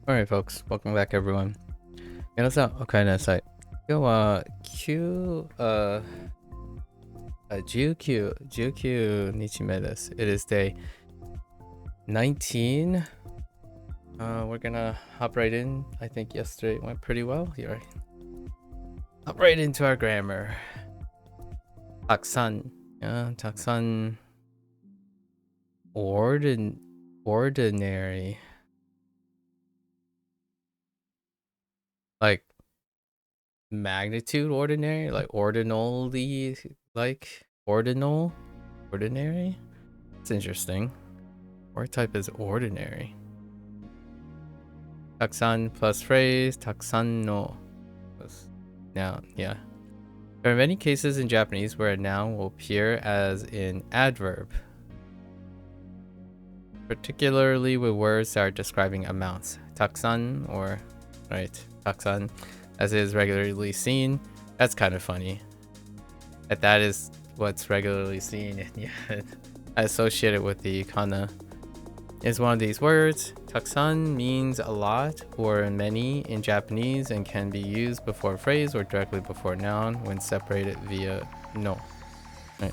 Alright folks, welcome back everyone. 皆さんお帰りなさい。今日は19日目です。It is day 19. We're gonna hop right in. I think yesterday went pretty well. You're right. Hop right into our grammar. たくさん。たくさん ordinary. Like magnitude ordinary? Like ordinally, like ordinary? It's interesting. Word type is ordinary. たくさん plus phrase, たくさんの plus noun. Yeah. There are many cases in Japanese where a noun will appear as an adverb, particularly with words that are describing amounts. たくさん or, right, たくさん, as is regularly seen. That's kind of funny. That is what's regularly seen, and yet I associate it with the kana. Is one of these words. Takusan means a lot or many in Japanese and can be used before a phrase or directly before a noun when separated via no. Right.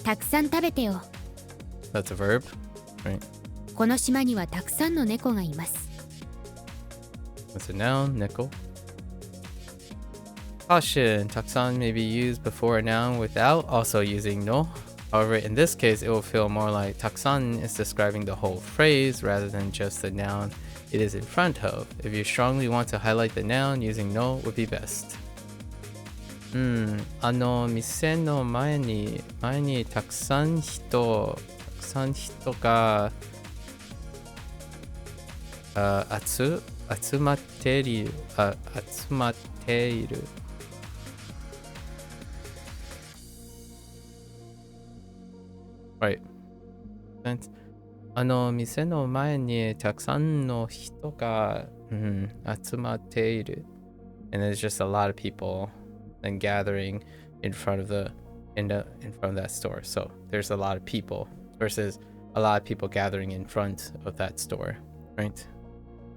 たくさん食べてよ。 That's a verb, right? この島にはたくさんの猫がいます。 That's a noun, neko. Caution. Takusan may be used before a noun without also using no. However, in this case, it will feel more like takusan is describing the whole phrase rather than just the noun it is in front of. If you strongly want to highlight the noun, using no would be best. 店の前にたくさん人が集まっている。Right. 店の前にたくさんの人が、集まっている。And there's just a lot of people and gathering in front of in front of that store. So there's a lot of people versus a lot of people gathering in front of that store, right?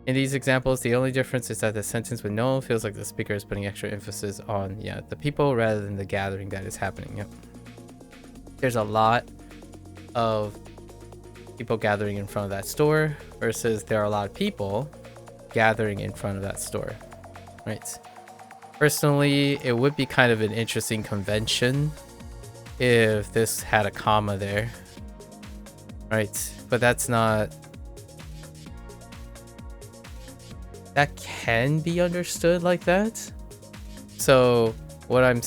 In these examples, the only difference is that the sentence with no feels like the speaker is putting extra emphasis on the people rather than the gathering that is happening. Yep. There's a lot of people gathering in front of that store versus there are a lot of people gathering in front of that store, right? Personally, it would be kind of an interesting convention if this had a comma there, right? But that can be understood like that. So what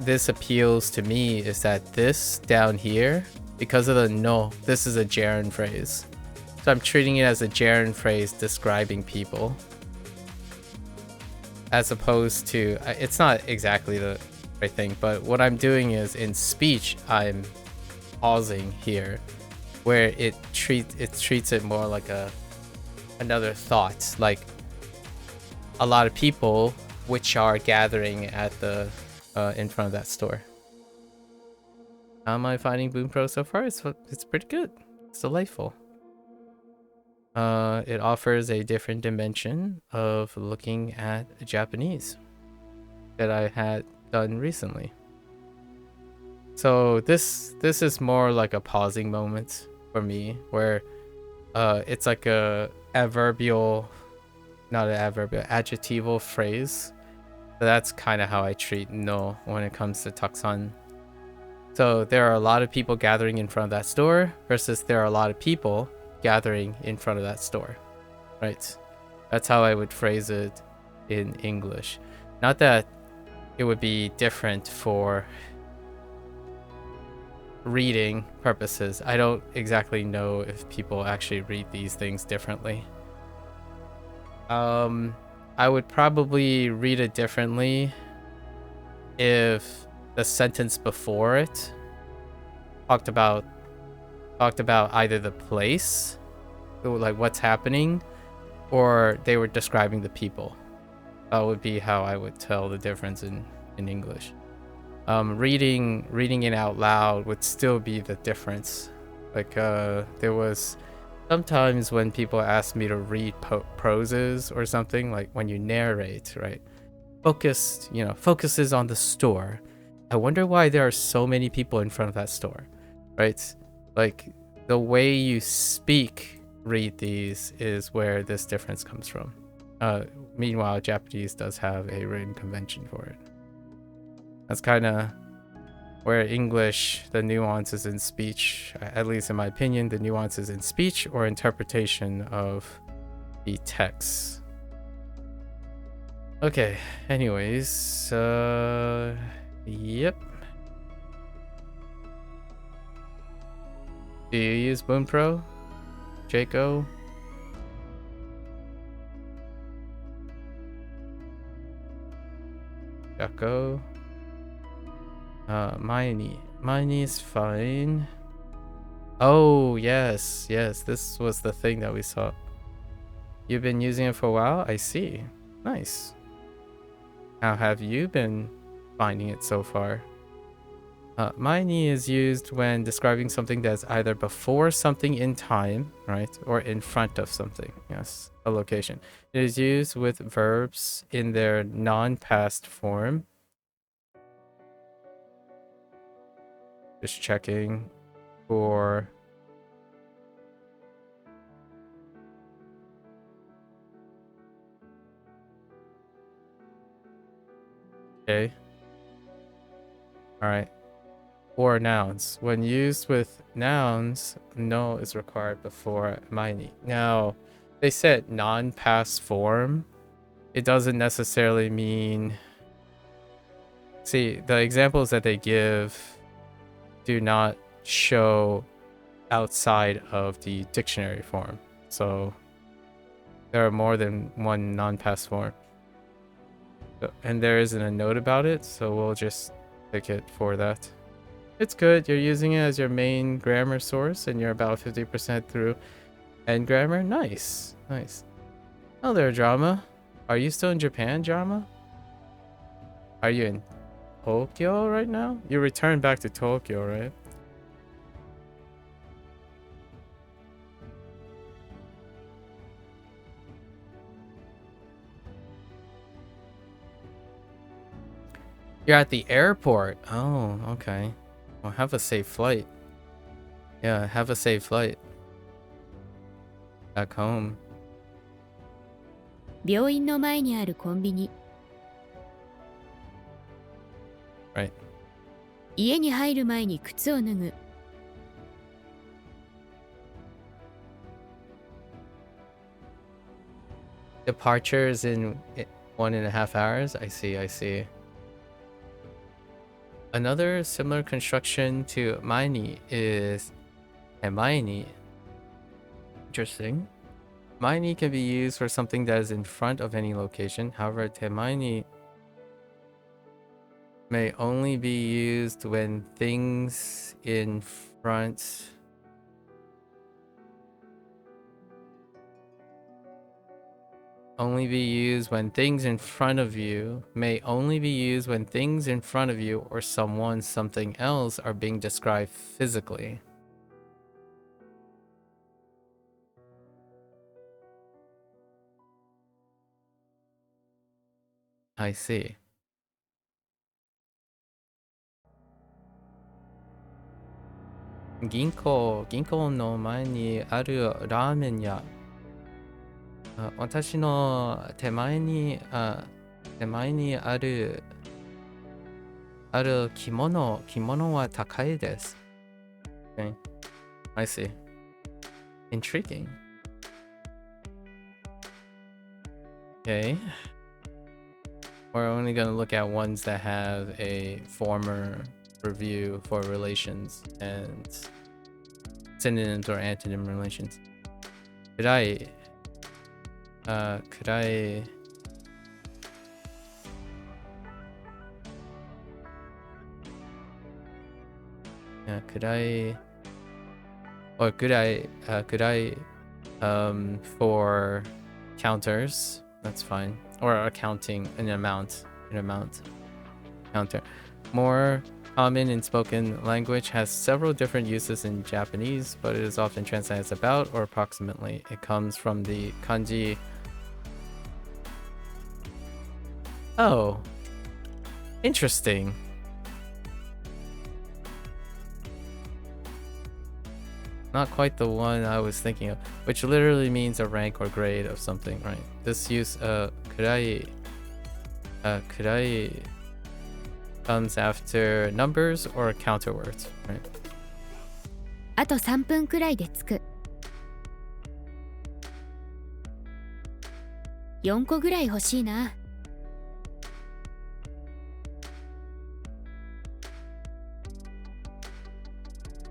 this appeals to me is that this down here, because of the no, this is a gerund phrase. So I'm treating it as a gerund phrase describing people. As opposed to, it's not exactly the right thing, but what I'm doing is in speech, I'm pausing here, where it treats it more like another thought, like a lot of people which are gathering at the in front of that store. How am I finding Bunpro so far? It's pretty good. It's delightful. It offers a different dimension of looking at Japanese that I had done recently. So this is more like a pausing moment for me, where it's like a adverbial, not an adverbial, adjectival phrase. So that's kind of how I treat no when it comes to takusan. So there are a lot of people gathering in front of that store versus there are a lot of people gathering in front of that store, right? That's how I would phrase it in English. Not that it would be different for reading purposes. I don't exactly know if people actually read these things differently. I would probably read it differently if the sentence before it talked about either the place, like what's happening, or they were describing the people. That would be how I would tell the difference in English. Reading it out loud would still be the difference. Like there was sometimes when people ask me to read proses or something, like when you narrate, right? Focuses on the store. I wonder why there are so many people in front of that store, right? Like the way you speak, read these is where this difference comes from. Meanwhile, Japanese does have a written convention for it. That's kind of where English, the nuances in speech, at least in my opinion, the nuances in speech or interpretation of the text. Okay, anyways, yep. Do you use Bunpro, Jaco? Jaco? Mine is fine. Oh, yes, this was the thing that we saw. You've been using it for a while? I see. Nice. How have you been finding it so far? Mine is used when describing something that's either before something in time, right? Or in front of something. Yes, a location. It is used with verbs in their non-past form. Just checking for... Okay. Alright. Or nouns. When used with nouns, no is required before mine. Now, they said non-past form. It doesn't necessarily mean... See, the examples that they give do not show outside of the dictionary form. So, there are more than one non-past form. And there isn't a note about it, so we'll just pick it for that. It's good. You're using it as your main grammar source, and you're about 50% through end grammar. Nice. Oh, there, Drama. Are you still in Japan, Drama? Are you in Tokyo right now? You returned back to Tokyo, right? You're at the airport. Oh, okay. Well, have a safe flight. Yeah, have a safe flight. Back home. 病院の前にあるコンビニ。Right. 家に入る前に靴を脱ぐ。Departures in 1.5 hours. I see. Another similar construction to maini is temaini. Interesting. Maini can be used for something that is in front of any location. However, temaini may only be used when things in front only be used when things in front of you may only be used when things in front of you or someone, something else are being described physically. I see. Ginko no mae ni aru ramen ya. 私の手前にある着物は高いです。Okay. I see. Intriguing. Okay. We're only going to look at ones that have a former review for relations and synonyms or antonym relations. Could I for counters, that's fine, or accounting an amount counter, more common in spoken language, has several different uses in Japanese, but it is often translated as about or approximately. It comes from the kanji. Oh, interesting. Not quite the one I was thinking of, which literally means a rank or grade of something, right? This use kurai comes after numbers or counter words, right? あと3分くらいで着く。4個ぐらい欲しいな。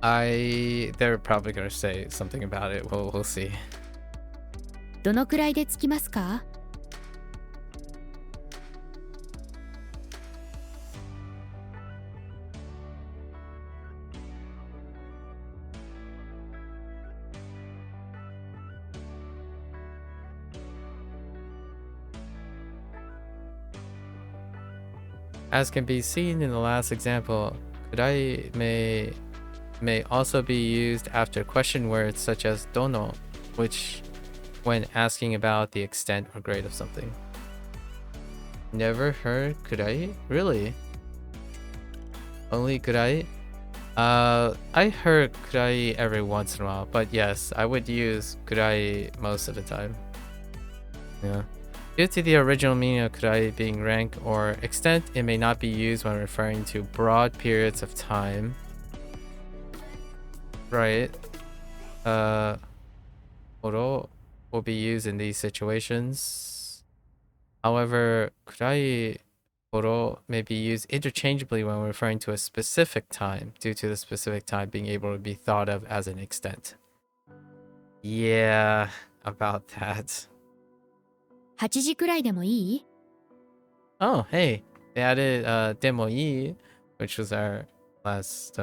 They're probably gonna say something about it. We'll see. どのくらいで着きますか？ As can be seen in the last example, kurai may also be used after question words such as dono, which when asking about the extent or grade of something. Never heard kurai? Really? Only kurai? I heard kurai every once in a while, but yes, I would use kurai most of the time. Yeah. Due to the original meaning of kurai being rank or extent, it may not be used when referring to broad periods of time. Right. Koro will be used in these situations. However, kurai koro may be used interchangeably when referring to a specific time, due to the specific time being able to be thought of as an extent. Yeah, about that. 8時くらいでもいい？ Oh, hey, they added demo yi, which was our last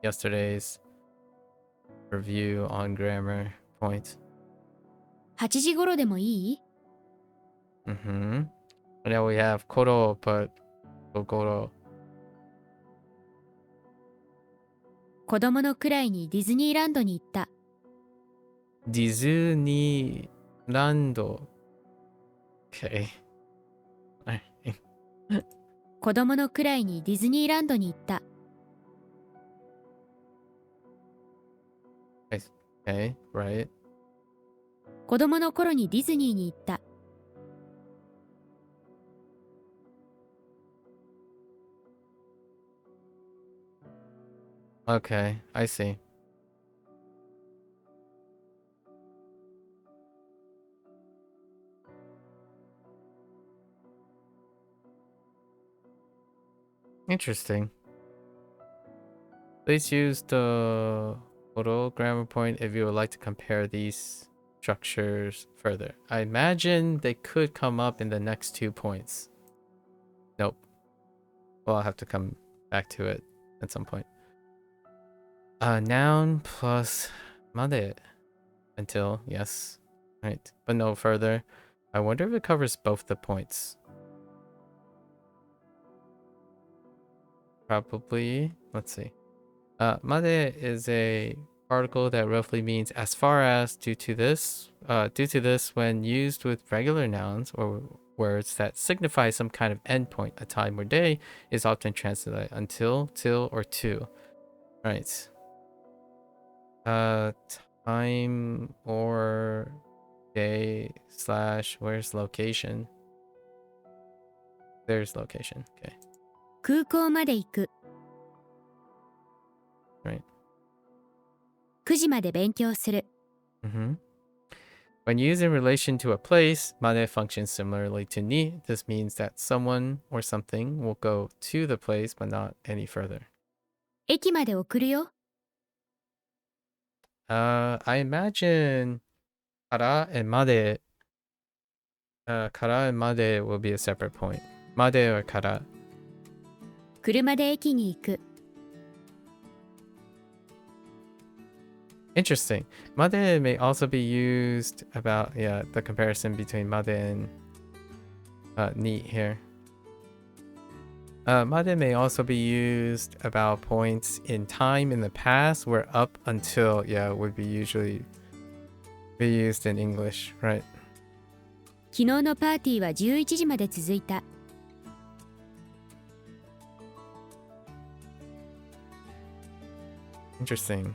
yesterday's review on grammar point. 8時頃でもいい？ Mm-hmm. Now we have koro, but kokoro. 子供のくらいにディズニーランドに行った。ディズニーランド。Okay. 子供のくらいにディズニーランドに行った。Okay, right. 子供の頃にディズニーに行った。Okay, I see. Interesting. Please use the photo grammar point if you would like to compare these structures further. I imagine they could come up in the next 2 points. Nope. Well, I'll have to come back to it at some point. Noun plus made until, yes. Right, but no further. I wonder if it covers both the points. Probably. Let's see. Made is a particle that roughly means as far as due to this, when used with regular nouns or words that signify some kind of endpoint, a time or day, is often translated until, till, or to. Right. Time or day / where's location? There's location. Okay. 空港まで行く。Right. 9時まで勉強する。Mm-hmm. When used in relation to a place, mane functions similarly to ni. This means that someone or something will go to the place, but not any further. 駅まで送るよ。I imagine kara and made. Kara and made will be a separate point. Made or kara. 車で駅に行く。Interesting. Made may also be used about, the comparison between made and ni here. Made may also be used about points in time in the past where up until, would be usually be used in English, right? 昨日のパーティーは11時まで続いた。Interesting.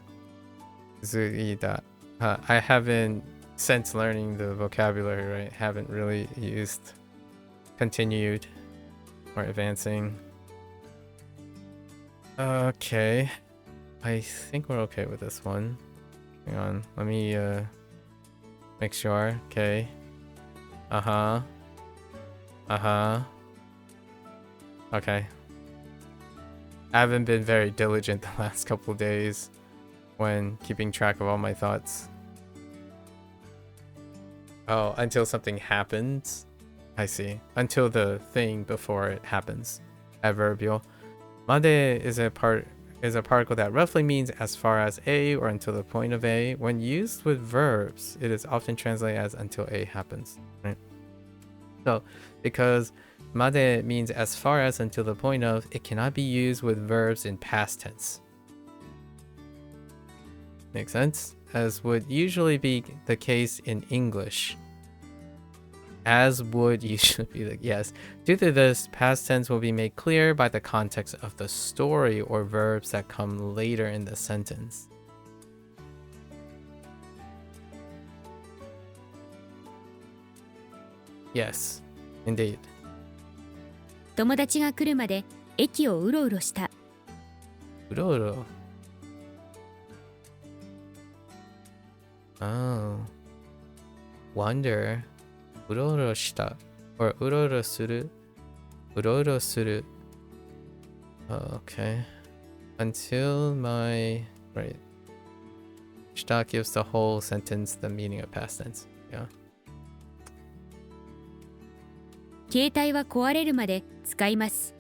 Zuida. I haven't, since learning the vocabulary, right, haven't really used continued or advancing. Okay. I think we're okay with this one. Hang on. Let me make sure. Okay. Uh-huh. Uh-huh. Okay. I haven't been very diligent the last couple of days when keeping track of all my thoughts. Oh, until something happens? I see. Until the thing before it happens. Adverbial. Made is a particle that roughly means as far as A or until the point of A. When used with verbs, it is often translated as until A happens. Right? So, because made means as far as until the point of, it cannot be used with verbs in past tense. Makes sense? As would usually be the case in English. As would usually be the yes. Due to this, past tense will be made clear by the context of the story or verbs that come later in the sentence. Yes, indeed. 友達が来るまで駅をうろうろした。うろうろ。Oh. Wonder. うろうろした。or うろうろする。うろうろする。Okay. Until my... Right. した gives the whole sentence the meaning of past tense. Yeah. 携帯は壊れるまで使います。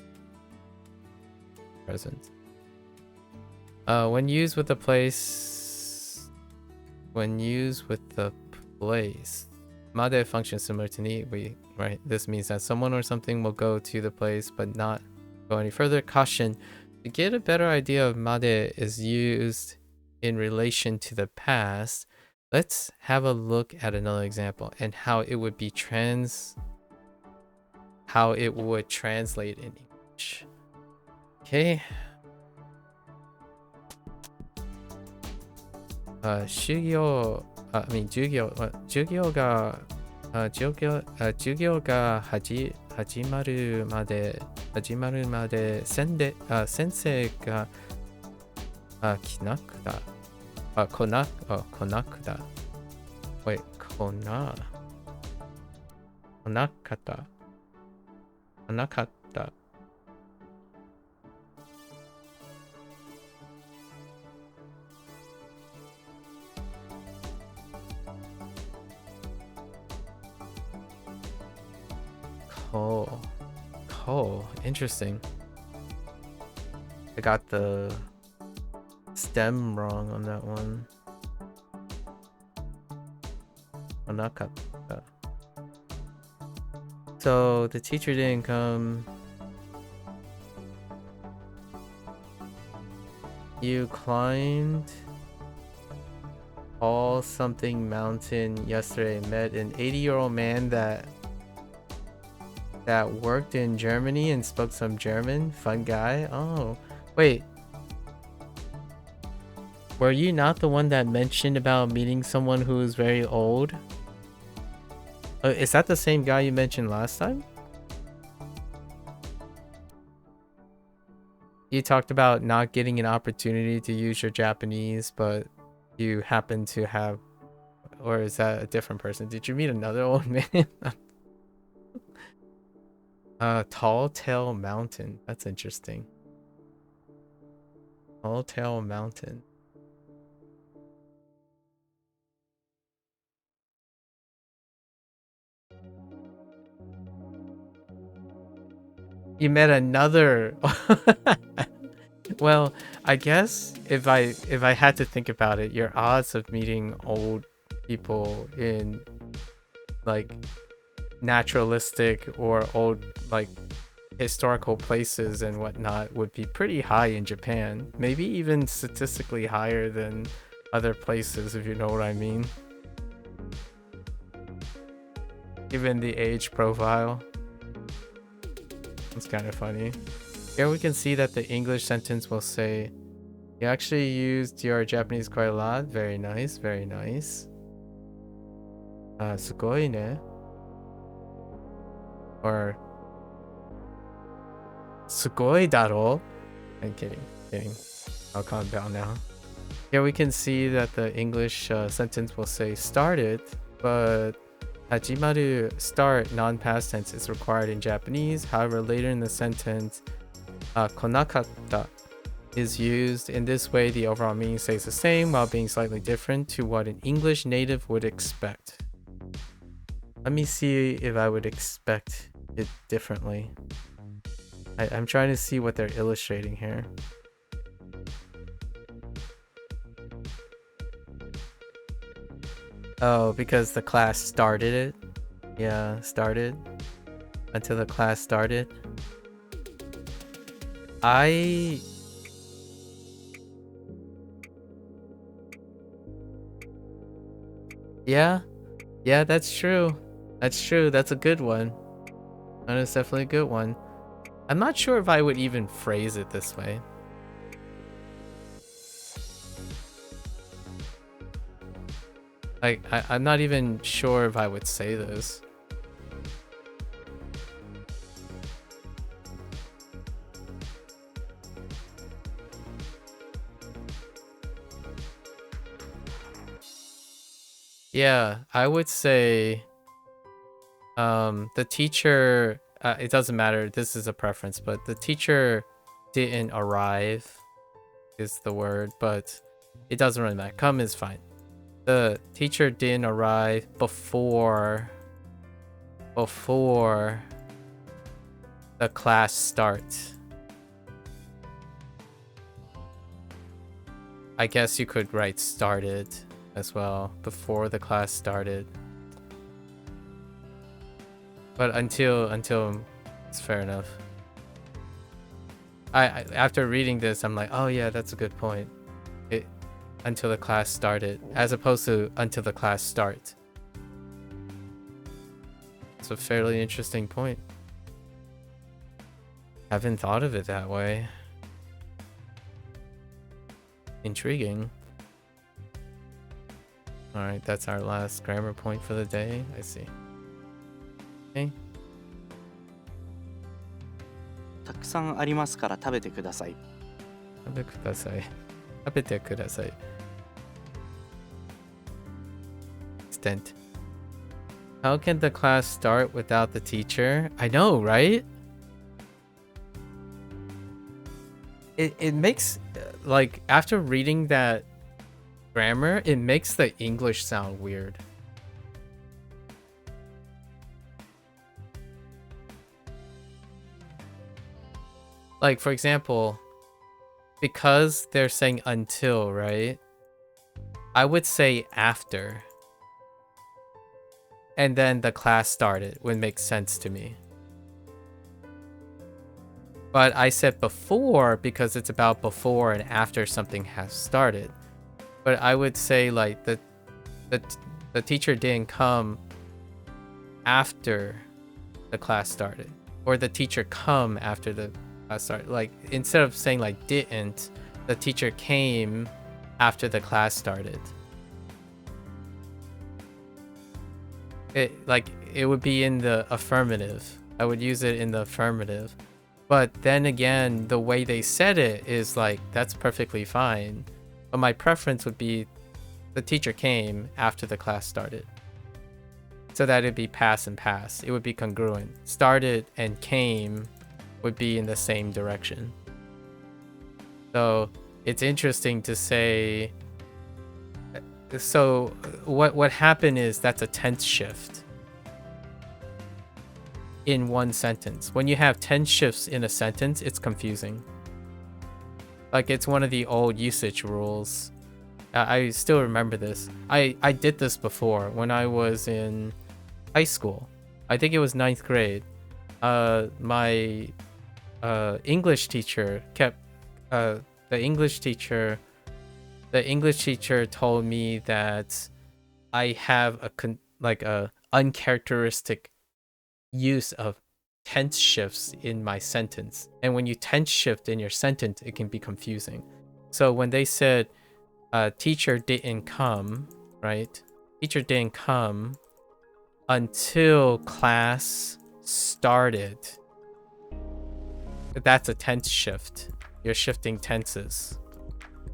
Present. When used with the place... When used with the place... Made functions similar to ni, right? This means that someone or something will go to the place but not go any further. Caution. To get a better idea of made is used in relation to the past, let's have a look at another example and how it would translate in English. Okay. 授業が始まるまで先生が来なくた。来なくた。Wait, 来なかった。来なかった。Oh, interesting. I got the stem wrong on that one. Onakata. So the teacher didn't come. You climbed all something mountain yesterday. Met an 80-year-old man that worked in Germany and spoke some German. Fun guy. Oh, wait. Were you not the one that mentioned about meeting someone who is very old? Is that the same guy you mentioned last time? You talked about not getting an opportunity to use your Japanese, but you happen to have... Or is that a different person? Did you meet another old man? Tall Tale Mountain. That's interesting. Tall Tale Mountain. You met another... Well, I guess if I had to think about it, your odds of meeting old people in like naturalistic or old like historical places and whatnot would be pretty high in Japan. Maybe even statistically higher than other places, if you know what I mean. Given the age profile. It's kind of funny. Here we can see that the English sentence will say, you actually used your Japanese quite a lot. Very nice, very nice. Sugoi ne. Or sugoi daro. I'm kidding. I'll calm down now. Here we can see that the English sentence will say started, but hajimaru, start, non-past tense is required in Japanese. However, later in the sentence, konakatta is used. In this way, the overall meaning stays the same while being slightly different to what an English native would expect. Let me see if I would expect it differently. I'm trying to see what they're illustrating here. Oh, because the class started it? Yeah, started. Until the class started. Yeah, that's true. That's true. That's a good one. That is definitely a good one. I'm not sure if I would even phrase it this way. Like, I'm not even sure if I would say this. Yeah, I would say the teacher, it doesn't matter, this is a preference, but the teacher didn't arrive is the word, but it doesn't really matter. Come is fine. The teacher didn't arrive before the class starts. I guess you could write started as well, before the class started. But until it's fair enough. I after reading this, I'm like, oh yeah, that's a good point. Until the class started, as opposed to until the class starts. It's a fairly interesting point. Haven't thought of it that way. Intriguing. Alright, that's our last grammar point for the day. I see. Okay. たくさんありますから食べてください。食べてください。食べてください。Extent. How can the class start without the teacher? I know, right? It makes, like, after reading that grammar, it makes the English sound weird. Like, for example, because they're saying until, right? I would say after. And then the class started would make sense to me. But I said before because it's about before and after something has started. But I would say like the teacher didn't come after the class started, or the teacher come after the class started. Like, instead of saying like didn't, the teacher came after the class started. It would be in the affirmative. I would use it in the affirmative. But then again, the way they said it is like, that's perfectly fine. But my preference would be the teacher came after the class started. So that it'd be past and past. It would be congruent. Started and came would be in the same direction. So it's interesting to say. So what happened is that's a tense shift in one sentence. When you have tense shifts in a sentence, it's confusing. Like, it's one of the old usage rules. I still remember this. I did this before when I was in high school. I think it was 9th grade. My English teacher kept the English teacher told me that I have a uncharacteristic use of tense shifts in my sentence, and when you tense shift in your sentence, it can be confusing. So when they said teacher didn't come, right? Teacher didn't come until class started. That's a tense shift. You're shifting tenses.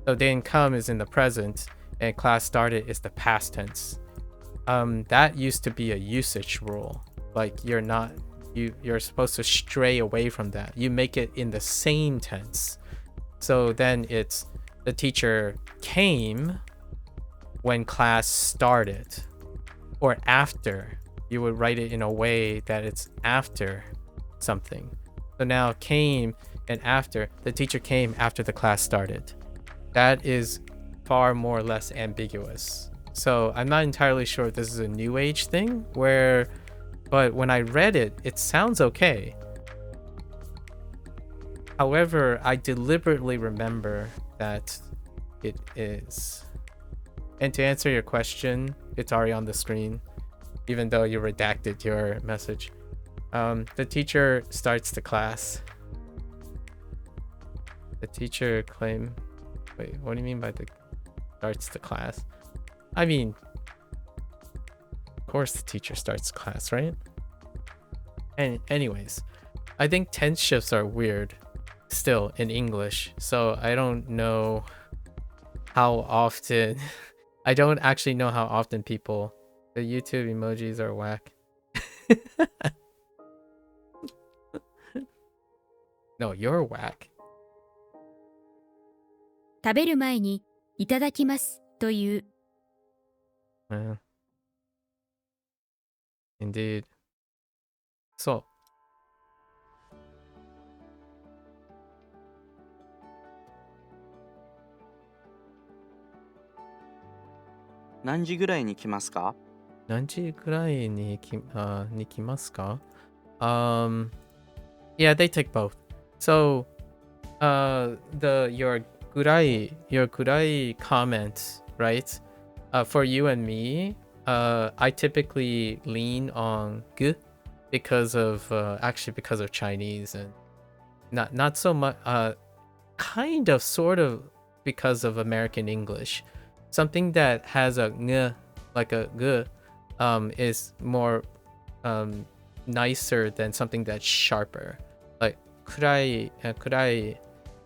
So didn't come is in the present, and class started is the past tense. That used to be a usage rule. Like you're supposed to stray away from that. You make it in the same tense. So then it's the teacher came when class started, or after. You would write it in a way that it's after something. So now came and after, the teacher came after the class started. That is far more or less ambiguous. So I'm not entirely sure if this is a new age thing but when I read it, it sounds okay. However, I deliberately remember that it is. And to answer your question, it's already on the screen, even though you redacted your message. The teacher starts the class. The teacher claim. Wait, what do you mean by the starts the class? I mean, of course the teacher starts class, right? And anyways, I think tense shifts are weird still in English. So I don't know how often I don't actually know how often people the YouTube emojis are whack. No, you're whack. 食べる前にいただきますという Indeed. So. 何時ぐらいに来ますか？何時ぐらいに来ますか? Yeah, they take both. So, your kurai comment, right? For you and me, I typically lean on gu because of Chinese, and not so much kind of sort of because of American English. Something that has a ng like a gu is more nicer than something that's sharper. Like kurai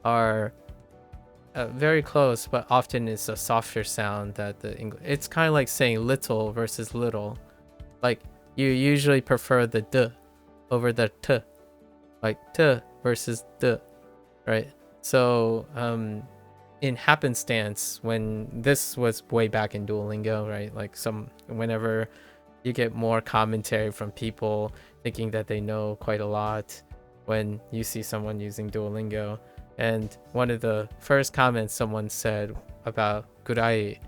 are very close, but often it's a softer sound that the English. It's kind of like saying little versus little. Like you usually prefer the d over the t, like t versus d, right? So in happenstance, when this was way back in Duolingo, right? Like whenever you get more commentary from people thinking that they know quite a lot when you see someone using Duolingo. And one of the first comments someone said about kurai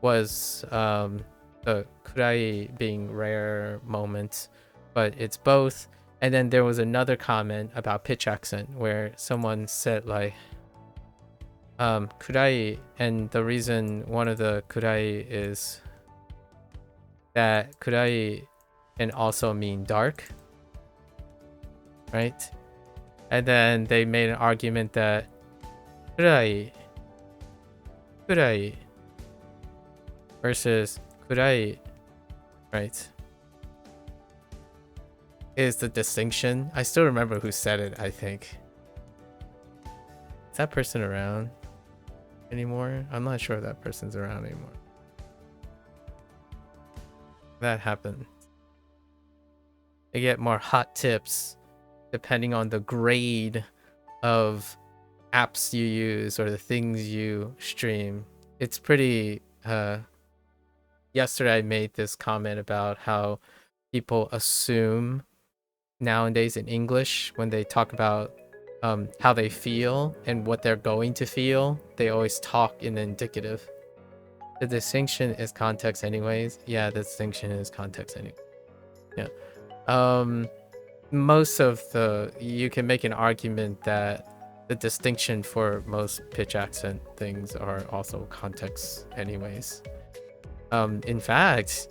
was the kurai being rare moment, but it's both. And then there was another comment about pitch accent where someone said like kurai, and the reason one of the kurai is that kurai can also mean dark, right? And then they made an argument that kurai versus kurai, right, is the distinction. I still remember who said it, I think. Is that person around anymore? I'm not sure if that person's around anymore. That happened. They get more hot tips depending on the grade of apps you use or the things you stream. It's pretty yesterday I made this comment about how people assume nowadays in English when they talk about how they feel and what they're going to feel, they always talk in the indicative. The distinction is context anyways. Yeah, the distinction is context anyway. Yeah. most of you can make an argument that the distinction for most pitch accent things are also context anyways. In fact,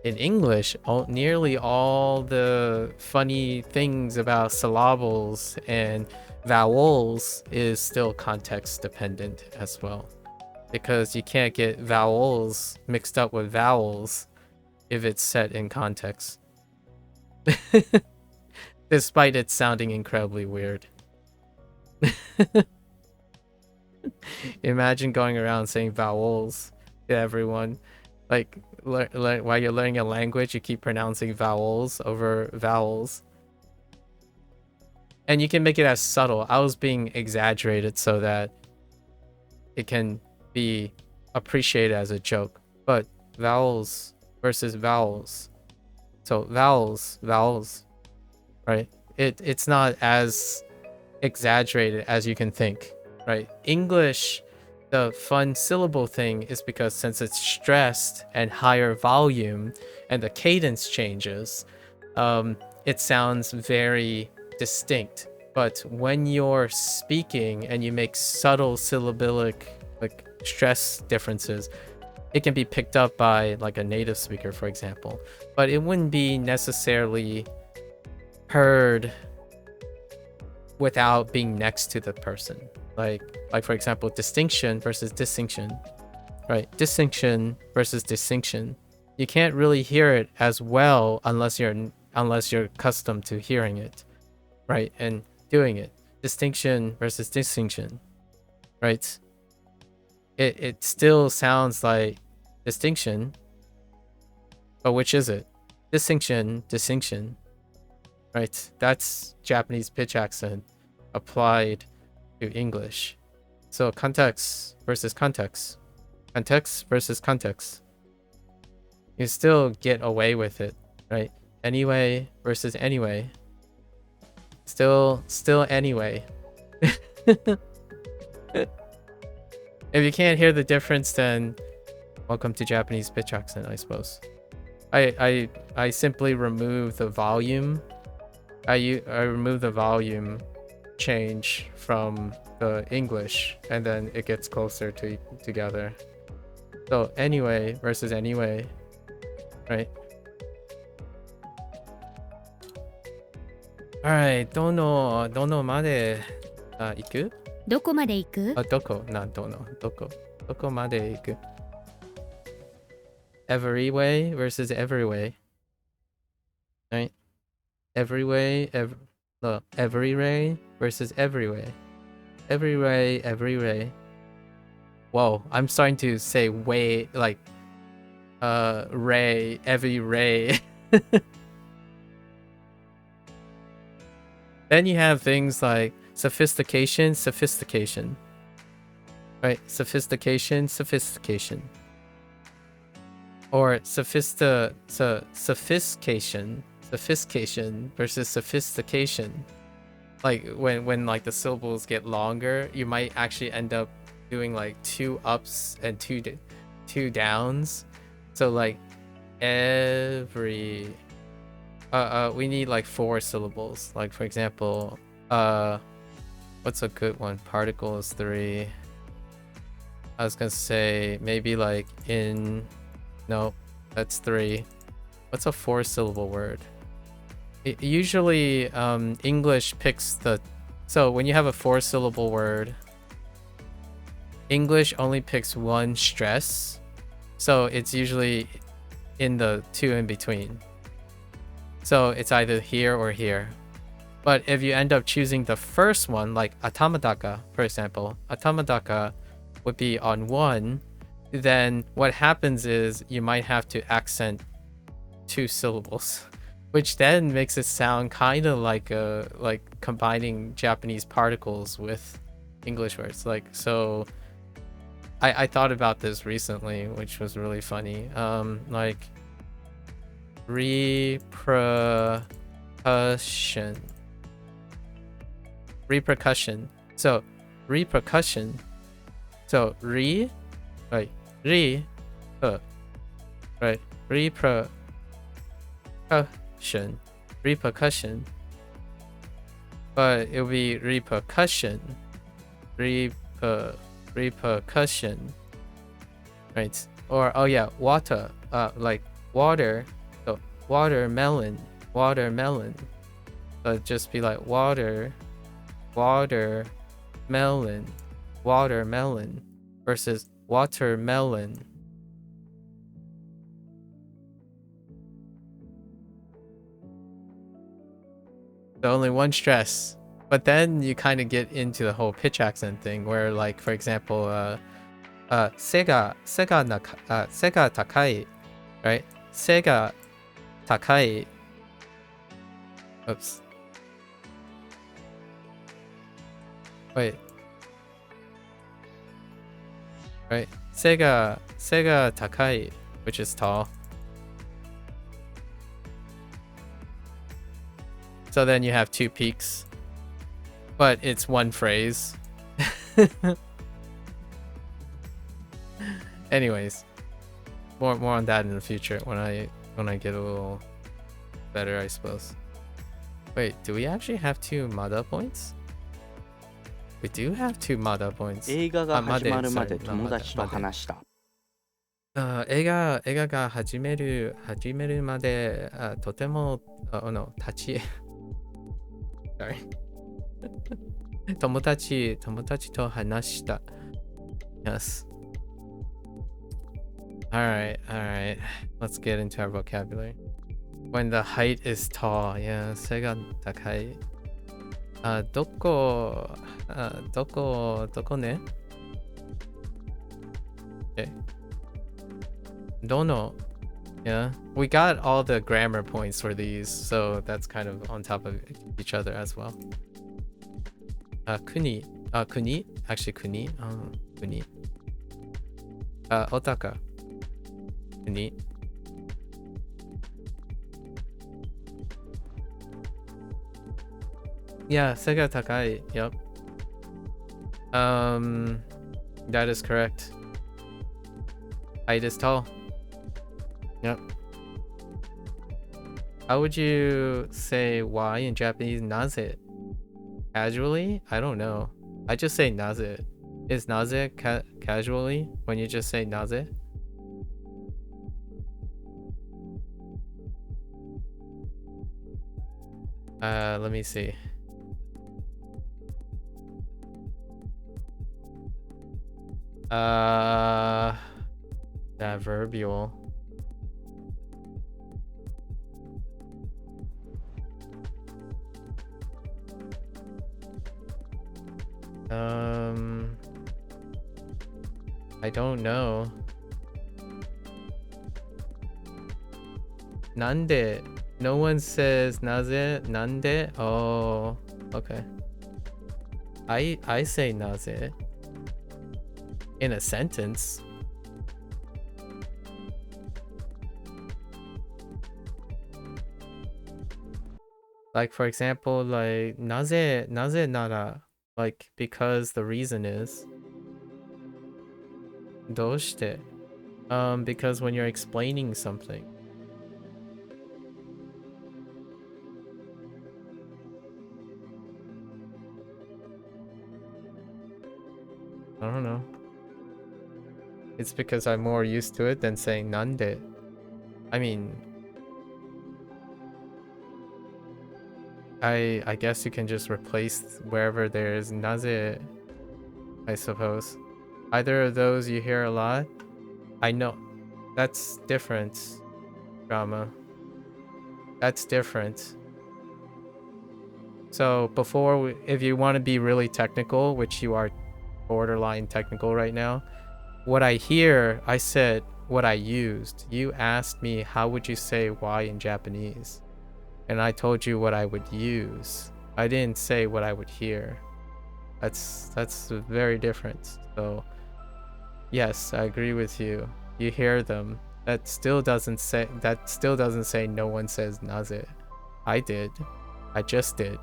in English, nearly all the funny things about syllables and vowels is still context dependent as well, because you can't get vowels mixed up with vowels if it's set in context. Despite it sounding incredibly weird. Imagine going around saying vowels to everyone. Like, while you're learning a language, you keep pronouncing vowels over vowels. And you can make it as subtle. I was being exaggerated so that it can be appreciated as a joke. But vowels versus vowels. So vowels, right? It's not as exaggerated as you can think, right? English, the fun syllable thing is because since it's stressed and higher volume and the cadence changes, it sounds very distinct. But when you're speaking and you make subtle syllabic like stress differences, it can be picked up by like a native speaker, for example, but it wouldn't be necessarily heard without being next to the person. Like for example, distinction versus distinction, right? Distinction versus distinction. You can't really hear it as well unless you're accustomed to hearing it, right? And doing it. Distinction versus distinction, right? It still sounds like distinction, but which is it? Distinction, right? That's Japanese pitch accent applied to English. So context versus context, context versus context. You still get away with it, right? Anyway versus anyway. Still anyway. If you can't hear the difference, then welcome to Japanese pitch accent, I suppose. I simply remove the volume. I remove the volume change from the English, and then it gets closer together. So anyway versus anyway, right? Alright, どのまで行く？どこまで行く？どこまで行く？ Every way versus every way, right? Every way versus every way. Every way. Whoa, I'm starting to say way like ray, every ray. Then you have things like sophistication, right? Sophistication. Or sophistication versus sophistication. Like when like the syllables get longer, you might actually end up doing like 2 ups and 2 downs. So like every we need like 4 syllables. Like for example, what's a good one? Particle is 3. I was gonna say maybe like in. No, that's 3. What's a 4-syllable word? Usually English picks the... So when you have a 4-syllable word, English only picks 1 stress. So it's usually in the 2 in between. So it's either here or here. But if you end up choosing the first one, like atamadaka, for example, atamadaka would be on 1. Then what happens is you might have to accent 2 syllables, which then makes it sound kind of like combining Japanese particles with English words. Like, so I thought about this recently, which was really funny. Like repercussion. So repercussion. So right, right, repercussion. but it'll be repercussion. Repercussion. Right? Or oh yeah, water. Like water. So watermelon. So it'd just be like watermelon versus watermelon. So only one stress. But then you kind of get into the whole pitch accent thing where, like, for example, sega takai, right? Sega takai. Oops. Wait. Right. Sega takai, which is tall. So then you have two peaks, but it's one phrase. Anyways, more on that in the future when I get a little better, I suppose. Wait, do we actually have 2 Mada points? We do have 2 Mada points. 映画が始まるまで友達と話した。映画が始めるまでとてもSorry. 友達と話した。Yes. Alright. Let's get into our vocabulary. When the height is tall. Yeah, 背が高い。どこね Okay. どの Yeah, we got all the grammar points for these, so that's kind of on top of each other as well. Kuni. Kuni? Actually, kuni. Kuni. Otaka. Kuni. Yeah, sega takai. Yep. That is correct. Height is tall. Yep. How would you say why in Japanese? Naze. Casually? I don't know. I just say naze. Is naze casually when you just say naze? Let me see. Adverbial. I don't know. Nande. No one says naze. Nande. Oh, okay. I say naze in a sentence. Like, for example, like naze nara, like because the reason is どうして because when you're explaining something. I don't know. It's because I'm more used to it than saying nande. I mean, I guess you can just replace wherever there's naze, I suppose. Either of those you hear a lot. I know. That's different. Drama. That's different. So before, if you want to be really technical, which you are borderline technical right now, what I hear, I said what I used. You asked me how would you say why in Japanese, and I told you what I would use. I didn't say what I would hear. That's very different. So yes, I agree with you. You hear them. That still doesn't say no one says naze. I did. I just did.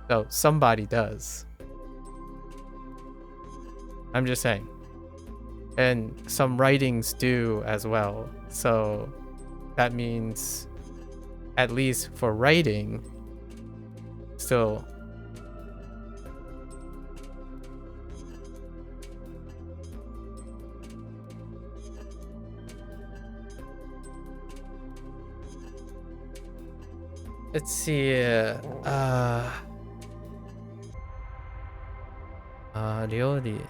So somebody does. I'm just saying. And some writings do as well. So that means, at least for writing, still Let's see. Ryori.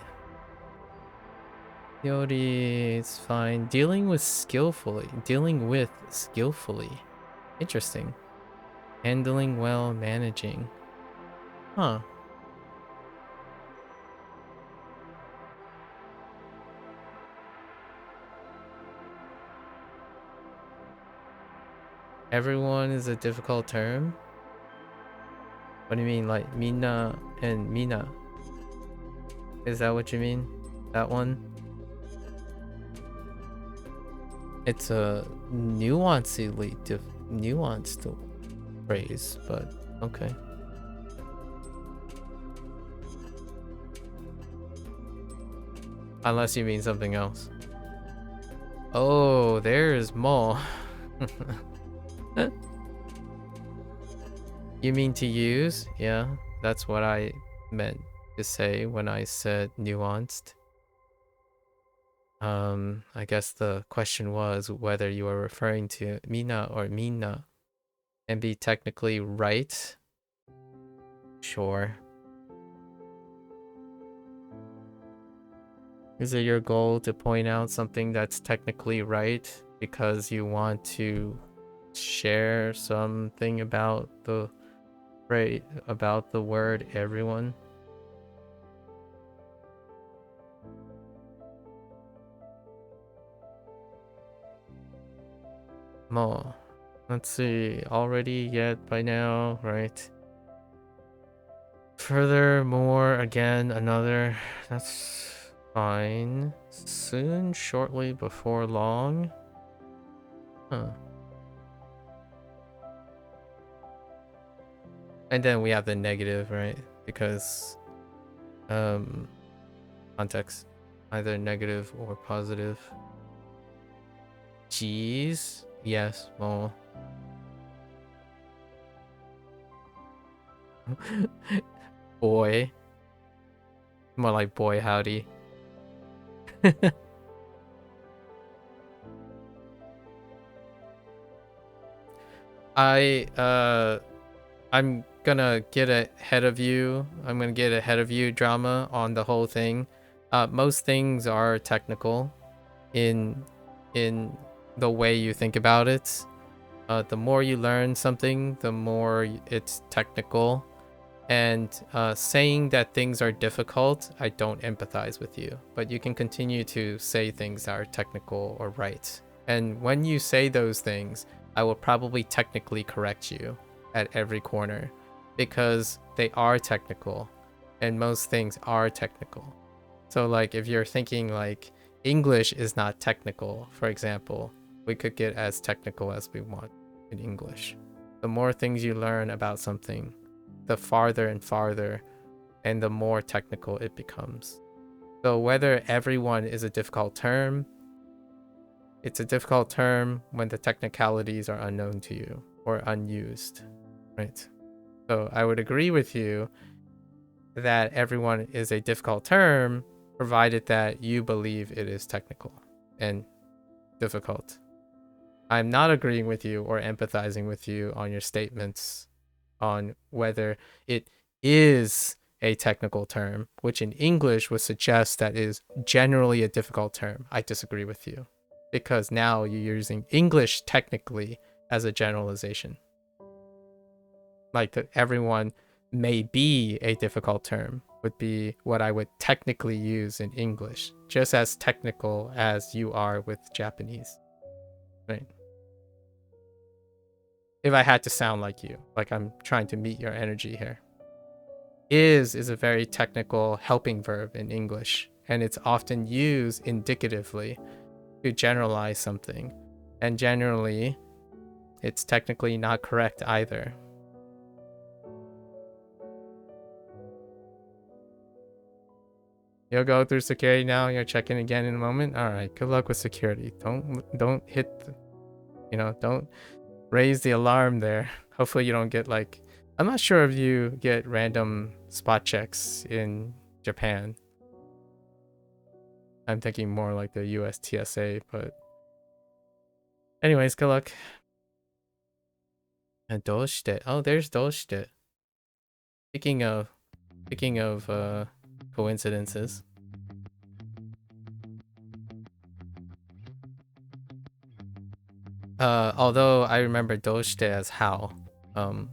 Ryori is fine. Dealing with skillfully. Interesting. Handling well, managing. Huh. Everyone is a difficult term? What do you mean, like Mina and Mina? Is that what you mean? That one? It's a nuanced phrase, but okay. Unless you mean something else. Oh, there's more. You mean to use? Yeah, that's what I meant to say when I said nuanced. I guess the question was whether you were referring to Mina or Mina and be technically right. Sure. Is it your goal to point out something that's technically right because you want to share something about the word everyone? More. Let's see. Already yet by now, right? Furthermore, again, another. That's fine. Soon, shortly, before long. Huh. And then we have the negative, right? Because context, either negative or positive. Geez, yes, more. Boy, more like boy howdy. I'm gonna get ahead of you. I'm gonna get ahead of you drama on the whole thing. Most things are technical in the way you think about it. The more you learn something, the more it's technical. And saying that things are difficult, I don't empathize with you. But you can continue to say things that are technical or right. And when you say those things, I will probably technically correct you at every corner because they are technical and most things are technical. So like if you're thinking like English is not technical, for example, we could get as technical as we want in English. The more things you learn about something, the farther and farther and the more technical it becomes. So whether everyone is a difficult term, it's a difficult term when the technicalities are unknown to you or unused, right? So I would agree with you that everyone is a difficult term, provided that you believe it is technical and difficult. I'm not agreeing with you or empathizing with you on your statements on whether it is a technical term, which in English would suggest that is generally a difficult term. I disagree with you because now you're using English technically as a generalization. Like that everyone may be a difficult term would be what I would technically use in English, just as technical as you are with Japanese, right? If I had to sound like you, like I'm trying to meet your energy here. Is a very technical helping verb in English, and it's often used indicatively to generalize something. And generally, it's technically not correct either. You'll go through security now. You're checking again in a moment. All right. Good luck with security. Don't hit, don't raise the alarm there. Hopefully you don't get like, I'm not sure if you get random spot checks in Japan. I'm thinking more like the US TSA, but anyways, good luck. And どうして Oh, there's どうして Speaking of coincidences. Although I remember どうして as how,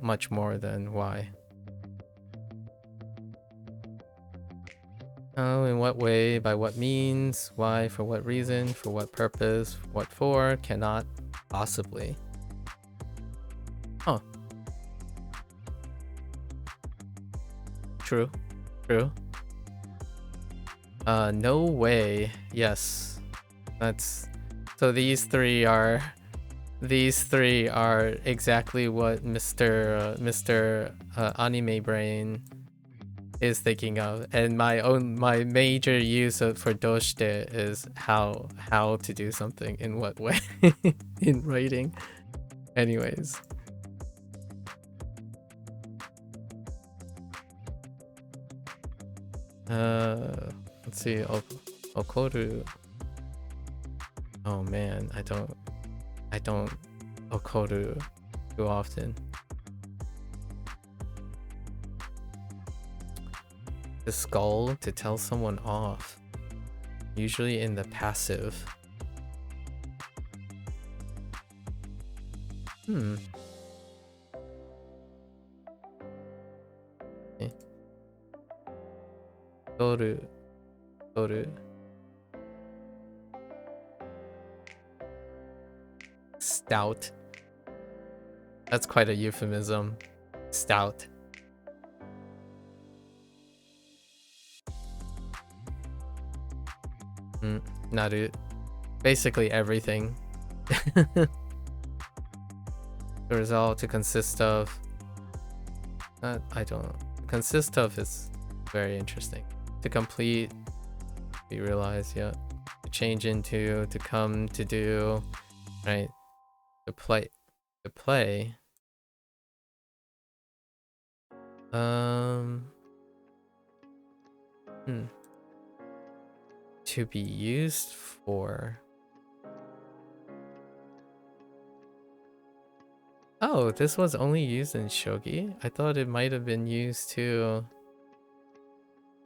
much more than why. Oh, in what way, by what means, why, for what reason, for what purpose, what for, cannot, possibly. Huh. True. No way. Yes. That's so these three are exactly what Mr. Anime Brain is thinking of, and my major use for doshite is how to do something in what way in writing. Anyways. Let's see. Okoru. Oh man, I don't okoru too often. The skull, to tell someone off, usually in the passive. Okay. Toru. Stout. That's quite a euphemism. Stout. Naru. Basically everything. The result to consist of. I don't know. Consist of is very interesting. To complete. You realize, yeah. To change into, to come, to do. Right. To play. To be used for. Oh, this was only used in shogi? I thought it might have been used too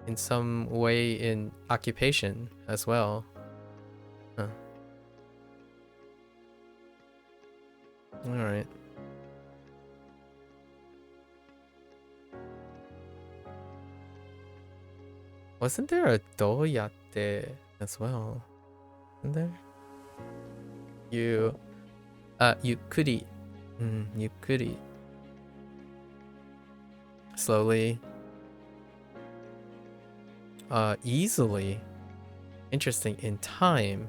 in some way in occupation as well. Huh. Alright. Wasn't there a doyate as well? Isn't there? Yukuri. Yukuri. Slowly. Easily. Interesting. In time.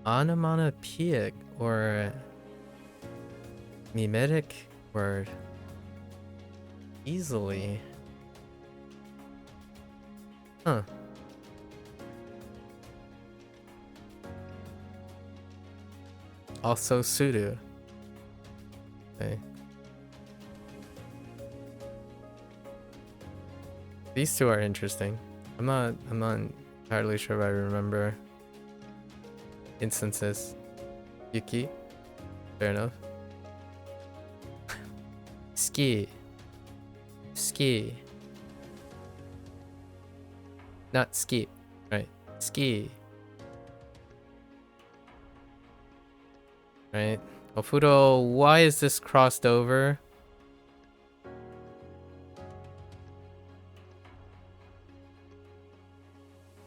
Onomatopoeic or mimetic word. Easily. Huh. Also suru. Okay. These two are interesting. I'm not entirely sure if I remember instances. Yuki. Fair enough. Ski. Not ski, right? Ski. Right? Ofuro, why is this crossed over?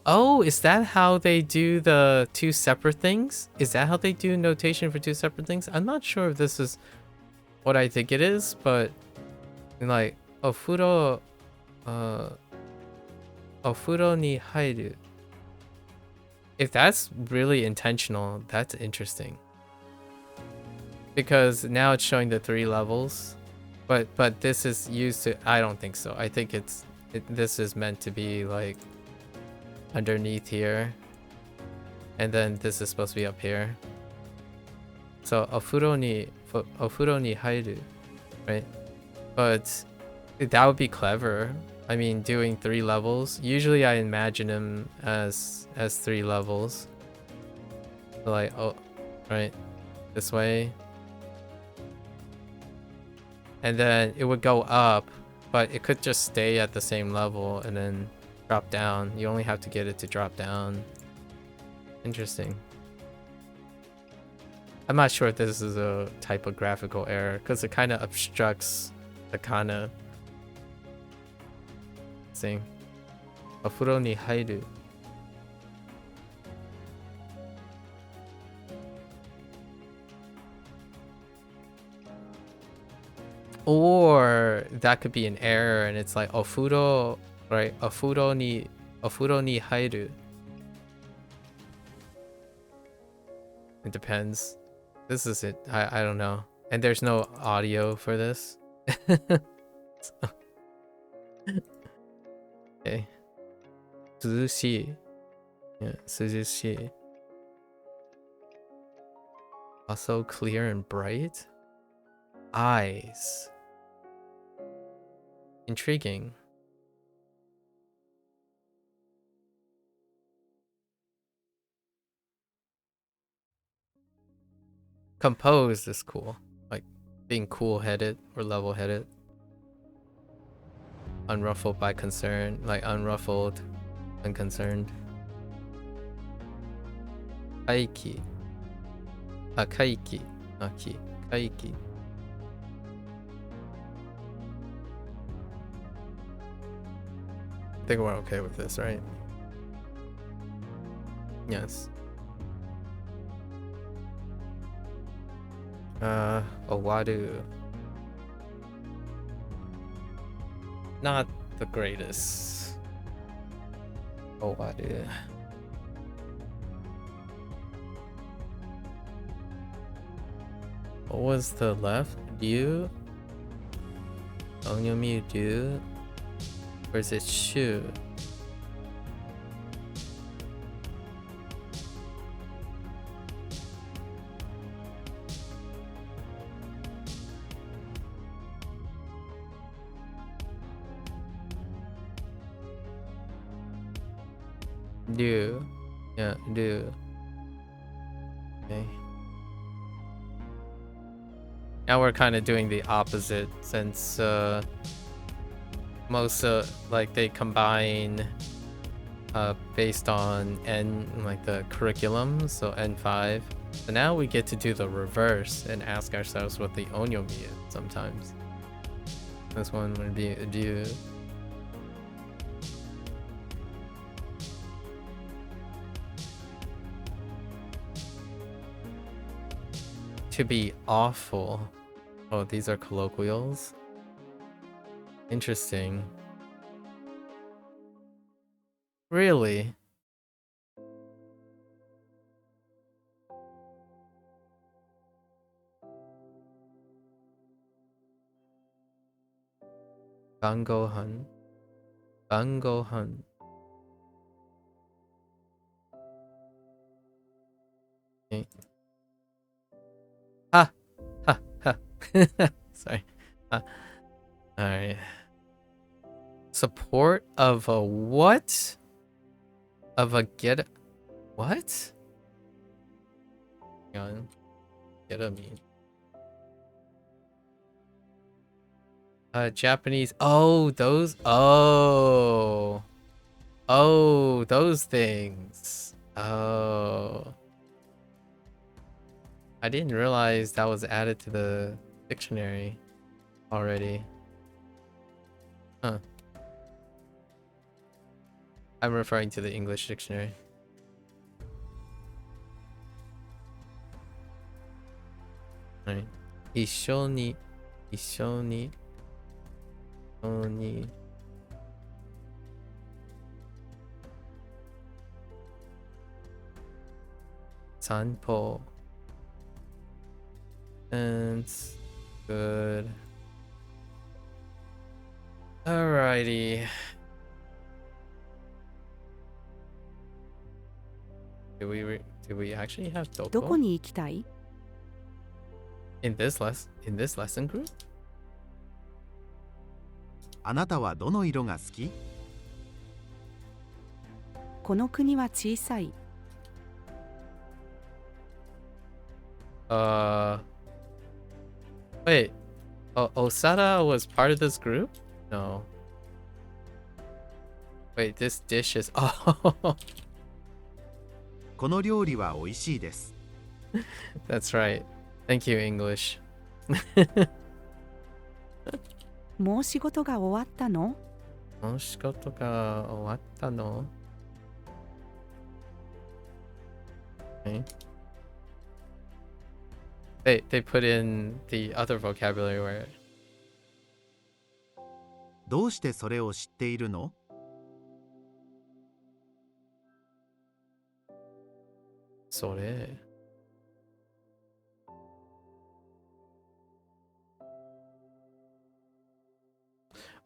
Oh, is that how they do the two separate things? Is that how they do notation for two separate things? I'm not sure if this is what I think it is, but like ofuro ni hairu. If that's really intentional, that's interesting. Because now it's showing the 3 levels, but this is used to. I don't think so. I think this is meant to be like underneath here, and then this is supposed to be up here. So ofuro ni hairu, right? But that would be clever. I mean, doing 3 levels. Usually I imagine them as 3 levels. So like, oh, right, this way. and then it would go up, but it could just stay at the same level and then drop down. You only have to get it to drop down. Interesting. I'm not sure if this is a typographical error because it kind of obstructs the kana thing. お風呂に入る Or that could be an error and it's like ofuro, right? Ofuro ni hairu. It depends. This is it. I don't know. And there's no audio for this. So. Okay. Suzushi. Yeah, suzushi. Also clear and bright. Eyes. Intriguing. Composed is cool. Like being cool-headed or level-headed. Unruffled by concern. Like unruffled, unconcerned. Kaiki. Kaiki. Aki. Kaiki. I think we're okay with this, right? Yes. Owadu. Not the greatest. Owadu. What was the left? Ryu? Onyomi Ryu? Or is it Shu? Do. Yeah, do. Okay. Now we're kind of doing the opposite since most like they combine based on N, like the curriculum, so N5. So now we get to do the reverse and ask ourselves what the onyomi is sometimes. This one would be a do. To be awful. Oh, these are colloquials. Interesting. Really? Bangohan. Bangohan. Okay. Ha! Ha! Ha! Sorry. Alright. Support of a what? Of a get... What? Hang on. Get a mean. Japanese... Oh, those... Oh. Oh, those things. Oh. I didn't realize that was added to the dictionary already. Huh. I'm referring to the English dictionary. Right. 一緒に 散歩 and good. Alrighty. Do we actually have どこ Doko に行きたい？ in this lesson group? あなたはどの色が好き？この国は小さい。 Wait. Oh, Osada was part of this group? No. Wait, this dish is. Oh, この料理は美味しいです。 that's right. Thank you, English. もう仕事が終わったの？もう仕事が終わったの? Okay. They put in the other vocabulary where どうしてそれを知っているの？ それ.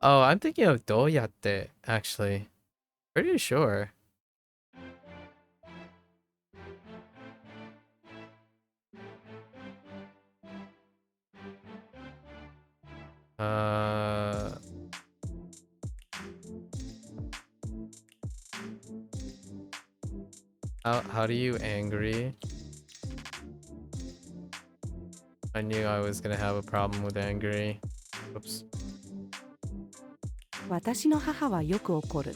Oh, I'm thinking of どうやって actually. Pretty sure. How do you angry? I knew I was gonna have a problem with angry. Oops. 私の母はよく怒る。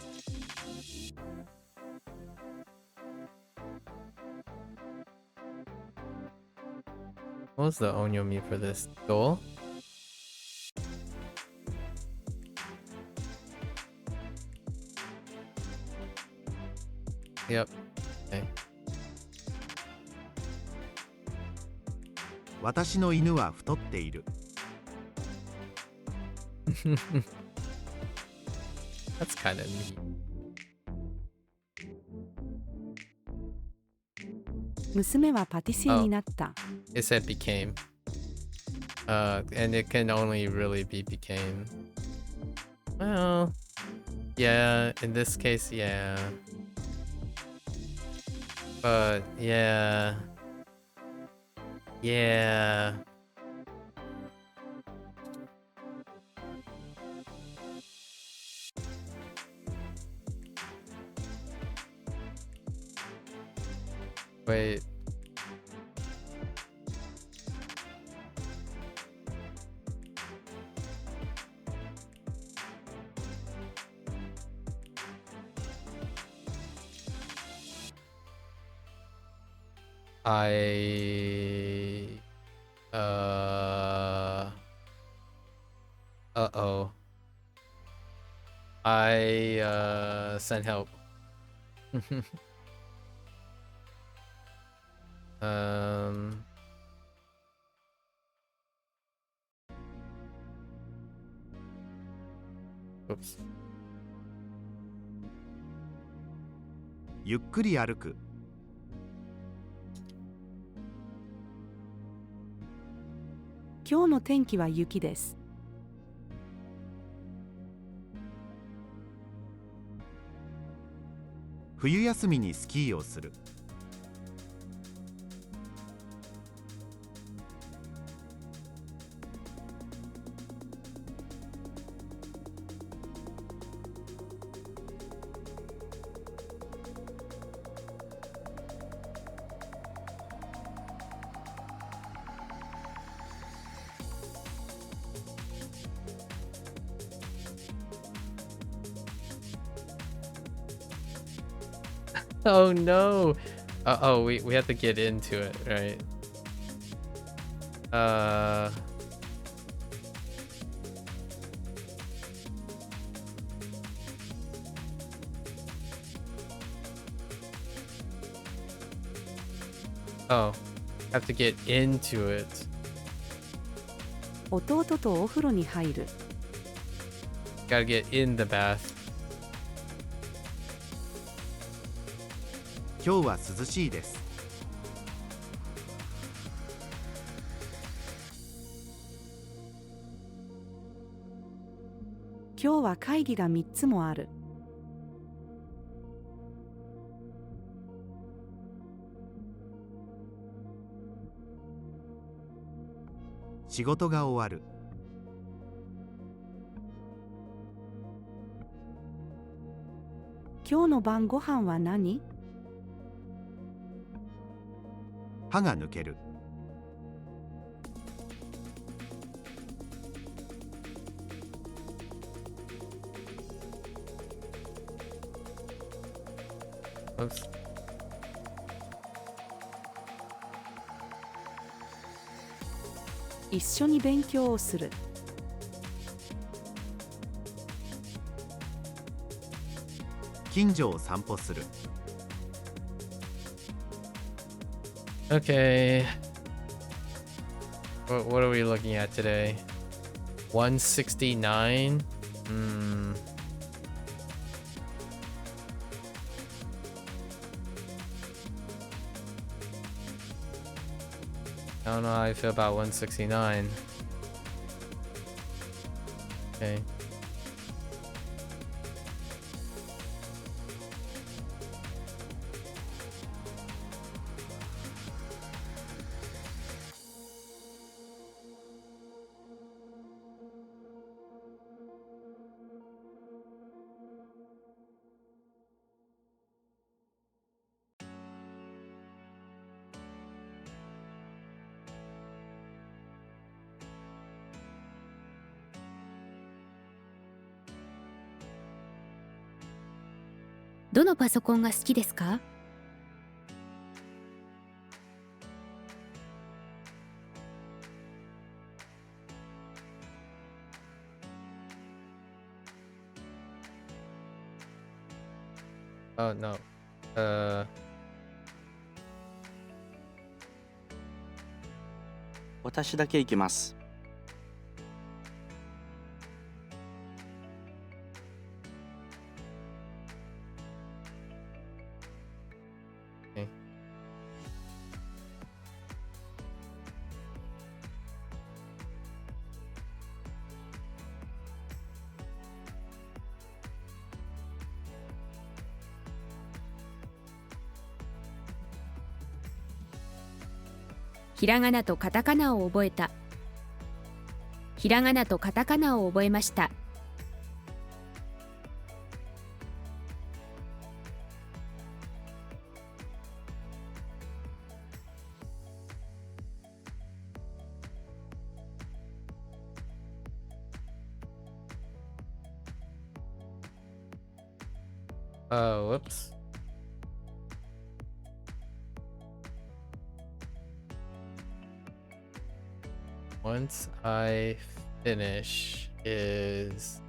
What was the onyomi for this? Do? Yep. Okay. 私の犬は太っている。 That's kind of neat. 娘はパティシエになった。It said became. And it can only really be became. Well, yeah, in this case, yeah. But, yeah. Yeah. Wait. Uh-oh. I sent help. Oops. ゆっくり歩く。今日の天気は雪です。冬休みにスキーをする。Oh no. Oh, we have to get into it, right? Oh, have to get into it. 弟とお風呂に入る。Gotta get in the bath. 今日は涼しいです。今日は会議が3つもある。仕事が終わる。今日の晩ご飯は何？歯が抜ける。Oops. 一緒に勉強をする。近所を散歩する。Okay. What are we looking at today? 169? I don't know how I feel about 169. Okay. ?どのパソコンが好きですか？Oh no. 私だけ行きます。Okay.「ひらがなとカタカナを覚えた」「ひらがなとカタカナを覚えました」Whoops. Once I finish is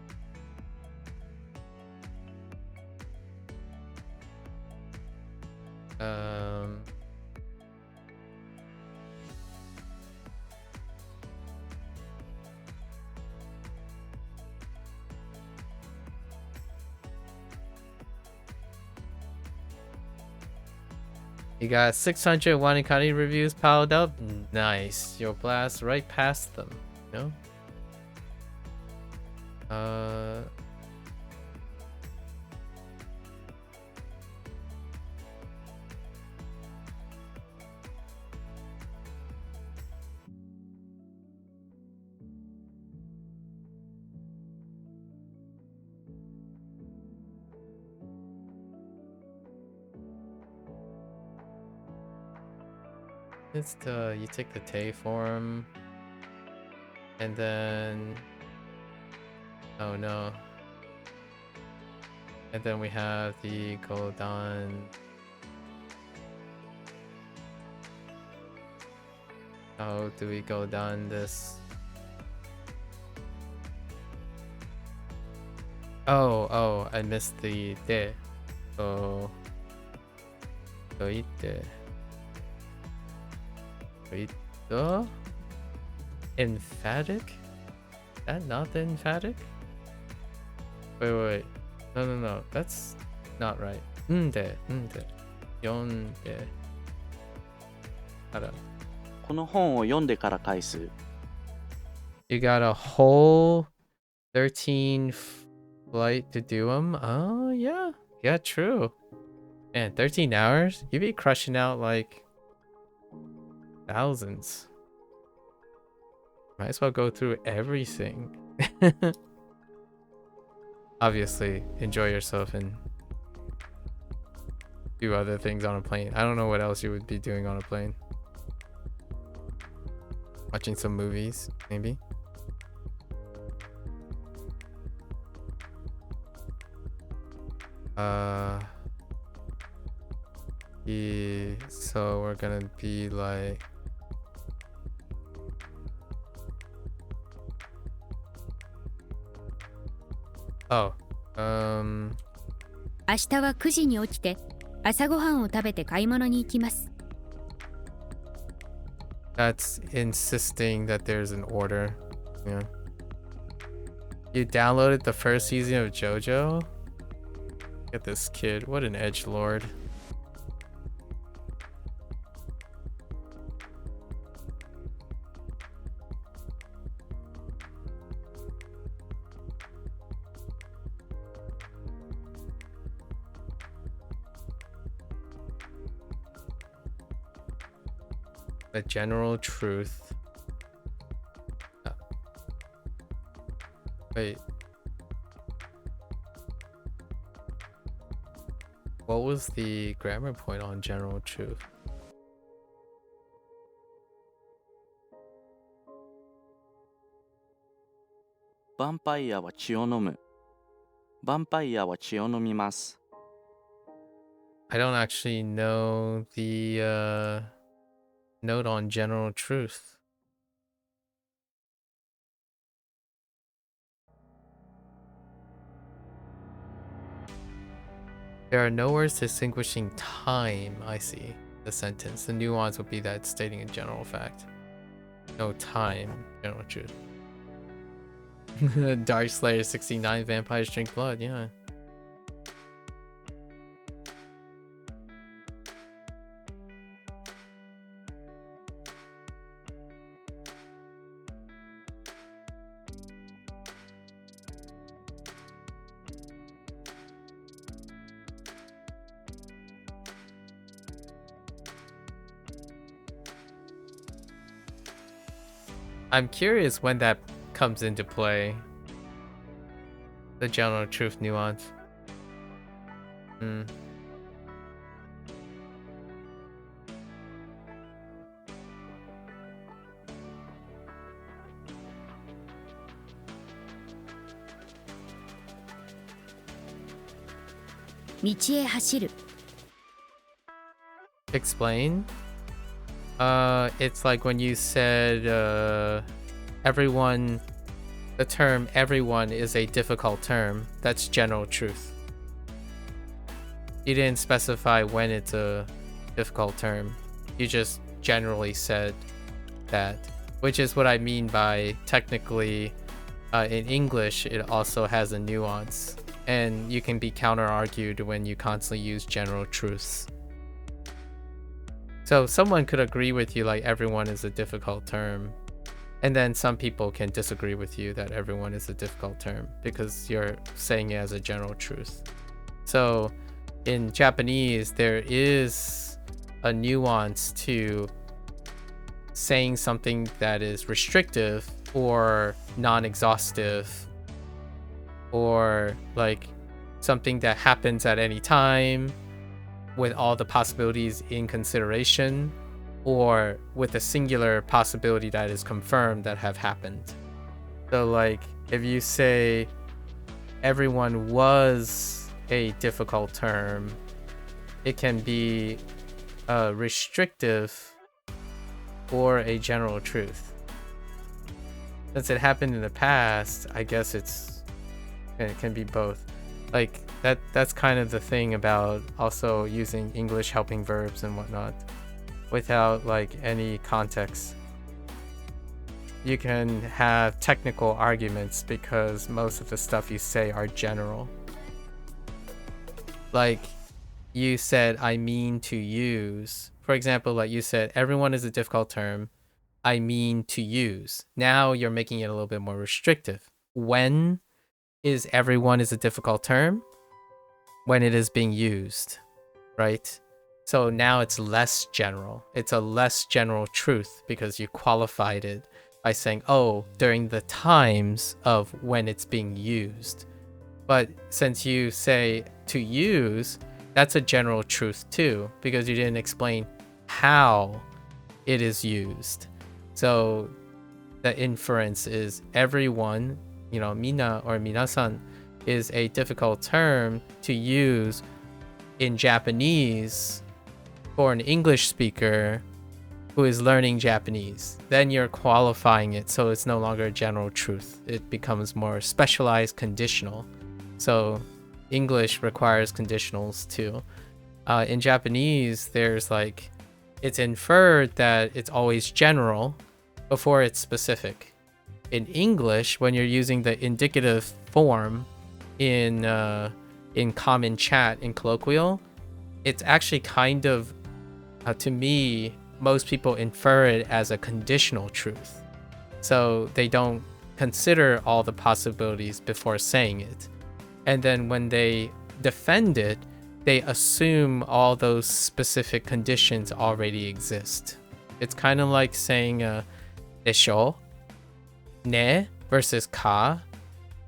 you got 600 Wanikani reviews piled up? Nice. You'll blast right past them, you know? It's you take the Tay form and then oh no, and then we have the Goldan. How do we go down this? Oh, I missed the de. So ite. Wait, emphatic? That not the emphatic? Wait. No. That's not right. Yonde. あら。この本を読んでから返す。You got a whole 13 flight to do them? Oh, yeah. Yeah, true. Man, 13 hours? You'd be crushing out like thousands. Might as well go through everything. Obviously, enjoy yourself and do other things on a plane. I don't know what else you would be doing on a plane. Watching some movies, maybe. So we're gonna be like, oh, 明日は9時に起きて朝ごはんを食べて買い物に行きます。 that's insisting that there's an order. Yeah. You downloaded the first season of JoJo? Look at this kid. What an edgelord. The general truth. Wait. What was the grammar point on general truth? ヴァンパイアは血を飲む。ヴァンパイアは血を飲みます。 I don't actually know the note on general truth. There are no words distinguishing time. I see the sentence. The nuance would be that it's stating a general fact. No time, general truth. Dark Slayer 69, vampires drink blood, yeah. I'm curious when that comes into play. The general truth nuance. Hmm. Explain? It's like when you said everyone, the term everyone is a difficult term. That's general truth. You didn't specify when it's a difficult term. You just generally said that, which is what I mean by technically in English it also has a nuance, and you can be counter-argued when you constantly use general truths. So someone could agree with you like everyone is a difficult term, and then some people can disagree with you that everyone is a difficult term because you're saying it as a general truth. So in Japanese, there is a nuance to saying something that is restrictive or non-exhaustive, or like something that happens at any time with all the possibilities in consideration, or with a singular possibility that is confirmed that have happened. So like if you say everyone was a difficult term, it can be restrictive or a general truth. Since it happened in the past, I guess it can be both. Like that's kind of the thing about also using English helping verbs and whatnot without like any context. You can have technical arguments because most of the stuff you say are general. Like you said, I mean to use. For example, like you said, everyone is a difficult term. I mean to use. Now you're making it a little bit more restrictive. When is everyone is a difficult term? When it is being used, right? So now it's less general. It's a less general truth because you qualified it by saying, oh, during the times of when it's being used. But since you say to use, that's a general truth too, because you didn't explain how it is used. So the inference is everyone, you know, mina or minasan is a difficult term to use in Japanese for an English speaker who is learning Japanese. Then you're qualifying it so it's no longer a general truth. It becomes more specialized, conditional. So English requires conditionals too. In Japanese, there's like, it's inferred that it's always general before it's specific. In English, when you're using the indicative form in common chat, in colloquial, it's actually kind of, to me, most people infer it as a conditional truth. So they don't consider all the possibilities before saying it. And then when they defend it, they assume all those specific conditions already exist. It's kind of like saying desho, ne versus ka.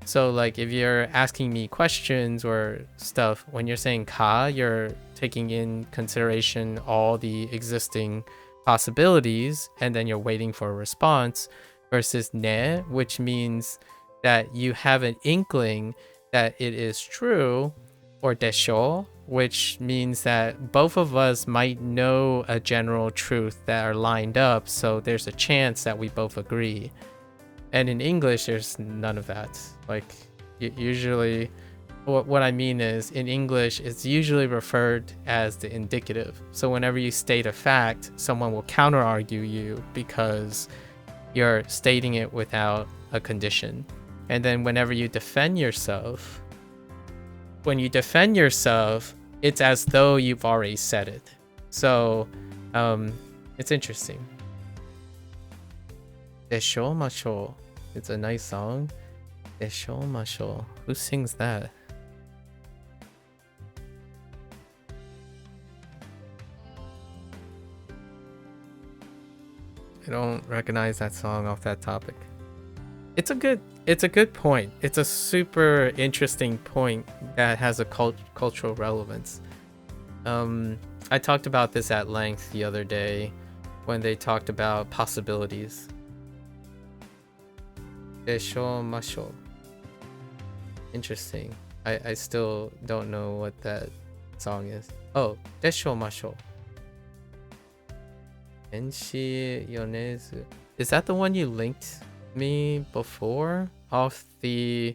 So like if you're asking me questions or stuff, when you're saying ka, you're taking in consideration all the existing possibilities and then you're waiting for a response, versus ne, which means that you have an inkling that it is true, or desho, which means that both of us might know a general truth that are lined up, so there's a chance that we both agree. And in English, there's none of that. Like, usually, what I mean is, in English, it's usually referred as the indicative. So whenever you state a fact, someone will counter-argue you because you're stating it without a condition. And then whenever you defend yourself, when you defend yourself, it's as though you've already said it. So, it's interesting. Desho Masho. It's a nice song. Desho Masho. Who sings that? I don't recognize that song off that topic. It's a good point. It's a super interesting point that has a cultural relevance. I talked about this at length the other day when they talked about possibilities. Desho masho. Interesting. I still don't know what that song is. Oh, Desho masho. Enshi Yonezu. Is that the one you linked me before off the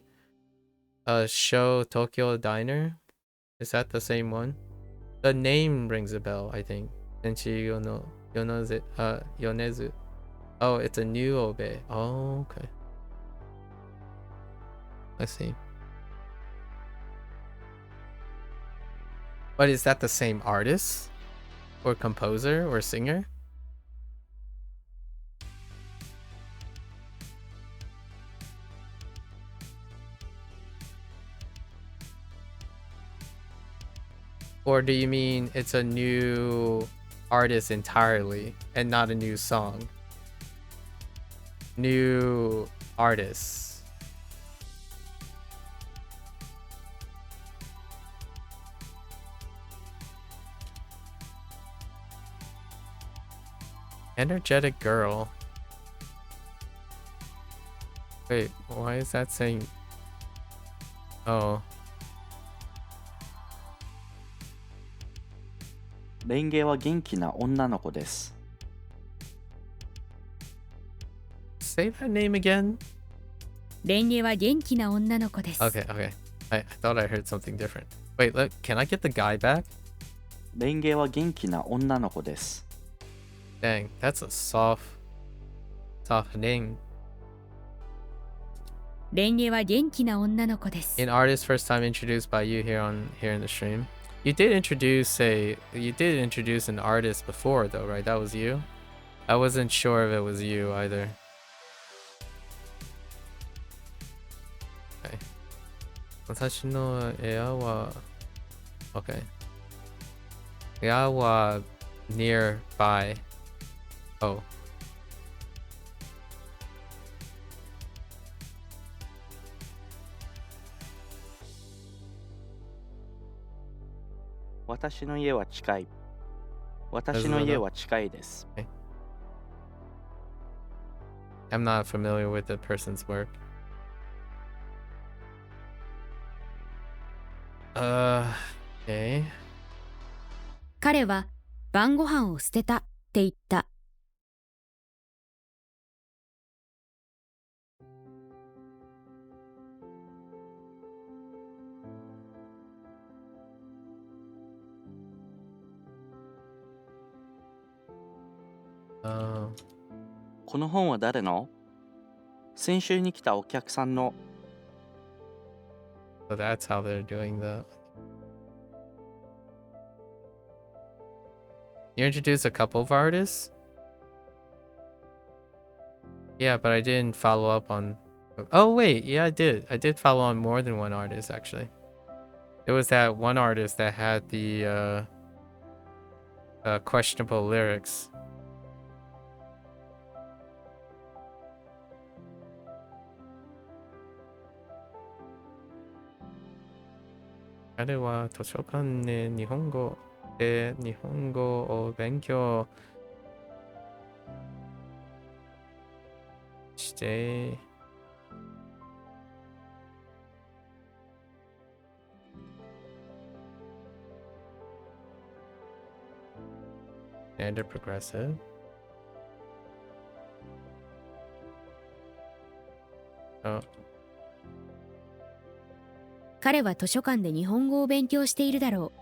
show Tokyo Diner? Is that the same one? The name rings a bell, I think. Enshi Yonezu. Oh, it's a new obe. Oh, okay. I see. But is that the same artist? Or composer or singer? Or do you mean it's a new artist entirely and not a new song? New artists. Energetic girl. Wait, why is that saying? Oh. レンゲは元気な女の子です。Say that name again? レンゲは元気な女の子です。 Okay. I thought I heard something different. Wait, look, can I get the guy back? レンゲは元気な女の子です。 Dang, that's a soft name. レンゲは元気な女の子です。 An artist first time introduced by you here in the stream. You did introduce an artist before though, right? That was you? I wasn't sure if it was you either. Okay. 私の部屋は Okay. 部屋は nearby. Oh. 私の家は近い。私の家は近いです。 Okay. I'm not familiar with the person's work. Okay. 彼は晩ご飯を捨てたって言った。この本は誰の？先週に来たお客さんの。 So that's how they're doing the. You introduced a couple of artists? Yeah, but I didn't follow up on. Oh, wait. Yeah, I did. I did follow on more than one artist, actually. There was that one artist that had the questionable lyrics.彼は図書館で日本語を勉強してStandard Progressive. Oh. 彼は図書館で日本語を勉強しているだろう。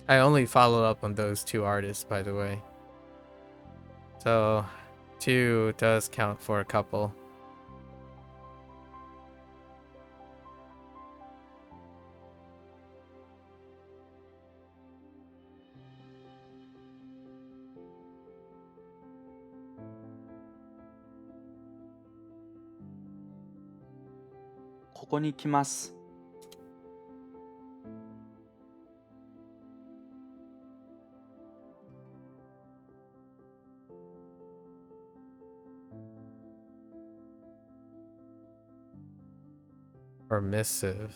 I only followed up on those two artists, by the way. So, 2 does count for a couple. "ここに来ます。Permissive.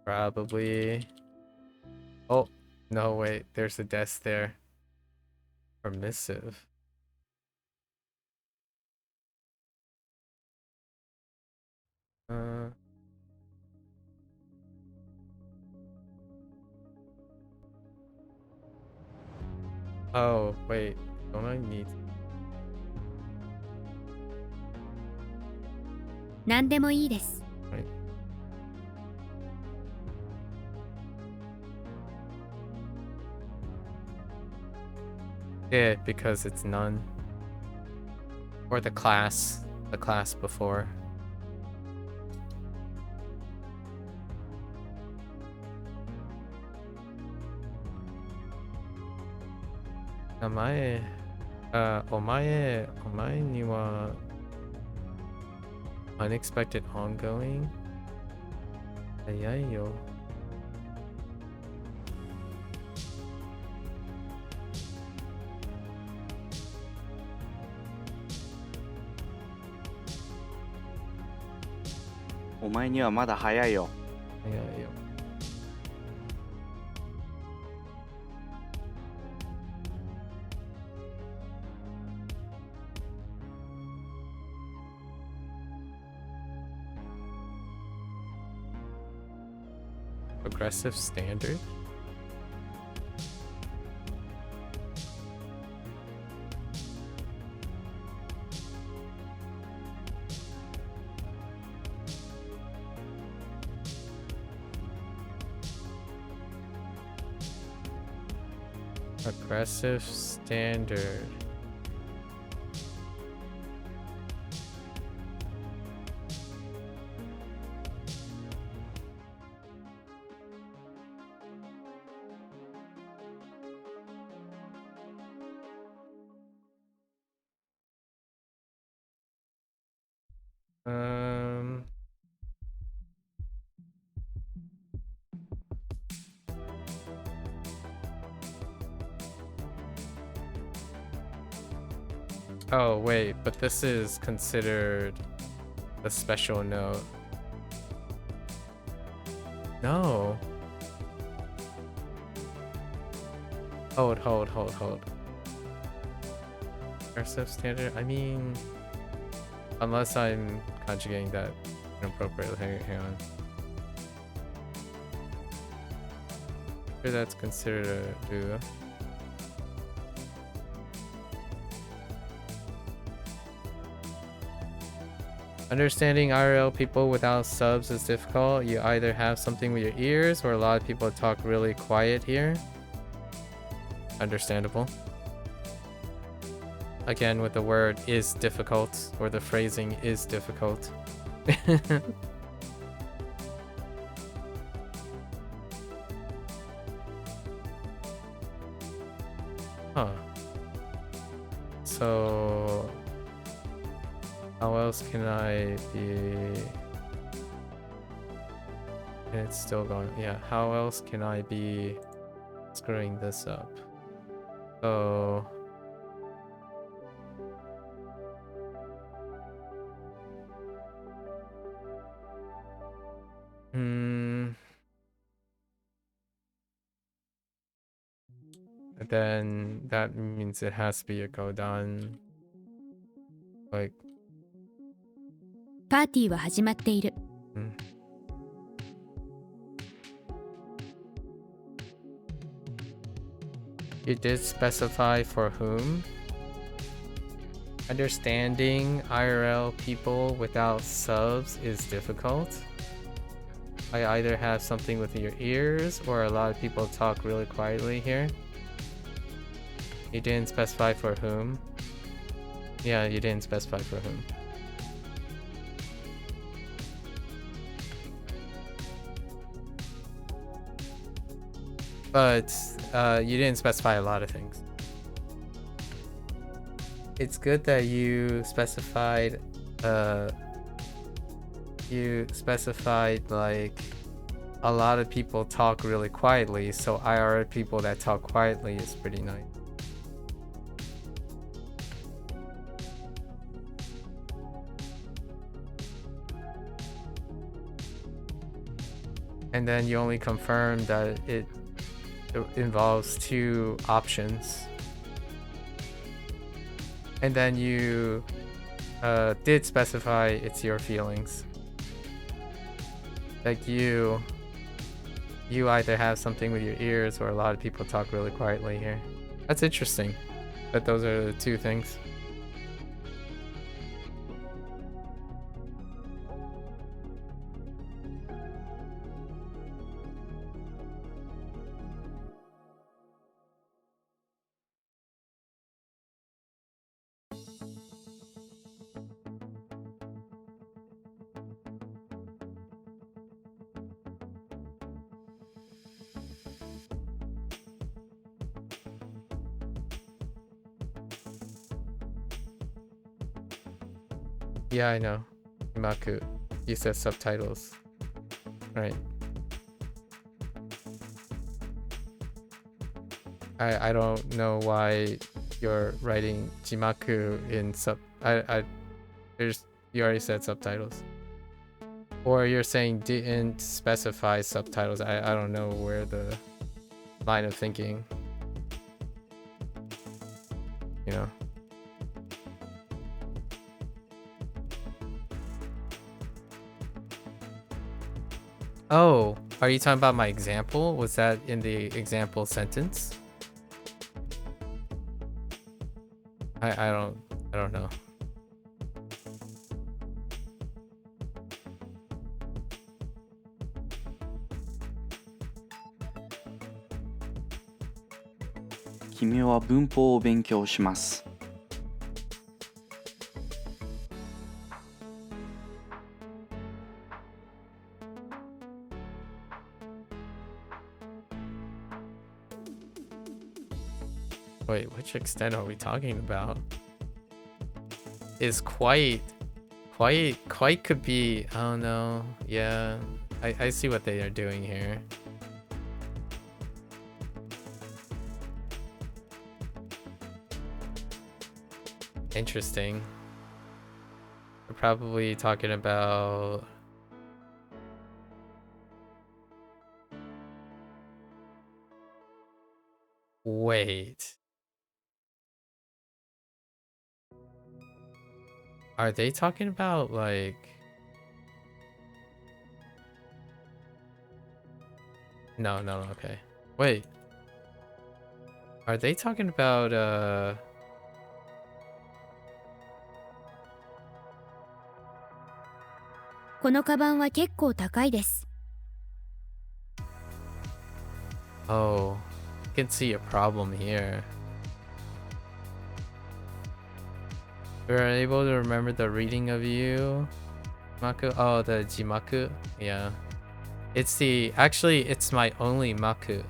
Probably. Oh, no, wait. There's a desk there. Permissive. Oh, wait. Don't I need... 何でもいいです。Yeah, because it's none. Or the class before. O mae ni wa unexpected ongoing? Ayay yo. お前にはまだ早いよ。Ayay yo. Progressive standard? Progressive standard. Oh, wait, but this is considered a special note. No. Hold. Cursive standard? I mean, unless I'm conjugating that inappropriately. Hang on. Sure, that's considered a do. Understanding IRL people without subs is difficult. You either have something with your ears or a lot of people talk really quiet here. Understandable. Again, with the word is difficult, or the phrasing is difficult. Huh. So, how else can I be... And it's still going. Yeah, how else can I be screwing this up? So... Then that means it has to be a Godan. Like... パーティーは始まっている。You did specify for whom? Understanding IRL people without subs is difficult. I either have something with your ears or a lot of people talk really quietly here. You didn't specify for whom. Yeah, you didn't specify for whom. But you didn't specify a lot of things. It's good that you specified like a lot of people talk really quietly, so IRL people that talk quietly is pretty nice. And then you only confirm that it involves two options. And then you did specify it's your feelings. Like you either have something with your ears or a lot of people talk really quietly here. That's interesting that those are the two things. Yeah, I know. MAKU. You said subtitles. Right. I don't know why you're writing Jimaku in you already said subtitles. Or you're saying didn't specify subtitles. I don't know where the line of thinking, you know. Oh, are you talking about my example? Was that in the example sentence? I don't know.君は文法を勉強します。Wait, which extent are we talking about? Is quite could be, I don't know. Yeah, I see what they are doing here. Interesting. We're probably talking about Wait. Are they talking about like... No, okay. Wait. Are they talking aboutこのカバンは結構高いです。Oh, I can see a problem here. We are able to remember the reading of you, Maku. Oh, the Jimaku. Yeah. It's the... Actually, it's my only Maku.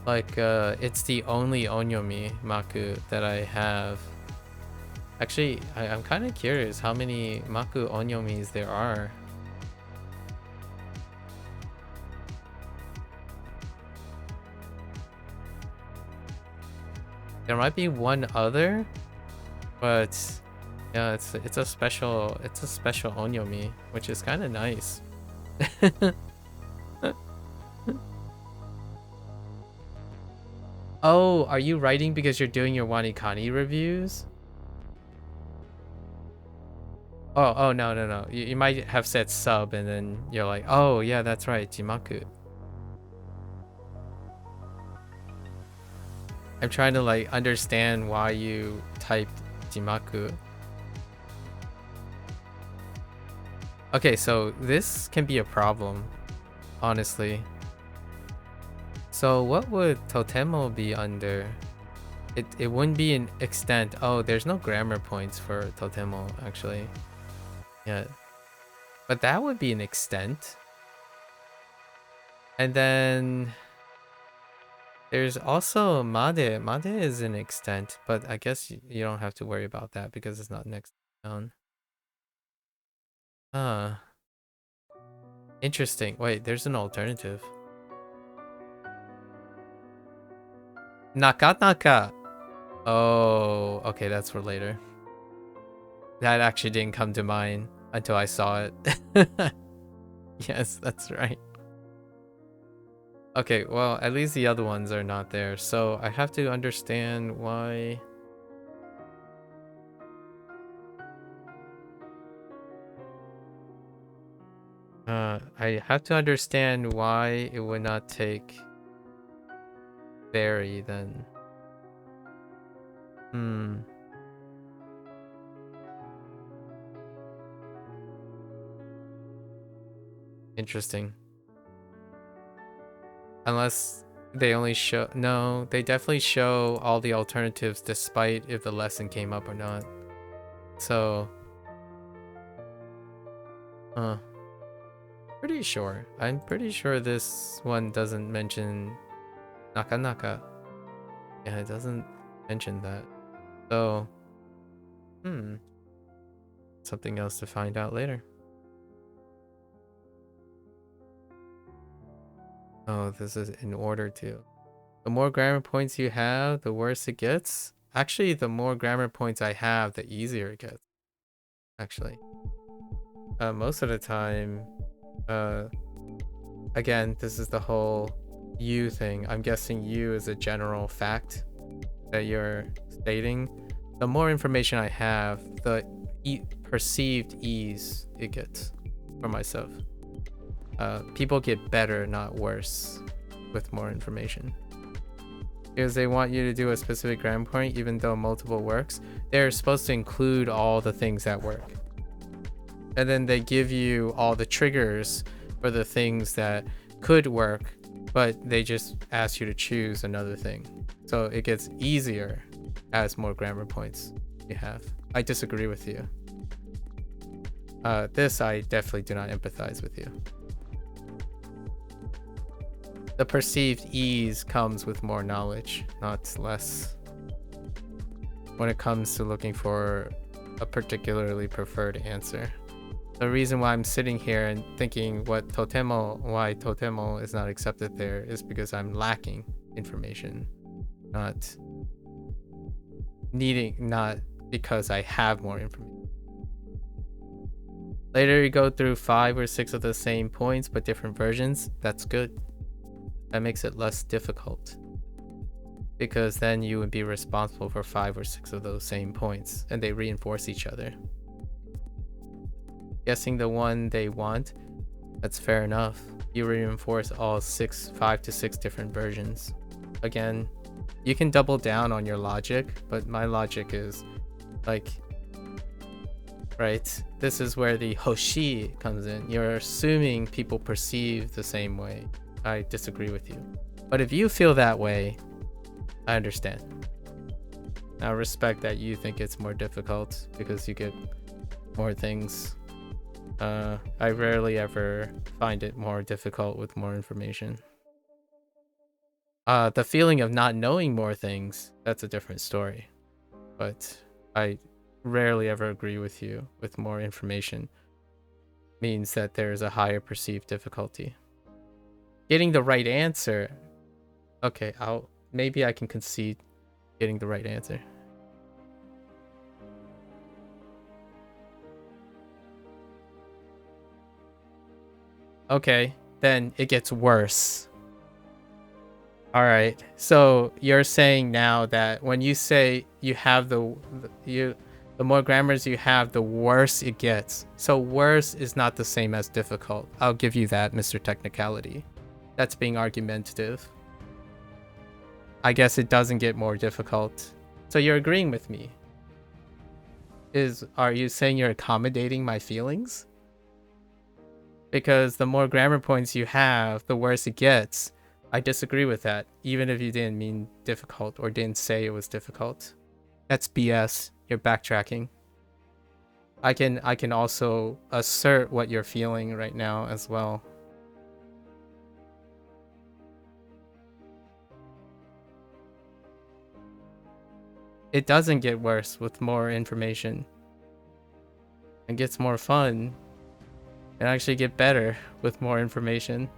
Like, it's the only Onyomi Maku that I have. Actually, I'm kind of curious how many Maku Onyomis there are. There might be one other, but yeah, it's a special Onyomi, which is kind of nice. Oh, are you writing because you're doing your Wanikani reviews? Oh, no. You might have said sub and then you're like, oh yeah, that's right, Jimaku. I'm trying to like understand why you typed Jimaku. Okay, so this can be a problem, honestly. So what would totemo be under? It wouldn't be an extent. Oh, there's no grammar points for totemo actually. Yeah. But that would be an extent. And then there's also made. Made is an extent, but I guess you don't have to worry about that because it's not next down. Interesting. Wait, there's an alternative. Nakanaka. Oh, okay, that's for later. That actually didn't come to mind until I saw it. Yes, that's right. Okay, well, at least the other ones are not there. So I have to understand why... I have to understand why it would not take very then. Interesting. Unless they only show... No, they definitely show all the alternatives despite if the lesson came up or not. So... Pretty sure. I'm pretty sure this one doesn't mention Nakanaka. Yeah, it doesn't mention that. So... Something else to find out later. Oh, this is in order to. The more grammar points you have, the worse it gets. Actually, the more grammar points I have, the easier it gets. Actually. Most of the time, again, this is the whole you thing. I'm guessing you is a general fact that you're stating. The more information I have, the perceived ease it gets for myself. People get better, not worse, with more information. Because they want you to do a specific grammar point, even though multiple works. They're supposed to include all the things that work. And then they give you all the triggers for the things that could work, but they just ask you to choose another thing. So it gets easier as more grammar points you have. I disagree with you. This I definitely do not empathize with you. The perceived ease comes with more knowledge, not less. When it comes to looking for a particularly preferred answer. The reason why I'm sitting here and thinking why totemo is not accepted there is because I'm lacking information. Not because I have more information. Later you go through 5 or 6 of the same points but different versions. That's good. That makes it less difficult. because then you would be responsible for 5 or 6 of those same points, and they reinforce each other. Guessing the one they want, that's fair enough. You reinforce all 5 to 6 different versions. Again, you can double down on your logic, but my logic is like, right, this is where the hoshi comes in. You're assuming people perceive the same way. I disagree with you. But if you feel that way, I understand. I respect that you think it's more difficult because you get more things. I rarely ever find it more difficult with more information. The feeling of not knowing more things, that's a different story. But I rarely ever agree with you with more information means that there's a higher perceived difficulty. Getting the right answer, okay, maybe I can concede getting the right answer. Okay, then it gets worse. All right, so you're saying now that when you say you have the more grammars you have, the worse it gets. So worse is not the same as difficult. I'll give you that, Mr. Technicality. That's being argumentative. I guess it doesn't get more difficult. So you're agreeing with me. Are you saying you're accommodating my feelings? Because the more grammar points you have, the worse it gets. I disagree with that, even if you didn't mean difficult or didn't say it was difficult. That's BS. You're backtracking. I can also assert what you're feeling right now as well. It doesn't get worse with more information. It gets more fun. It actually get better with more information.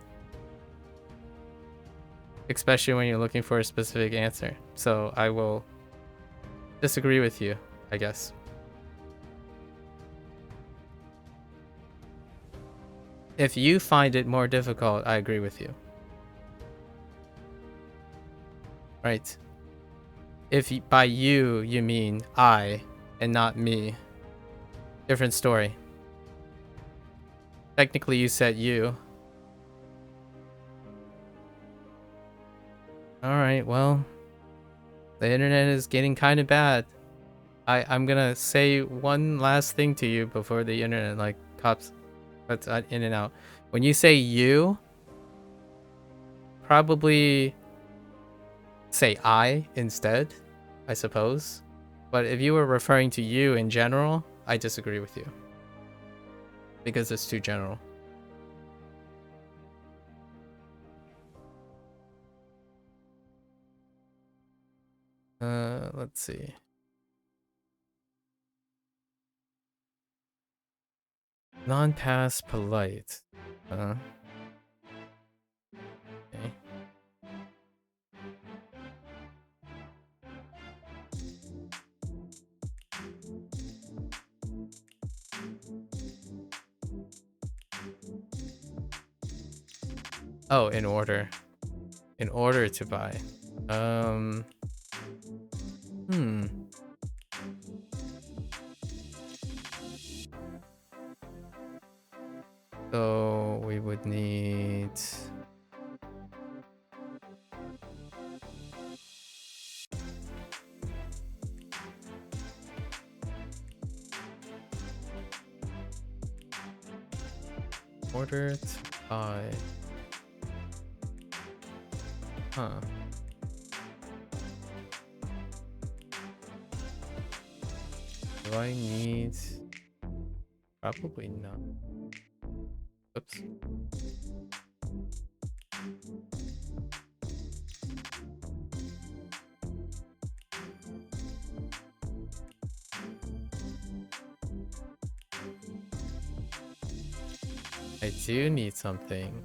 Especially when you're looking for a specific answer. So I will disagree with you, I guess. If you find it more difficult, I agree with you. Right. If by you mean I and not me, different story. Technically you said you. Alright, well, the internet is getting kind of bad. I'm gonna say one last thing to you before the internet like cuts in and out. When you say you, probably say I instead, I suppose. But if you were referring to you in general, I disagree with you. Because it's too general. Let's see. Non-pass polite. Okay. Oh, in order. In order to buy. So we would need order to buy. Huh. Do I need? Probably not. Oops. I do need something.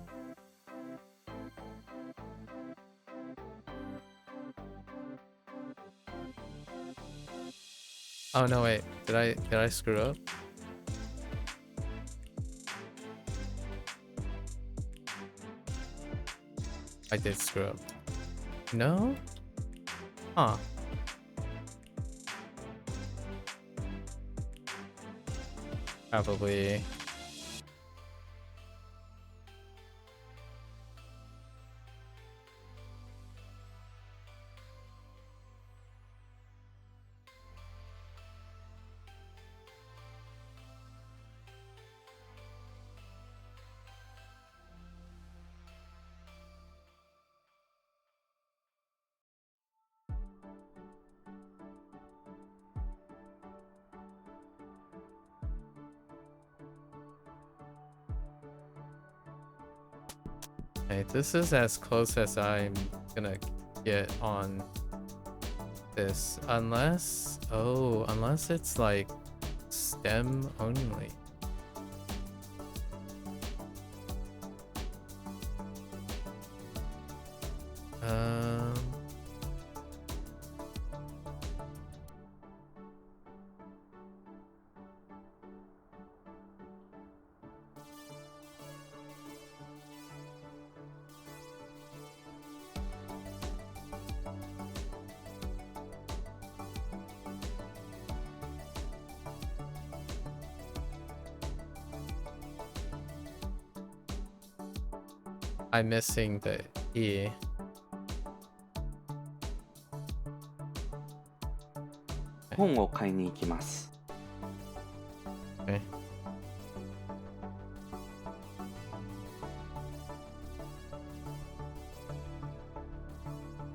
Oh no, wait. Did I screw up? I did screw up. No? Huh. Probably. Okay, this is as close as I'm gonna get on this, unless it's like stem only. Um, I'm missing the E.「本を買いに行きます」 Okay.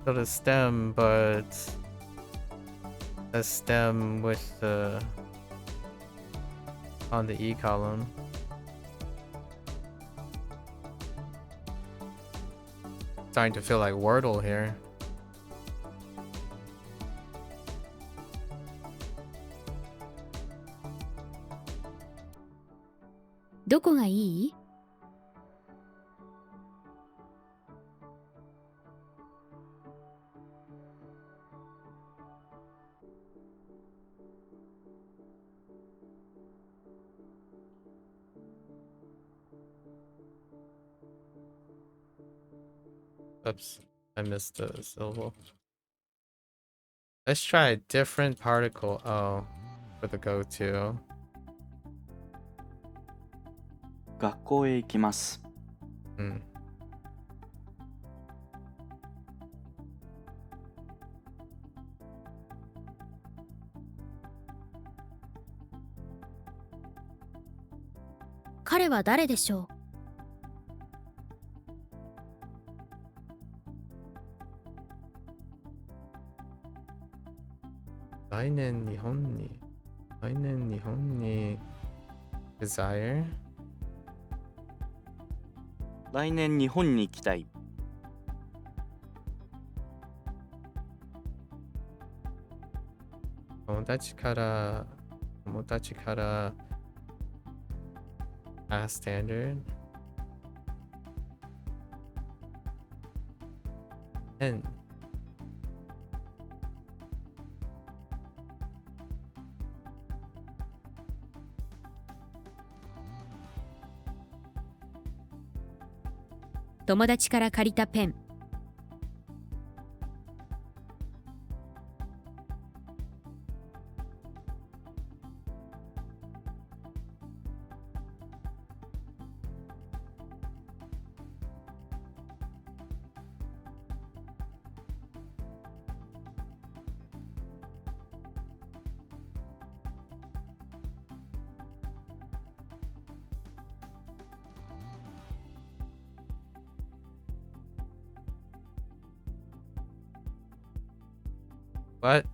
So the stem, but a stem with the on the E column. Starting to feel like Wordle here. どこがいい？Oops, I missed the syllable. Let's try a different particle O for the go-to. 学校へ行きます Hmm.「彼は誰でしょう？」来年日本に desire? 来年日本に行きたい 友達からask standard? N.「友達から借りたペン」What?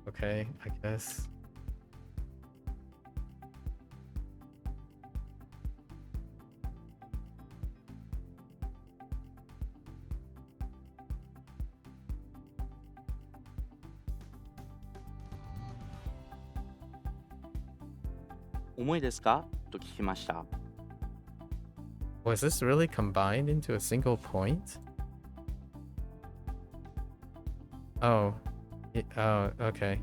Okay, I guess.「重いですか?」と聞きました Was this really combined into a single point? Oh. Oh, okay.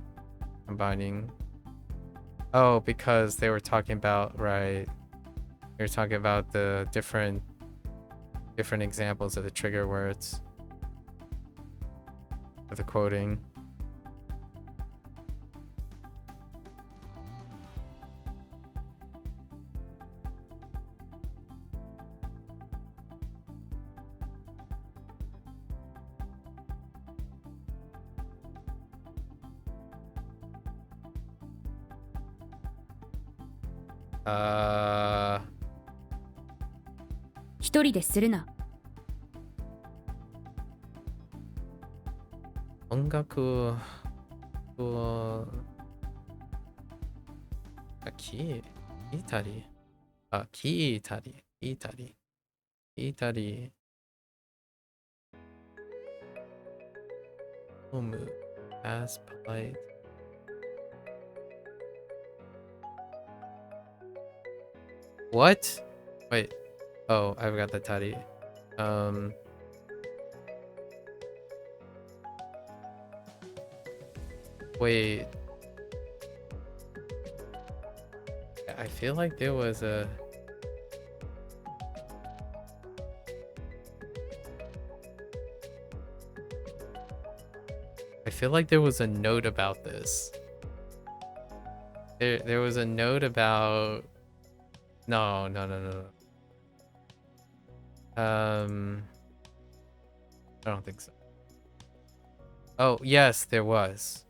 Combining. Oh, because they were talking about, right, You're talking about the different examples of the trigger words for the quoting. Uh, 一人でするな。音楽を聞いたり、聞いたり、読む as polite. What? Wait. Oh, I've got the tari. Wait. I feel like there was a... I feel like there was a note about this. There was a note about... No. I don't think so. Oh, yes, there was.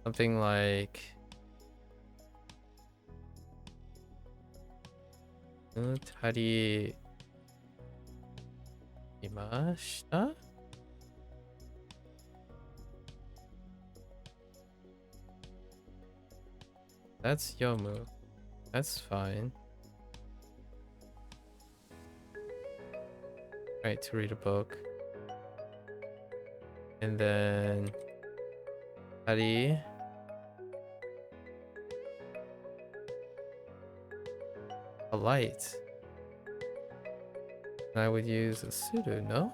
Something like... Tari... Imashita? That's Yomu. That's fine. Right, to read a book. And then... Tari... A light. I would use a sudo, no?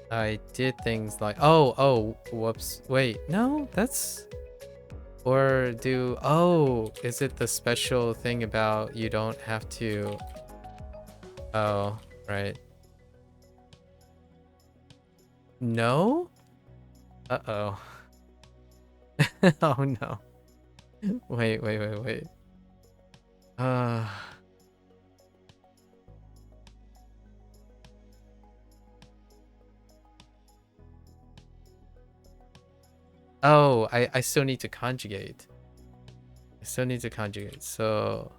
I did things like... Oh, whoops. Wait, no, that's... Or do... Oh, is it the special thing about you don't have to... Oh, right. No? Uh-oh. Oh, no. Wait. Oh, I still need to conjugate. So...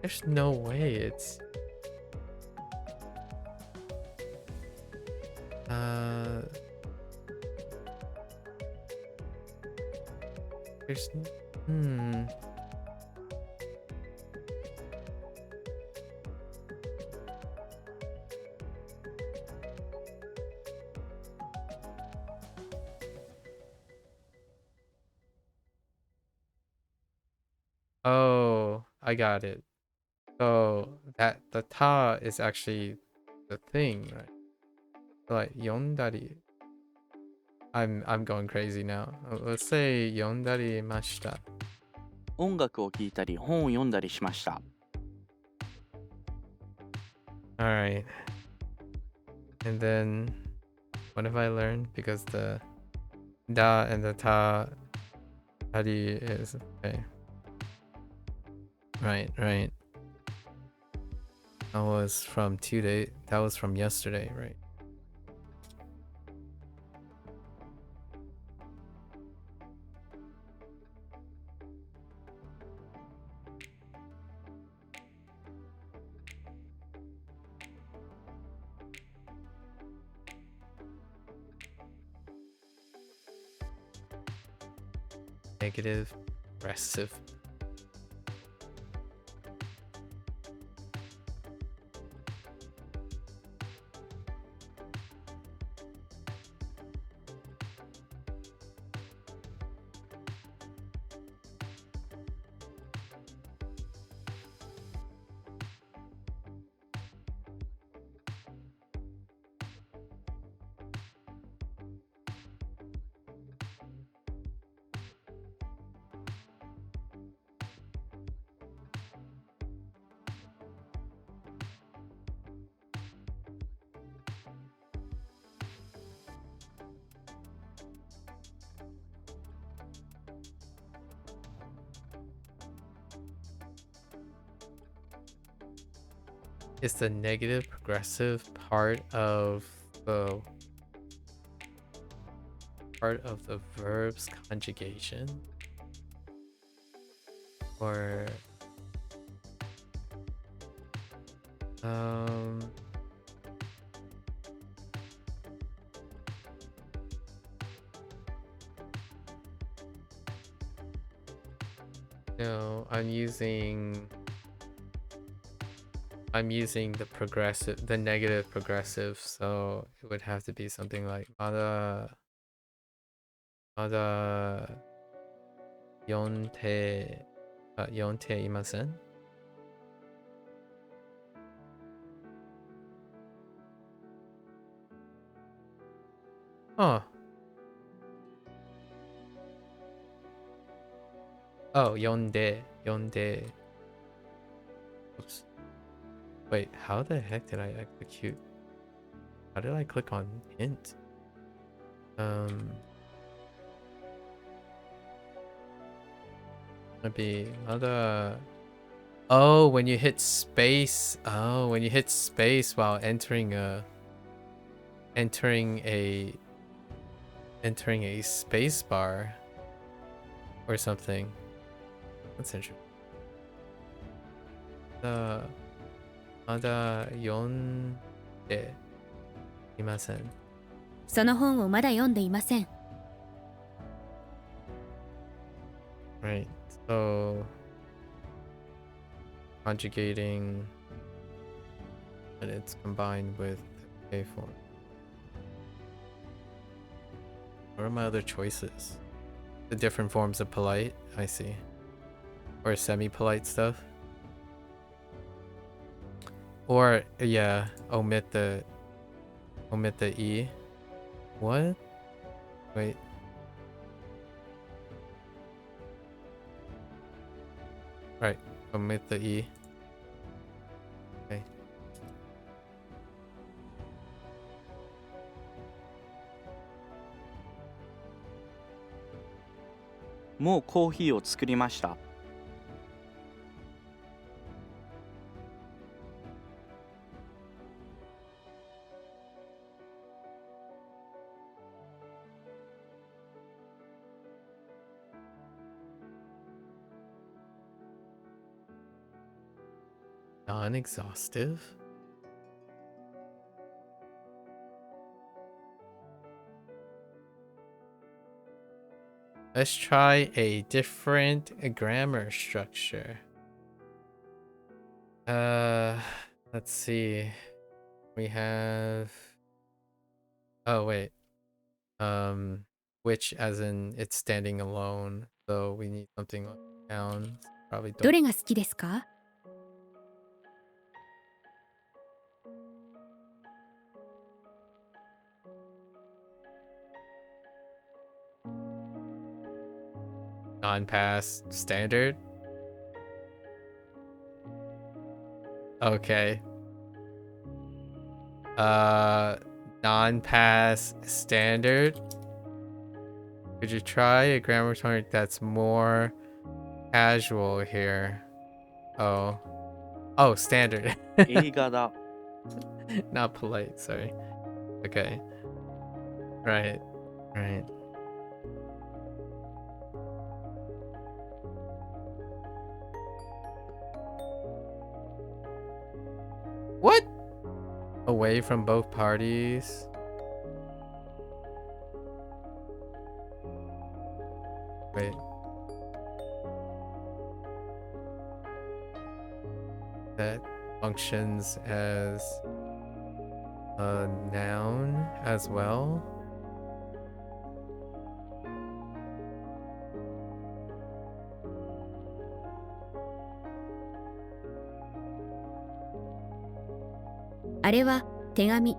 There's no way it's... There's... Oh, I got it. So that the ta is actually the thing, right? Like yondari. I'm going crazy now. Let's say yondari mashita. 音楽を聴いたり本を読んだりしました。 All right. And then what have I learned? Because the da and the ta tari is okay. Right. That was from that was from yesterday, right? Negative progressive. Is the negative progressive part of the verb's conjugation? Or no, I'm using the negative progressive, so it would have to be something like mada yonte imasen. Oh. Oh, yonde. Oops. Wait, how the heck did I execute? How did I click on hint? Maybe other. Oh, when you hit space. Oh, when you hit space while entering a space bar or something. That's interesting. Mada yonde imasen. その本をまだ読んでいません。 Right. So conjugating and it's combined with A form. What are my other choices? The different forms of polite, I see. Or semi-polite stuff. Or yeah, omit the E. What? Wait. Right, omit the E. Okay.もうコーヒーを作りました。Non-exhaustive? Let's try a different grammar structure. Let's see. We have... Oh, wait. Which as in it's standing alone. So we need something like nouns. Probably どれが好きですか？ non-pass standard. Okay. Non-pass standard. Could you try a grammar tone that's more casual here? Oh, standard. 映画だ。 Not polite, sorry. Okay. Right. What? Away from both parties? Wait. that functions as a noun as well.あれは手紙。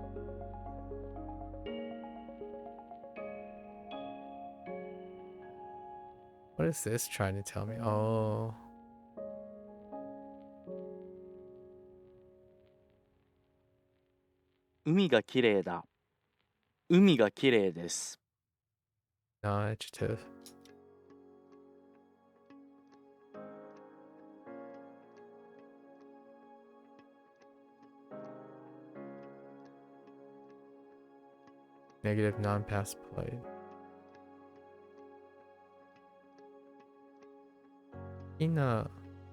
What is this trying to tell me? Oh.海がきれいだ。海がきれいです。Non-adjective. Negative non-past polite.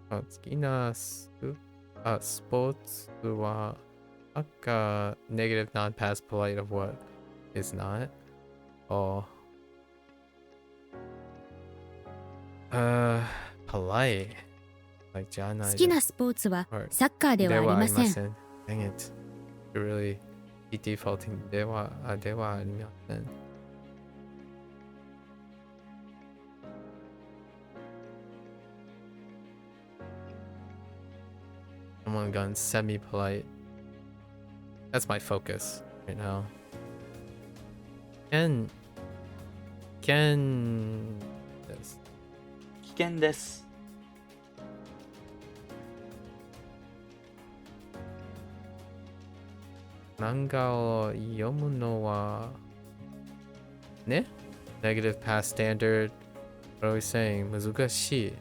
好きなスポーツは赤 negative non-past polite of what is not? Oh. Polite. Like じゃない。好きなスポーツはサッカーではありません。Dang it. You're really defaulting ではありません。Someone gone semi-polite. That's my focus right now. Ken this. 危険です。漫画を読むのはね Negative past standard. What are we saying? 難しい。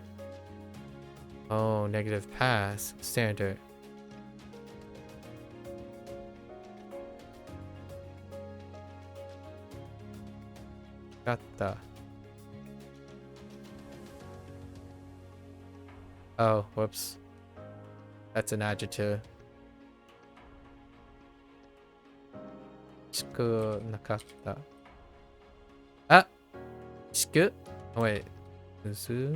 Oh, negative past standard. Got that. Oh, whoops. That's an adjective. しくなかった。あ、しく Oh, wait. むず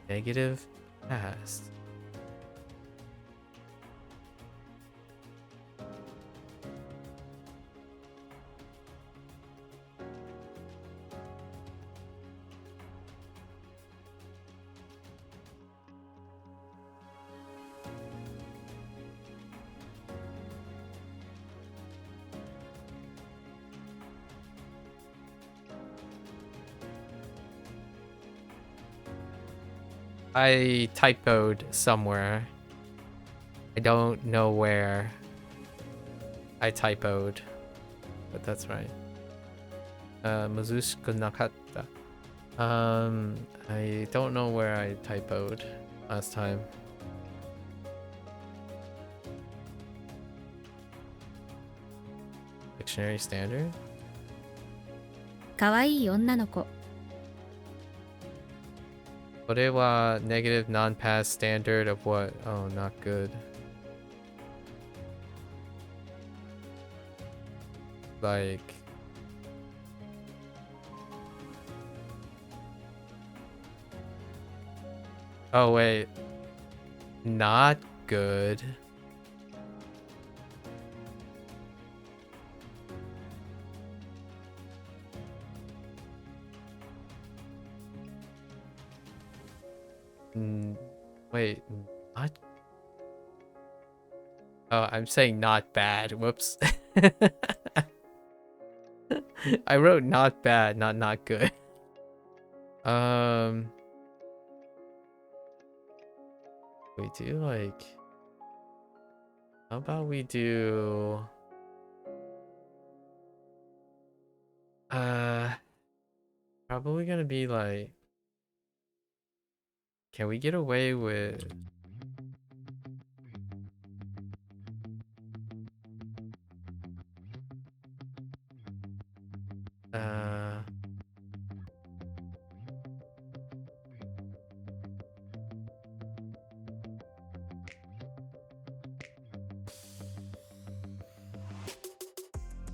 Negative past. I typoed somewhere. I don't know where I typoed, but that's right. 難しくなかった。I don't know where I typoed last time. Dictionary standard? かわいい女の子。これは negative non-past standard of what? Oh, not good. Like oh wait, not good. Wait, not. Oh, I'm saying not bad. Whoops. I wrote not bad, not good. We do like. How about we do? Probably gonna be like. Can we get away with?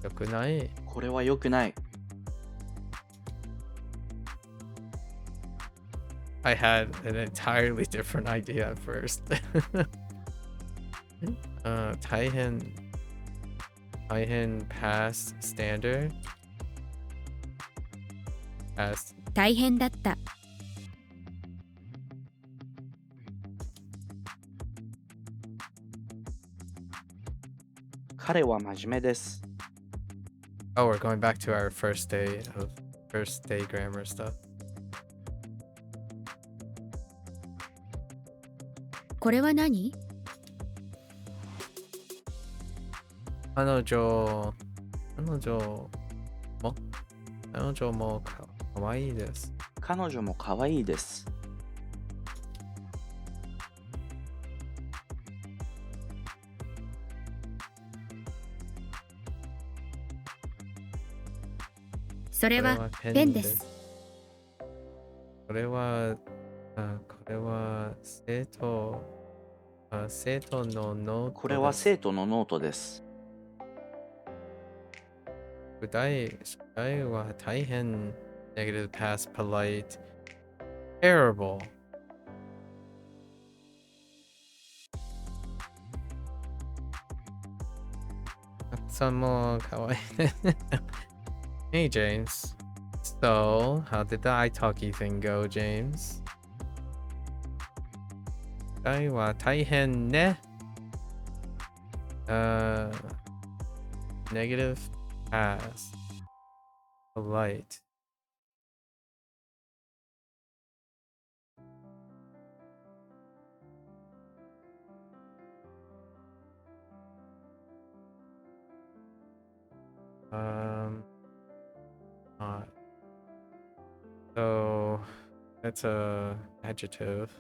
良くない。これは良くない。I had an entirely different idea at first. Taihen past standard. Past. 大変だった。彼は真面目です。Oh, we're going back to our first day grammar stuff. これは何？彼女も可愛いです。彼女も可愛いです。それはペンです。これは生徒のノートです。これは生徒のノートです。宿題は大変 negative past polite terrible. さんもかわいい。Hey James. So, how did the italki thing go, James? 宿題は大変ね。Negative past polite. So that's a adjective.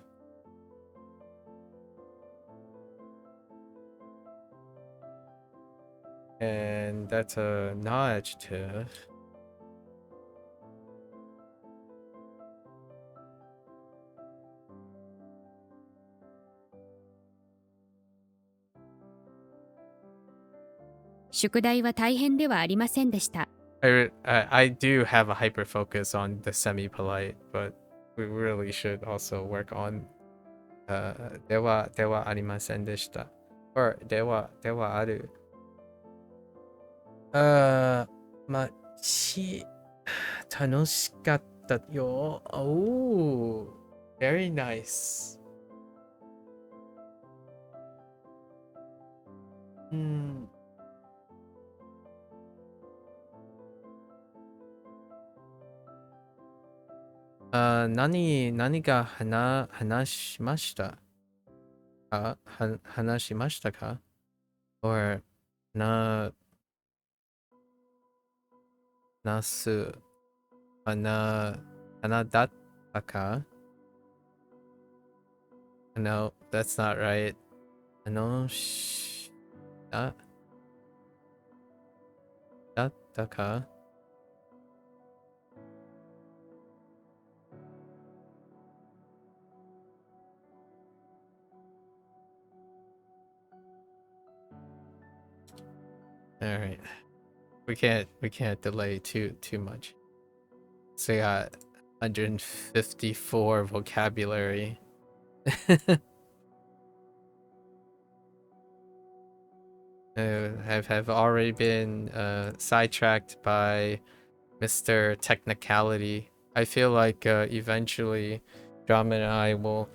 And that's a non-adjective.「宿題は大変ではありませんでした。I do have a hyper focus on the semi-polite, but we really should also work on ではありませんでした。or ではある。楽しかったよ。Oh, very nice. 何が話しましたか？話しましたか？ or なす花だったか？ No, that's not right. だったか？ All right. We can't delay too much. So we got 154 vocabulary. Have already been sidetracked by Mr. Technicality. I feel like eventually Drama and I will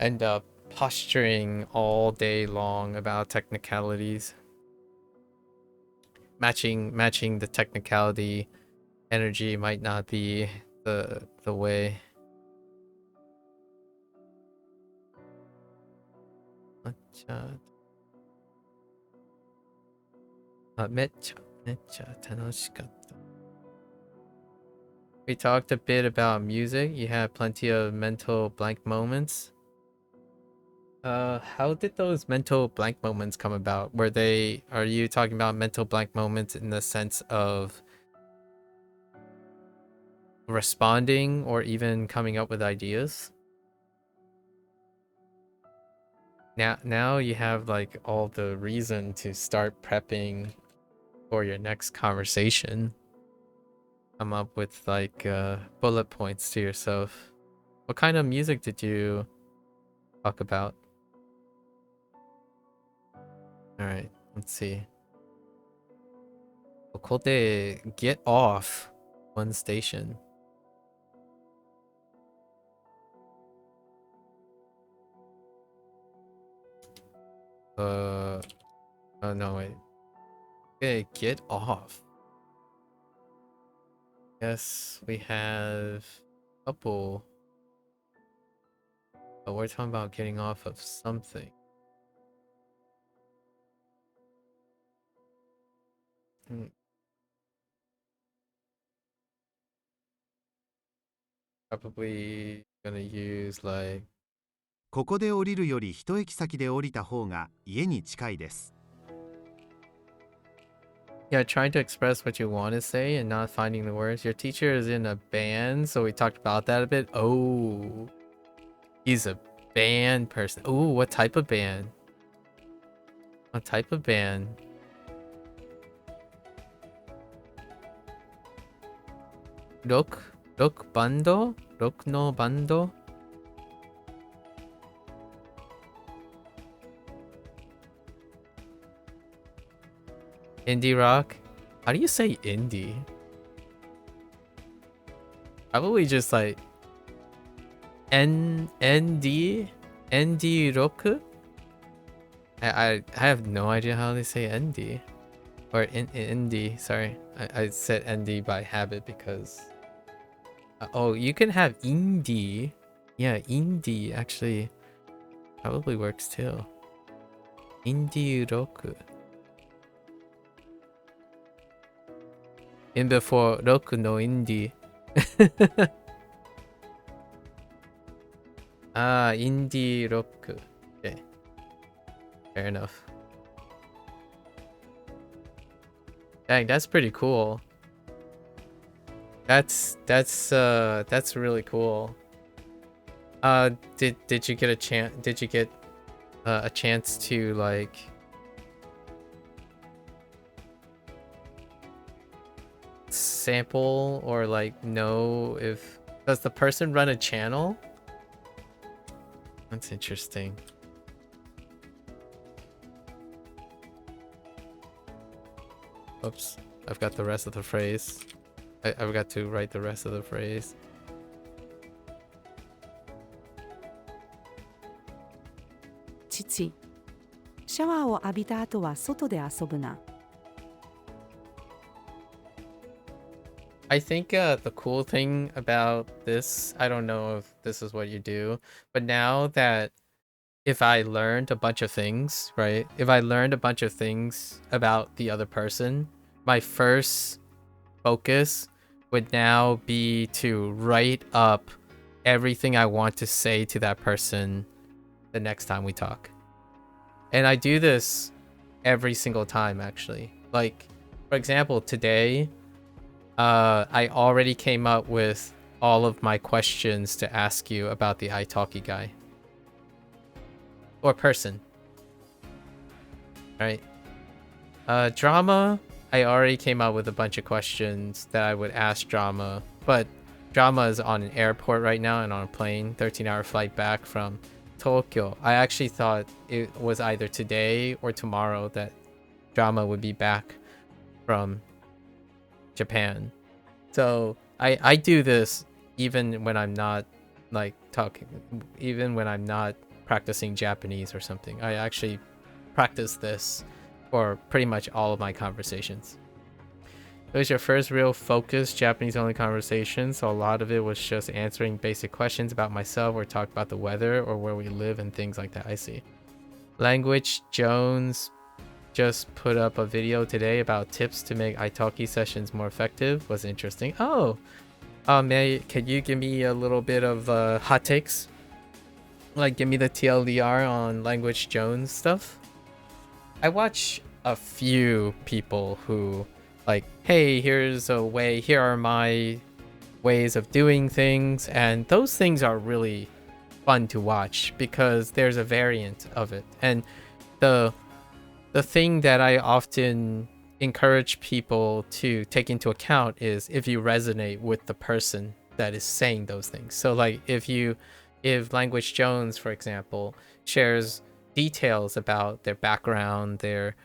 end up posturing all day long about technicalities. Matching the technicality energy might not be the way. We talked a bit about music. You had plenty of mental blank moments. How did those mental blank moments come about? Are you talking about mental blank moments in the sense of responding or even coming up with ideas? Now you have like all the reason to start prepping for your next conversation. Come up with like bullet points to yourself. What kind of music did you talk about? Alright, let's see. ここで get off one station. Oh no, wait. Okay, get off. Yes, we have a couple. But we're talking about getting off of something. Probably gonna use like ここで降りるより一駅先で降りた方が家に近いです。 yeah, trying to express what you want to say and not finding the words. Your teacher is in a band, so we talked about that a bit. Oh, he's a band person. Oh, what type of band? What type of band? Rock bando? Rock no bando? Indie rock? How do you say indie? Probably just like ND rock? I have no idea how they say ND. Or indie, sorry. I said ND by habit because oh, you can have indie. Yeah, indie actually probably works too. Indie rock. In before rock no indie. Ah, indie rock. Okay. Fair enough. Dang, that's pretty cool. That's really cool. Did you get a chance? Did you get a chance to like sample or like know if does the person run a channel? That's interesting. Oops, I've got the rest of the phrase. I've got to write the rest of the phrase. 父、シャワーを浴びた後は外で遊ぶな。I think the cool thing about this, I don't know if this is what you do, but now that if I learned a bunch of things, right? If I learned a bunch of things about the other person, my first focus would now be to write up everything I want to say to that person the next time we talk. And I do this every single time, actually. Like, for example, today, I already came up with all of my questions to ask you about the italki guy. Or person. Right? Drama, I already came up with a bunch of questions that I would ask Drama. But Drama is on an airport right now and on a plane. 13-hour flight back from Tokyo. I actually thought it was either today or tomorrow that Drama would be back from Japan. So I do this even when I'm not like talking, even when I'm not practicing Japanese or something. I actually practice this for pretty much all of my conversations. It was your first real focused Japanese only conversation, so a lot of it was just answering basic questions about myself or talk about the weather or where we live and things like that. I see. Language Jones just put up a video today about tips to make italki sessions more effective. Was interesting. Oh, can you give me a little bit of hot takes? Like, give me the TLDR on Language Jones stuff. I watch a few people who like, hey, here's a way, here are my ways of doing things, and those things are really fun to watch because there's a variant of it. And the thing that I often encourage people to take into account is if you resonate with the person that is saying those things. So like if Language Jones, for example, shares details about their background, their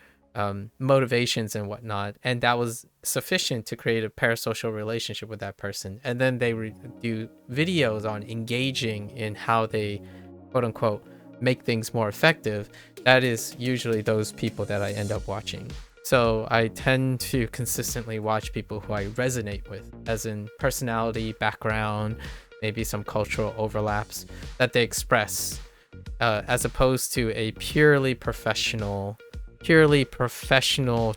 motivations and whatnot, and that was sufficient to create a parasocial relationship with that person, and then they do videos on engaging in how they quote unquote make things more effective, that is usually those people that I end up watching. So I tend to consistently watch people who I resonate with, as in personality, background, maybe some cultural overlaps that they express, as opposed to a purely professional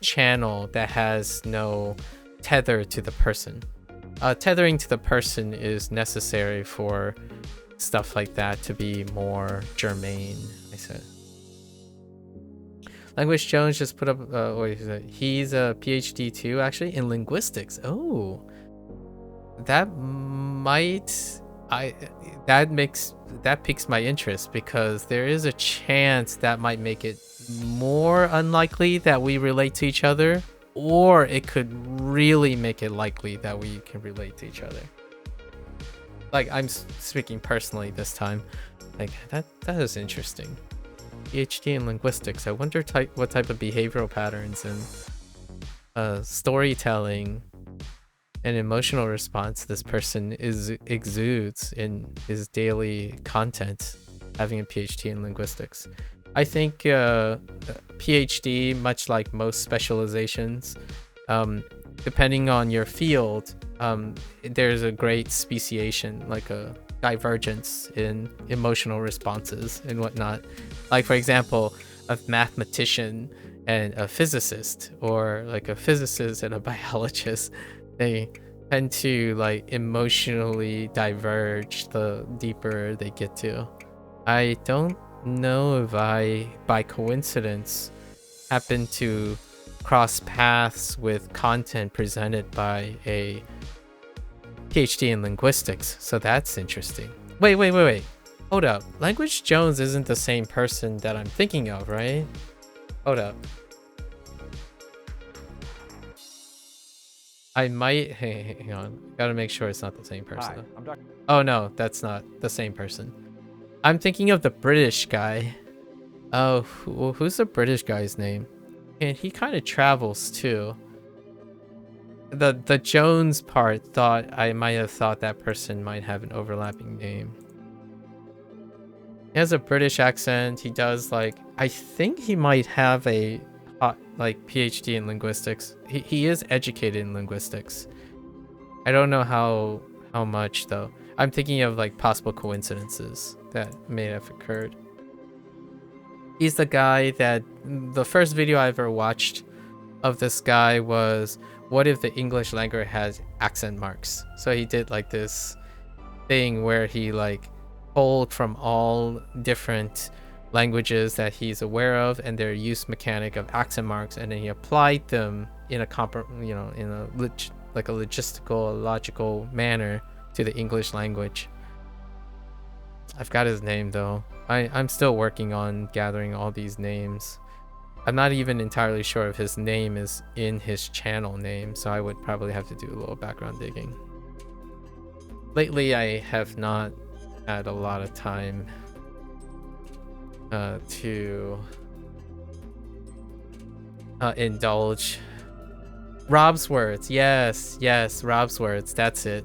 channel that has no tether to the person. Tethering to the person is necessary for stuff like that to be more germane, I said. Language Jones just put up, he's a PhD too, actually, in linguistics. Oh, that piques my interest, because there is a chance that might make it more unlikely that we relate to each other, or it could really make it likely that we can relate to each other. Like, I'm speaking personally this time. Like, that is interesting. PhD in linguistics. I wonder what type of behavioral patterns and storytelling and emotional response this person exudes in his daily content, having a PhD in linguistics. I think PhD, much like most specializations, depending on your field, there's a great speciation, like a divergence in emotional responses and whatnot. Like, for example, a mathematician and a physicist, or like a physicist and a biologist, they tend to like emotionally diverge the deeper they get to. I don't know if I, by coincidence, happen to cross paths with content presented by a PhD in linguistics, so that's interesting. Wait. Hold up. Language Jones isn't the same person that I'm thinking of, right? Hold up. I might... Hang on. Gotta make sure it's not the same person. Hi, I'm Dr. Oh no, that's not the same person. I'm thinking of the British guy. Oh, who's the British guy's name? And he kind of travels too. The Jones part I might have thought that person might have an overlapping name. He has a British accent. He does, like, I think he might have a PhD in linguistics. He is educated in linguistics. I don't know how much though. I'm thinking of like possible coincidences that may have occurred. He's the guy that the first video I ever watched of this guy was, what if the English language has accent marks? So he did like this thing where he like pulled from all different languages that he's aware of and their use mechanic of accent marks, and then he applied them in a logistical, logical manner to the English language. I've got his name though. I'm still working on gathering all these names. I'm not even entirely sure if his name is in his channel name, so I would probably have to do a little background digging. Lately, I have not had a lot of time to indulge. Rob's Words, yes, Rob's Words, that's it.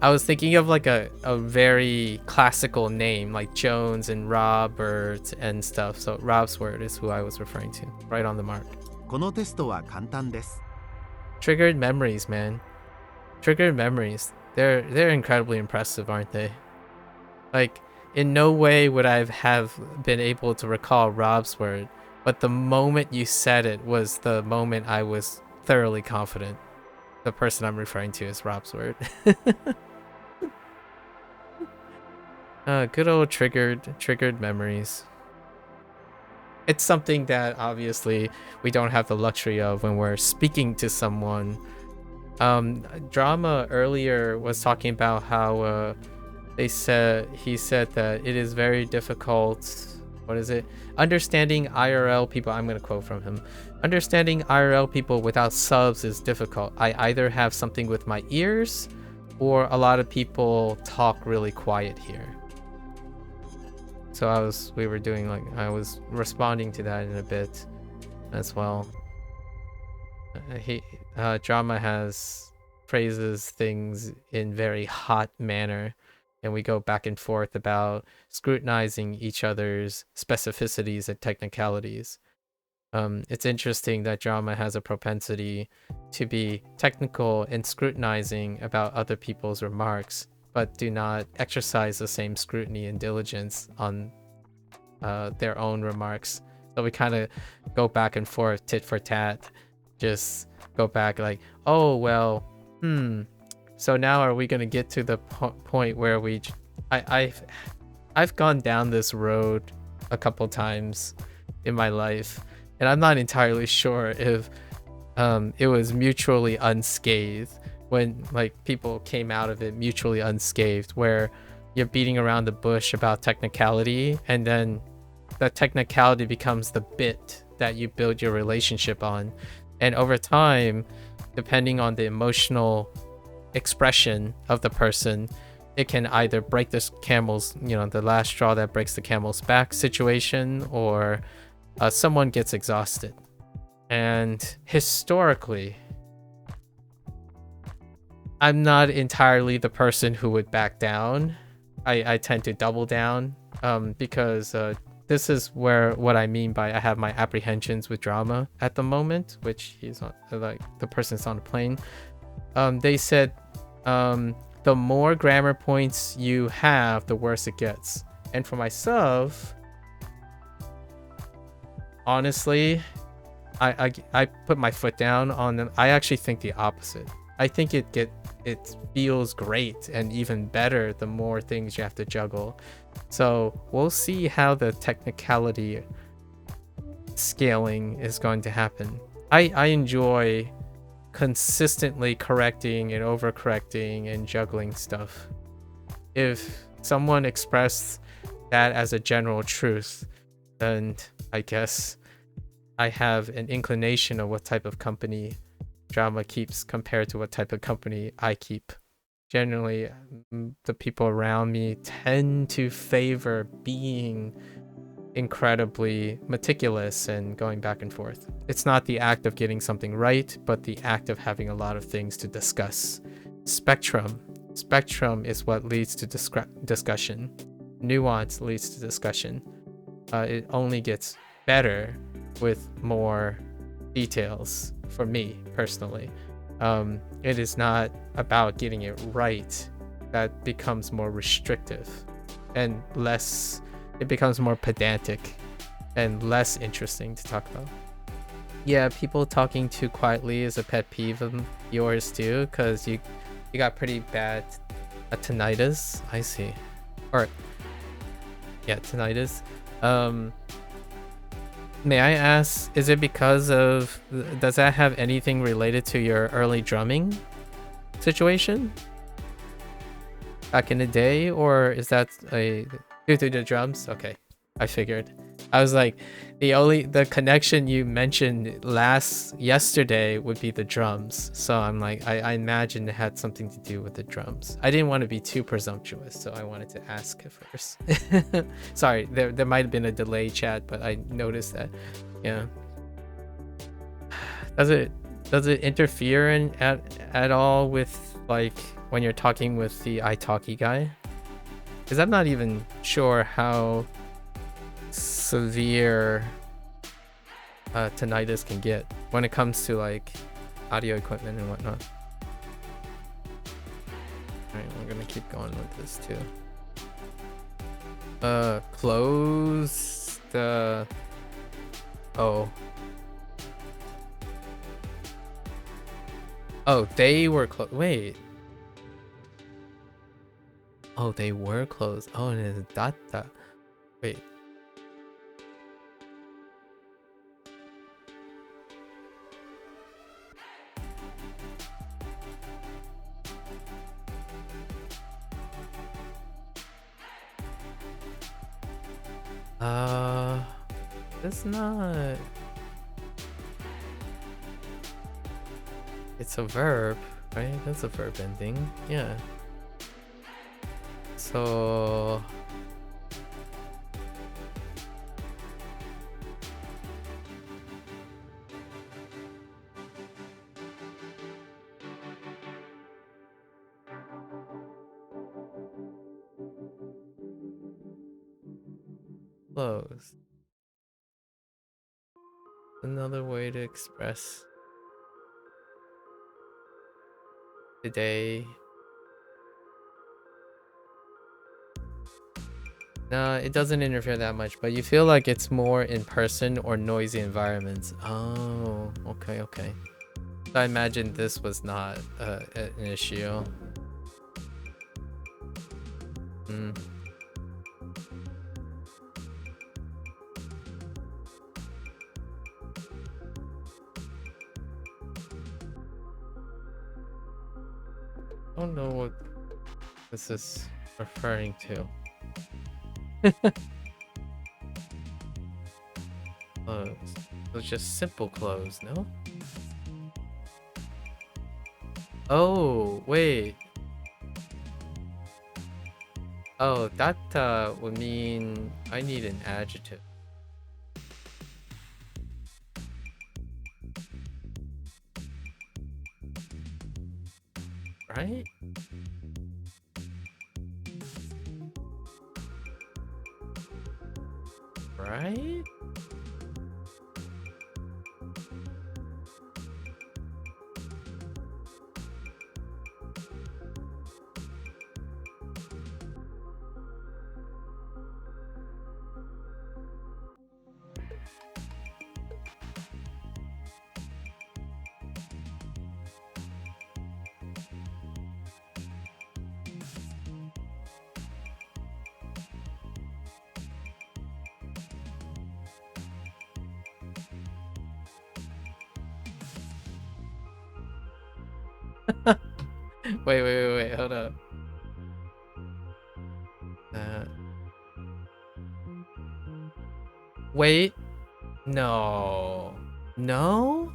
I was thinking of like a very classical name, like Jones and Robert and stuff. So Rob's Word is who I was referring to. Right on the mark. このテストは簡単です。 Triggered memories, man. Triggered memories. They're incredibly impressive, aren't they? Like, in no way would I have been able to recall Rob's Word, but the moment you said it was the moment I was thoroughly confident the person I'm referring to is Rob's Word. Good old triggered memories. It's something that obviously we don't have the luxury of when we're speaking to someone. Drama earlier was talking about how he said that it is very difficult. What is it? Understanding IRL people. I'm going to quote from him. Understanding IRL people without subs is difficult. I either have something with my ears or a lot of people talk really quiet here. So I was responding to that in a bit as well. Drama phrases things in very hot manner, and we go back and forth about scrutinizing each other's specificities and technicalities. It's interesting that drama has a propensity to be technical and scrutinizing about other people's remarks, but do not exercise the same scrutiny and diligence on their own remarks. So we kind of go back and forth, tit for tat, just go back like, oh, well, so now are we going to get to the point where I've gone down this road a couple times in my life, and I'm not entirely sure if it was mutually unscathed, when like people came out of it mutually unscathed, where you're beating around the bush about technicality, and then the technicality becomes the bit that you build your relationship on. And over time, depending on the emotional expression of the person, it can either break this camel's, the last straw that breaks the camel's back situation, or someone gets exhausted. And historically, I'm not entirely the person who would back down. I tend to double down, because this is what I mean by I have my apprehensions with drama at the moment, which he's on, like the person's on the plane. They said the more grammar points you have, the worse it gets. And for myself, honestly, I put my foot down on them. I actually think the opposite. I think it feels great and even better the more things you have to juggle. So we'll see how the technicality scaling is going to happen. I enjoy consistently correcting and overcorrecting and juggling stuff. If someone expressed that as a general truth, then I guess I have an inclination of what type of company drama keeps compared to what type of company I keep. Generally, the people around me tend to favor being incredibly meticulous and going back and forth. It's not the act of getting something right, but the act of having a lot of things to discuss. Spectrum is what leads to discussion. Nuance leads to discussion. It only gets better with more details, for me personally. It is not about getting it right. That becomes more restrictive and it becomes more pedantic and less interesting to talk about. Yeah, people talking too quietly is a pet peeve of yours too, because you got pretty bad tinnitus. I see. Or yeah, tinnitus. May I ask, is it because of, does that have anything related to your early drumming situation back in the day, or is that due to the drums? Okay, I figured. I was like, the connection you mentioned yesterday would be the drums. So I'm like, I imagine it had something to do with the drums. I didn't want to be too presumptuous, so I wanted to ask first. Sorry, there might have been a delay, chat, but I noticed that. Yeah. Does it interfere at all with like when you're talking with the italki guy? Because I'm not even sure how severe tinnitus can get when it comes to like audio equipment and whatnot. Alright, we're gonna keep going with this too. Close the... Oh, they were closed. Wait. Oh, they were closed. Oh, and it's data. Wait. It's not. It's a verb, right? That's a verb ending. Yeah. So close. Another way to express today. No, it doesn't interfere that much, but you feel like it's more in person or noisy environments. Oh, okay, okay. So I imagine this was not an issue. Hmm. I don't know what this is referring to. Close. It was just simple close, no? Oh, wait. Oh, that would mean I need an adjective. Right? Right? Wait, hold up. Wait. No. No?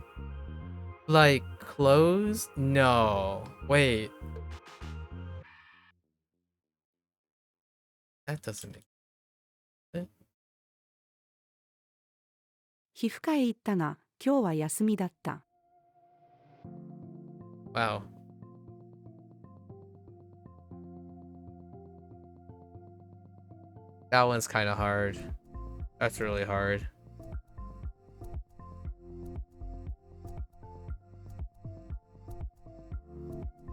Like, close? No. Wait. That doesn't make sense. 皮膚科へ行ったが、今日は休みだった。Wow. That one's kind of hard. That's really hard.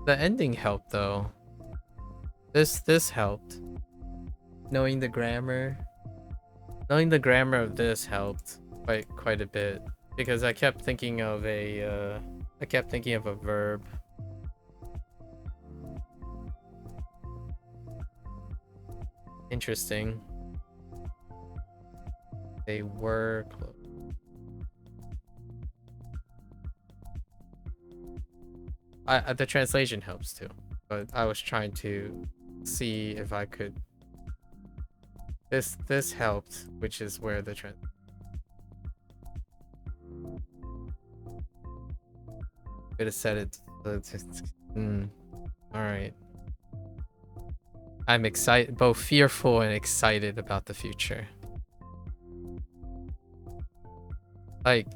The ending helped though. This helped. Knowing the grammar of this helped quite a bit because I kept thinking of a verb. Interesting. They were close. The translation helps too, but I was trying to see if I could. This helped, which is where the could have said it. All right. I'm excited, both fearful and excited about the future. Like,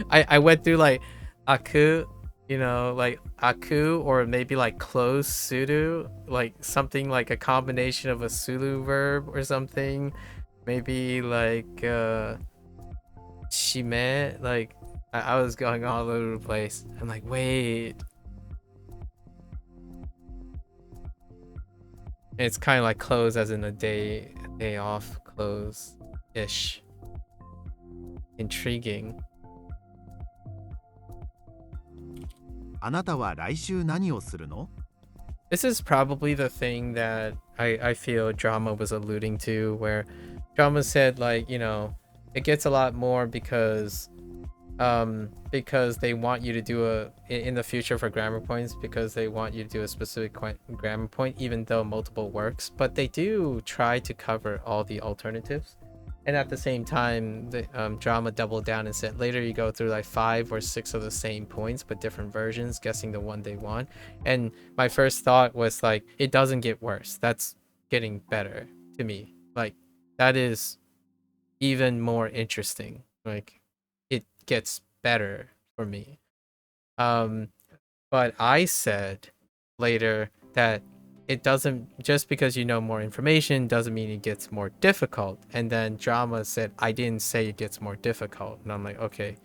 I went through like aku, you know, like aku, or maybe like close suru, like something like a combination of a sulu verb or something. Maybe like shime, like I was going all over the place. I'm like, wait. It's kind of like close as in a day off, close-ish. Intriguing. あなたは来週何をするの？ This is probably the thing that I feel drama was alluding to, where drama said, like, you know, it gets a lot more because they want you to do in the future for grammar points, because they want you to do a specific grammar point, even though multiple works, but they do try to cover all the alternatives. And at the same time, the drama doubled down and said later you go through like 5 or 6 of the same points but different versions, guessing the one they want. And my first thought was like, it doesn't get worse, that's getting better to me. Like, that is even more interesting. Like, it gets better for me. But I said later that it doesn't, just because you know more information doesn't mean it gets more difficult. And then drama said, I didn't say it gets more difficult. And I'm like, okay,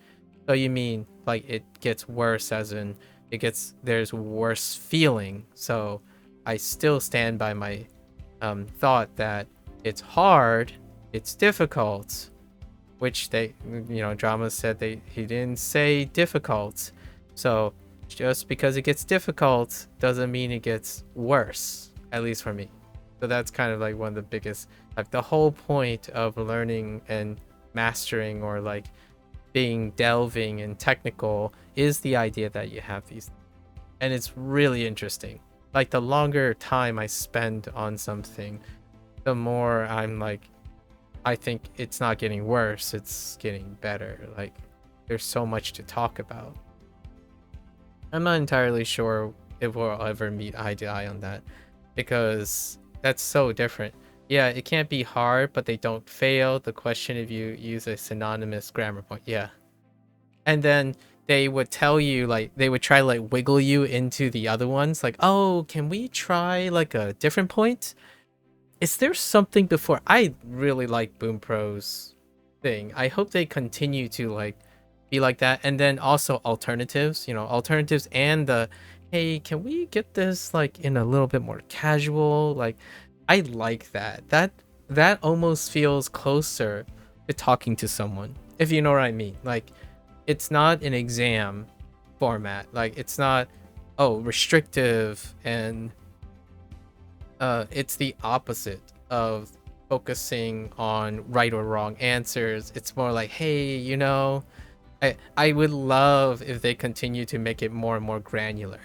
so you mean like it gets worse, as in there's worse feeling. So I still stand by my thought that it's hard, it's difficult, which they, drama said he didn't say difficult. So just because it gets difficult doesn't mean it gets worse, at least for me. So that's kind of like one of the biggest, like the whole point of learning and mastering, or like delving and technical, is the idea that you have these, and it's really interesting. Like, the longer time I spend on something, the more I'm like, I think it's not getting worse, it's getting better. Like, there's so much to talk about. I'm not entirely sure if we'll ever meet eye to eye on that, because that's so different. Yeah, it can't be hard, but they don't fail the question if you use a synonymous grammar point. Yeah. And then they would tell you, like, they would try to like wiggle you into the other ones, like, oh, can we try like a different point? Is there something before? I really like Bunpro's thing. I hope they continue to like be like that. And then also alternatives, alternatives, and the, hey, can we get this like in a little bit more casual? Like, I like that almost feels closer to talking to someone, if you know what I mean. Like, it's not an exam format. Like, it's not, oh, restrictive, and it's the opposite of focusing on right or wrong answers. It's more like, hey, I would love if they continue to make it more and more granular.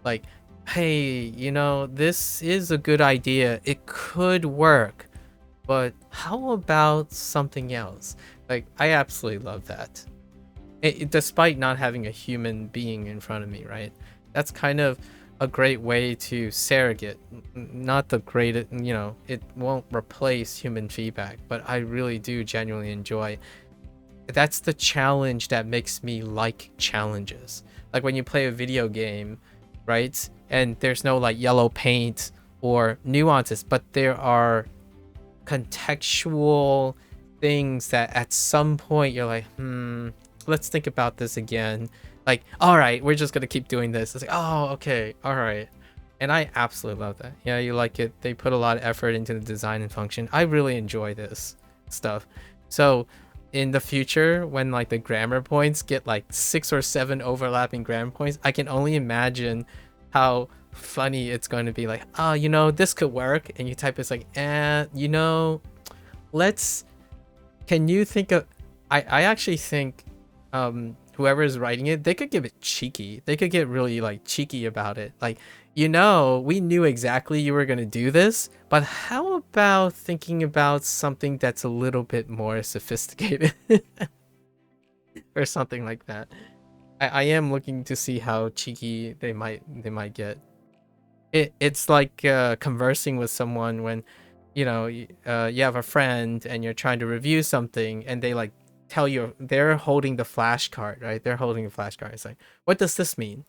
Like, hey, this is a good idea, it could work, but how about something else? Like, I absolutely love that. Despite not having a human being in front of me, right? That's kind of a great way to surrogate. Not the greatest, it won't replace human feedback, but I really do genuinely enjoy. That's the challenge that makes me like challenges. Like when you play a video game, right? And there's no like yellow paint or nuances, but there are contextual things that at some point you're like, let's think about this again. Like, all right, we're just gonna keep doing this. It's like, oh, okay, all right. And I absolutely love that. Yeah, you like it. They put a lot of effort into the design and function. I really enjoy this stuff. So in the future, when like the grammar points get like 6 or 7 overlapping grammar points, I can only imagine how funny it's going to be. Like, oh, this could work, and you type it's like, can you think of, I actually think whoever is writing it, they could give it cheeky. They could get really like cheeky about it. Like, we knew exactly you were going to do this, but how about thinking about something that's a little bit more sophisticated or something like that. I am looking to see how cheeky they might get. It's like conversing with someone when you have a friend and you're trying to review something, and they like tell you they're holding the flashcard, right? They're holding a flashcard. It's like, what does this mean?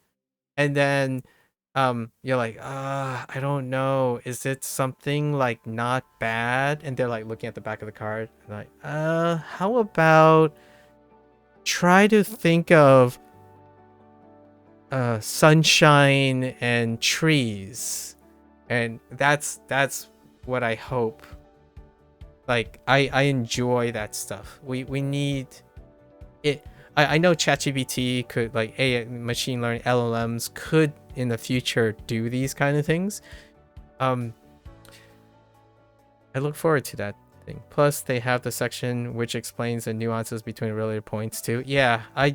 And then you're like, I don't know, is it something like not bad? And they're like looking at the back of the card, like, how about try to think of sunshine and trees. And that's what I hope. Like, I enjoy that stuff. We need it. I know ChatGPT could, like, machine learning LLMs could in the future do these kind of things. I look forward to that thing. Plus, they have the section which explains the nuances between related points too. Yeah, I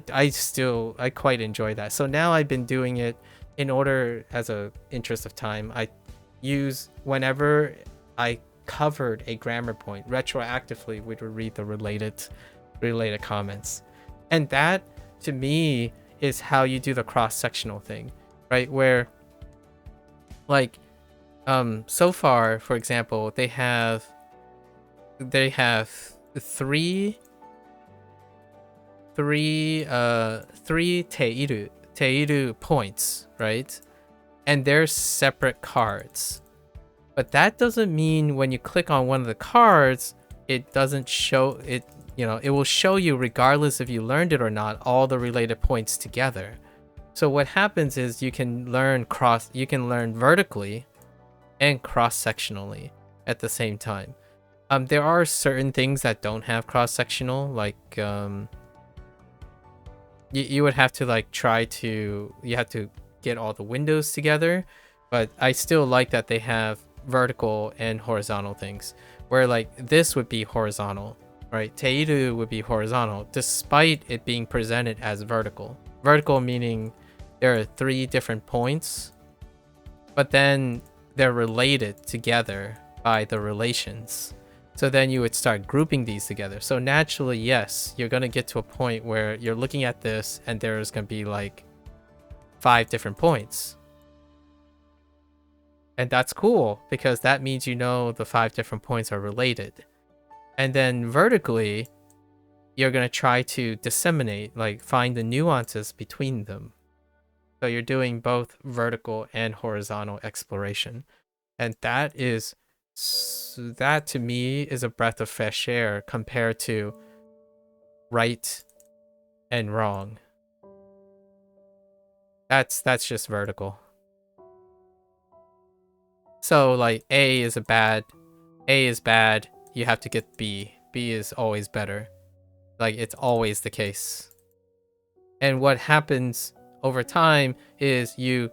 quite enjoy that. So now I've been doing it in order as a interest of time. I use whenever I covered a grammar point, retroactively we would read the related comments. And that, to me, is how you do the cross-sectional thing, right? Where, like, so far, for example, they have three teiru points, right? And they're separate cards. But that doesn't mean when you click on one of the cards, it doesn't show it, it will show you, regardless if you learned it or not, all the related points together. So what happens is you can learn vertically and cross-sectionally at the same time. There are certain things that don't have cross-sectional, like you would have to you have to get all the windows together, but I still like that they have vertical and horizontal things, where like this would be horizontal, right? Teiru would be horizontal despite it being presented as vertical. Vertical meaning there are 3 different points, but then they're related together by the relations. So then you would start grouping these together. So naturally, yes, you're going to get to a point where you're looking at this and there's going to be like 5 different points. And that's cool because that means the 5 different points are related. And then vertically, you're going to try to disseminate, like find the nuances between them. So you're doing both vertical and horizontal exploration. And that to me is a breath of fresh air compared to right and wrong. That's just vertical. So like A is bad, you have to get B. B is always better. Like it's always the case. And what happens over time is you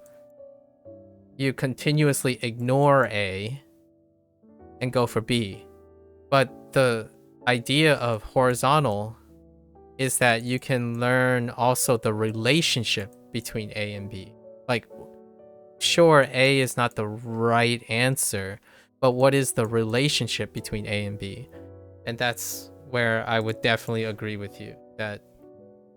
continuously ignore A and go for B. But the idea of horizontal is that you can learn also the relationship between A and B. Like, sure, A is not the right answer, but what is the relationship between A and B? And that's where I would definitely agree with you, that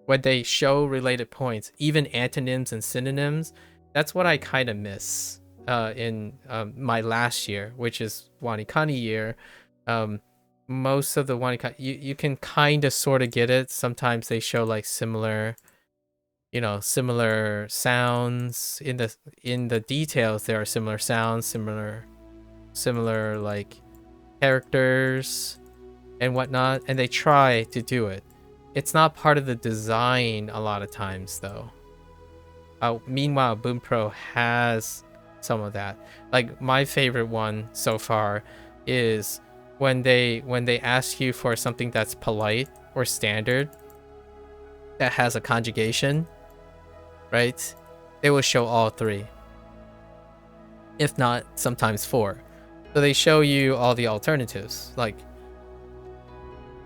when they show related points, even antonyms and synonyms, that's what I kind of miss in my last year, which is Wanikani year. Most of the Wanikani, you can kind of sort of get it. Sometimes they show like similar sounds in the details. There are similar sounds, similar like characters and whatnot, and they try to do it. It's not part of the design a lot of times though. Meanwhile, Bunpro has some of that. Like my favorite one so far is when they ask you for something that's polite or standard that has a conjugation, right? They will show all 3, if not sometimes 4. So they show you all the alternatives, like,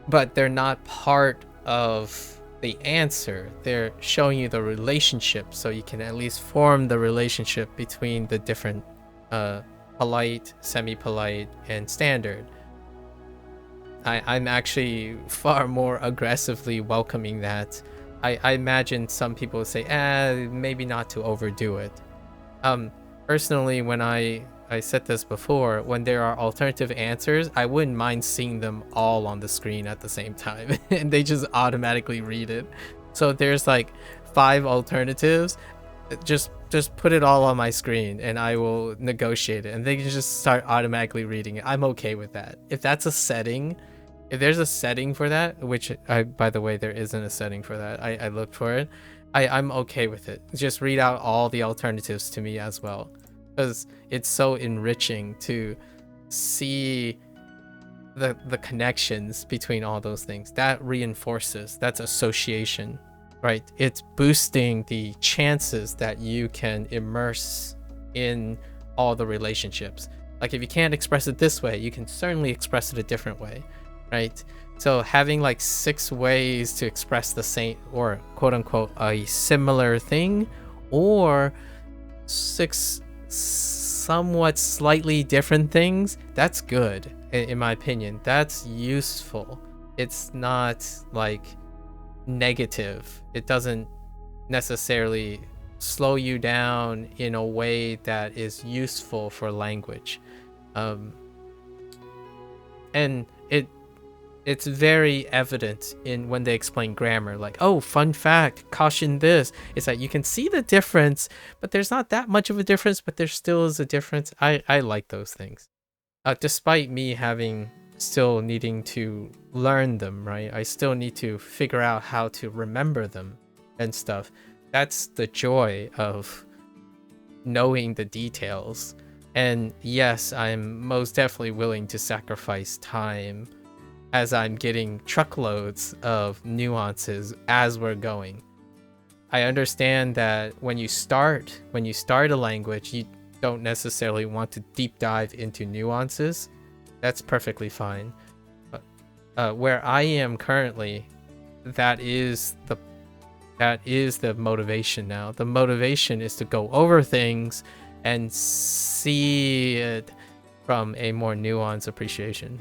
but they're not part of the answer. They're showing you the relationship, so you can at least form the relationship between the different polite, semi-polite, and standard. I'm actually far more aggressively welcoming that. I imagine some people say, maybe not to overdo it. Personally, when I said this before, when there are alternative answers, I wouldn't mind seeing them all on the screen at the same time, and they just automatically read it. So if there's like 5 alternatives, just put it all on my screen and I will negotiate it, and they can just start automatically reading it. I'm okay with that. If that's a setting, if there's a setting for that, which by the way, there isn't a setting for that. I looked for it. I'm okay with it. Just read out all the alternatives to me as well, because it's so enriching to see the connections between all those things. That reinforces, that's association, right? It's boosting the chances that you can immerse in all the relationships. Like if you can't express it this way, you can certainly express it a different way, right? So having like 6 ways to express the same, or quote unquote a similar thing, or 6 somewhat slightly different things, that's good, in my opinion. That's useful. It's not like negative. It doesn't necessarily slow you down in a way that is useful for language. And it's very evident in when they explain grammar, like, oh, fun fact, caution this. It's like you can see the difference, but there's not that much of a difference, but there still is a difference. I like those things. Despite me still needing to learn them, right? I still need to figure out how to remember them and stuff. That's the joy of knowing the details. And yes, I'm most definitely willing to sacrifice time as I'm getting truckloads of nuances as we're going. I understand that when you start a language, you don't necessarily want to deep dive into nuances. That's perfectly fine. But where I am currently, that is the motivation now. The motivation is to go over things and see it from a more nuanced appreciation.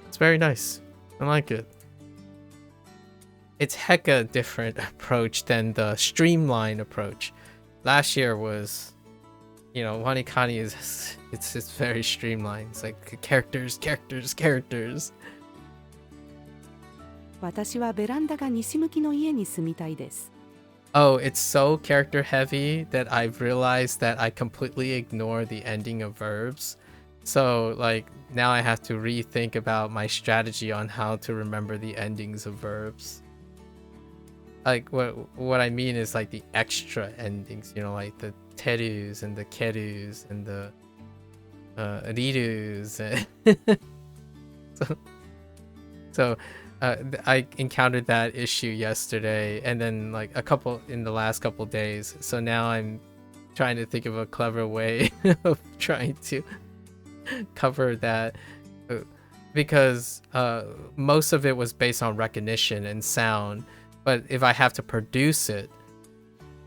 It's very nice. I like it. It's hecka different approach than the streamline approach. Last year was, Wanikani it's very streamlined. It's like characters. 私はベランダが西向きの家に住みたいです。Oh, it's so character heavy that I've realized that I completely ignore the ending of verbs. So like now I have to rethink about my strategy on how to remember the endings of verbs. Like what I mean is like the extra endings, like the terus and the kerus and the rirus. So I encountered that issue yesterday, and then like in the last couple days. So now I'm trying to think of a clever way of trying to cover that, because most of it was based on recognition and sound. But if I have to produce it,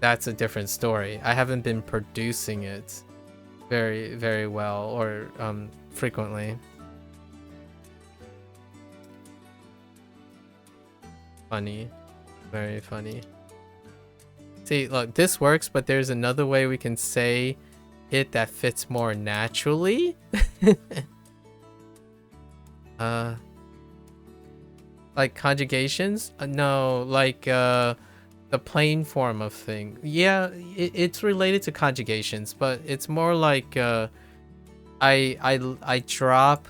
that's a different story. I haven't been producing it very, very well or frequently. Funny. Very funny. See, look, this works, but there's another way we can say it that fits more naturally. Like conjugations? No, like the plain form of thing. Yeah, it's related to conjugations, but it's more like I drop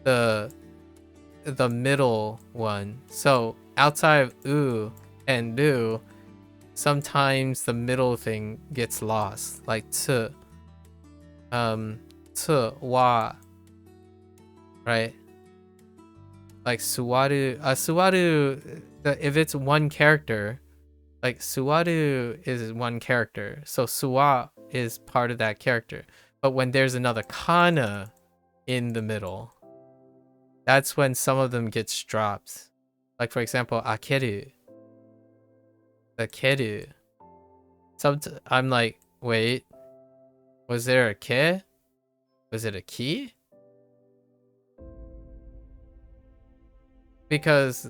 the middle one. So outside of u and du, sometimes the middle thing gets lost, like t, wa, right? Like suwaru, suwaru, if it's one character, like suwaru is one character, so suwa is part of that character. But when there's another kana in the middle, that's when some of them gets dropped. Like for example, akeru, the keru. I'm like, wait, was there a ke? Was it a ki? Because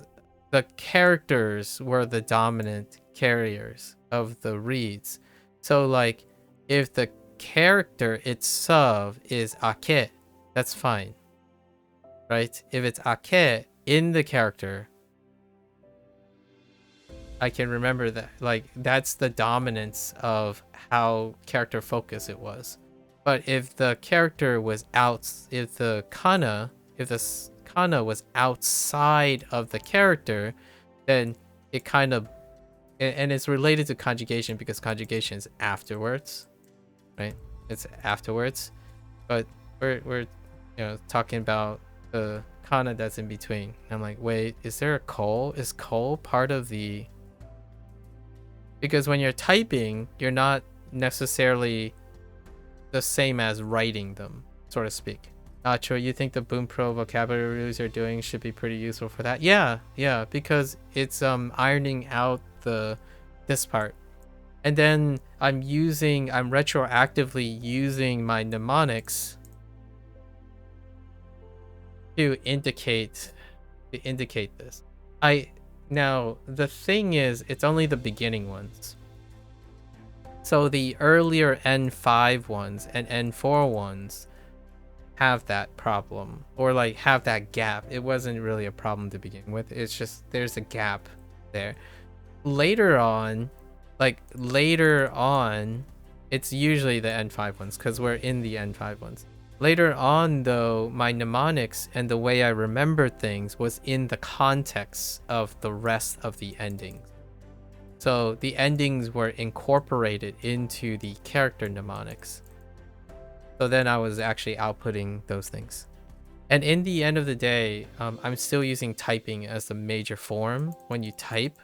the characters were the dominant carriers of the reads. So like, if the character itself is ake, that's fine, right? If it's ake in the character, I can remember that, like, that's the dominance of how character focus it was. But if the character was if the kana was outside of the character, then it kind of, and it's related to conjugation because conjugation is afterwards, right? It's afterwards. But we're talking about the kana that's in between. I'm like, wait, is there a kol? Is kol part of the... Because when you're typing, you're not necessarily the same as writing them, so to speak. Nacho, you think the Bunpro vocabulary rules you're doing should be pretty useful for that? Yeah, because it's ironing out this part. And then I'm retroactively using my mnemonics to indicate this. Now the thing is, it's only the beginning ones. So the earlier N5 ones and N4 ones have that problem, or like have that gap. It wasn't really a problem to begin with. It's just there's a gap there. Later on, it's usually the N5 ones because we're in the N5 ones. Later on, though, my mnemonics and the way I remembered things was in the context of the rest of the endings. So the endings were incorporated into the character mnemonics. So then I was actually outputting those things. And in the end of the day, I'm still using typing as the major form when you type.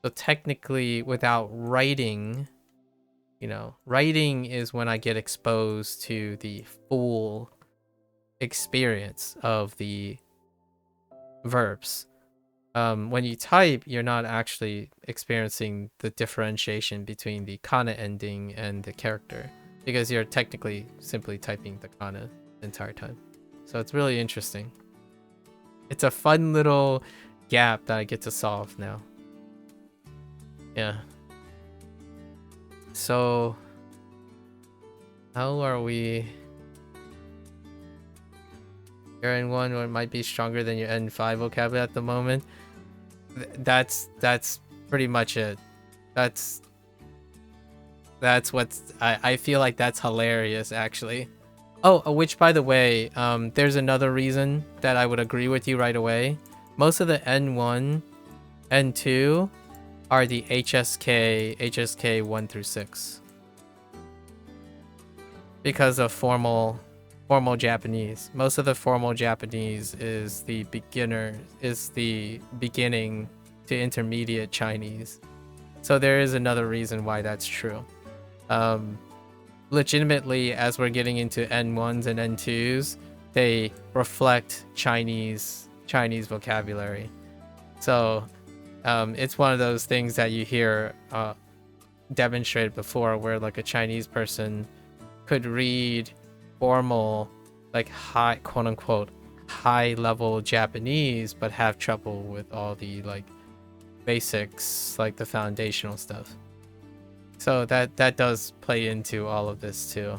So technically, without writing, writing is when I get exposed to the full experience of the verbs. When you type, you're not actually experiencing the differentiation between the kana ending and the character, because you're technically simply typing the kana the entire time. So it's really interesting. It's a fun little gap that I get to solve now. Yeah. So how are we? Your N1 might be stronger than your N5 vocabulary at the moment. That's pretty much it. That's what's I feel like that's hilarious, actually. Oh, which by the way, there's another reason that I would agree with you right away. Most of the N1, N2 are the HSK 1 through 6 because of formal Japanese. Most of the formal Japanese is the beginning to intermediate Chinese. So there is another reason why that's true. Legitimately, as we're getting into N1s and N2s, they reflect Chinese vocabulary. So it's one of those things that you hear demonstrated before, where like a Chinese person could read formal, like high, quote unquote, high level Japanese, but have trouble with all the like basics, like the foundational stuff. So that does play into all of this too.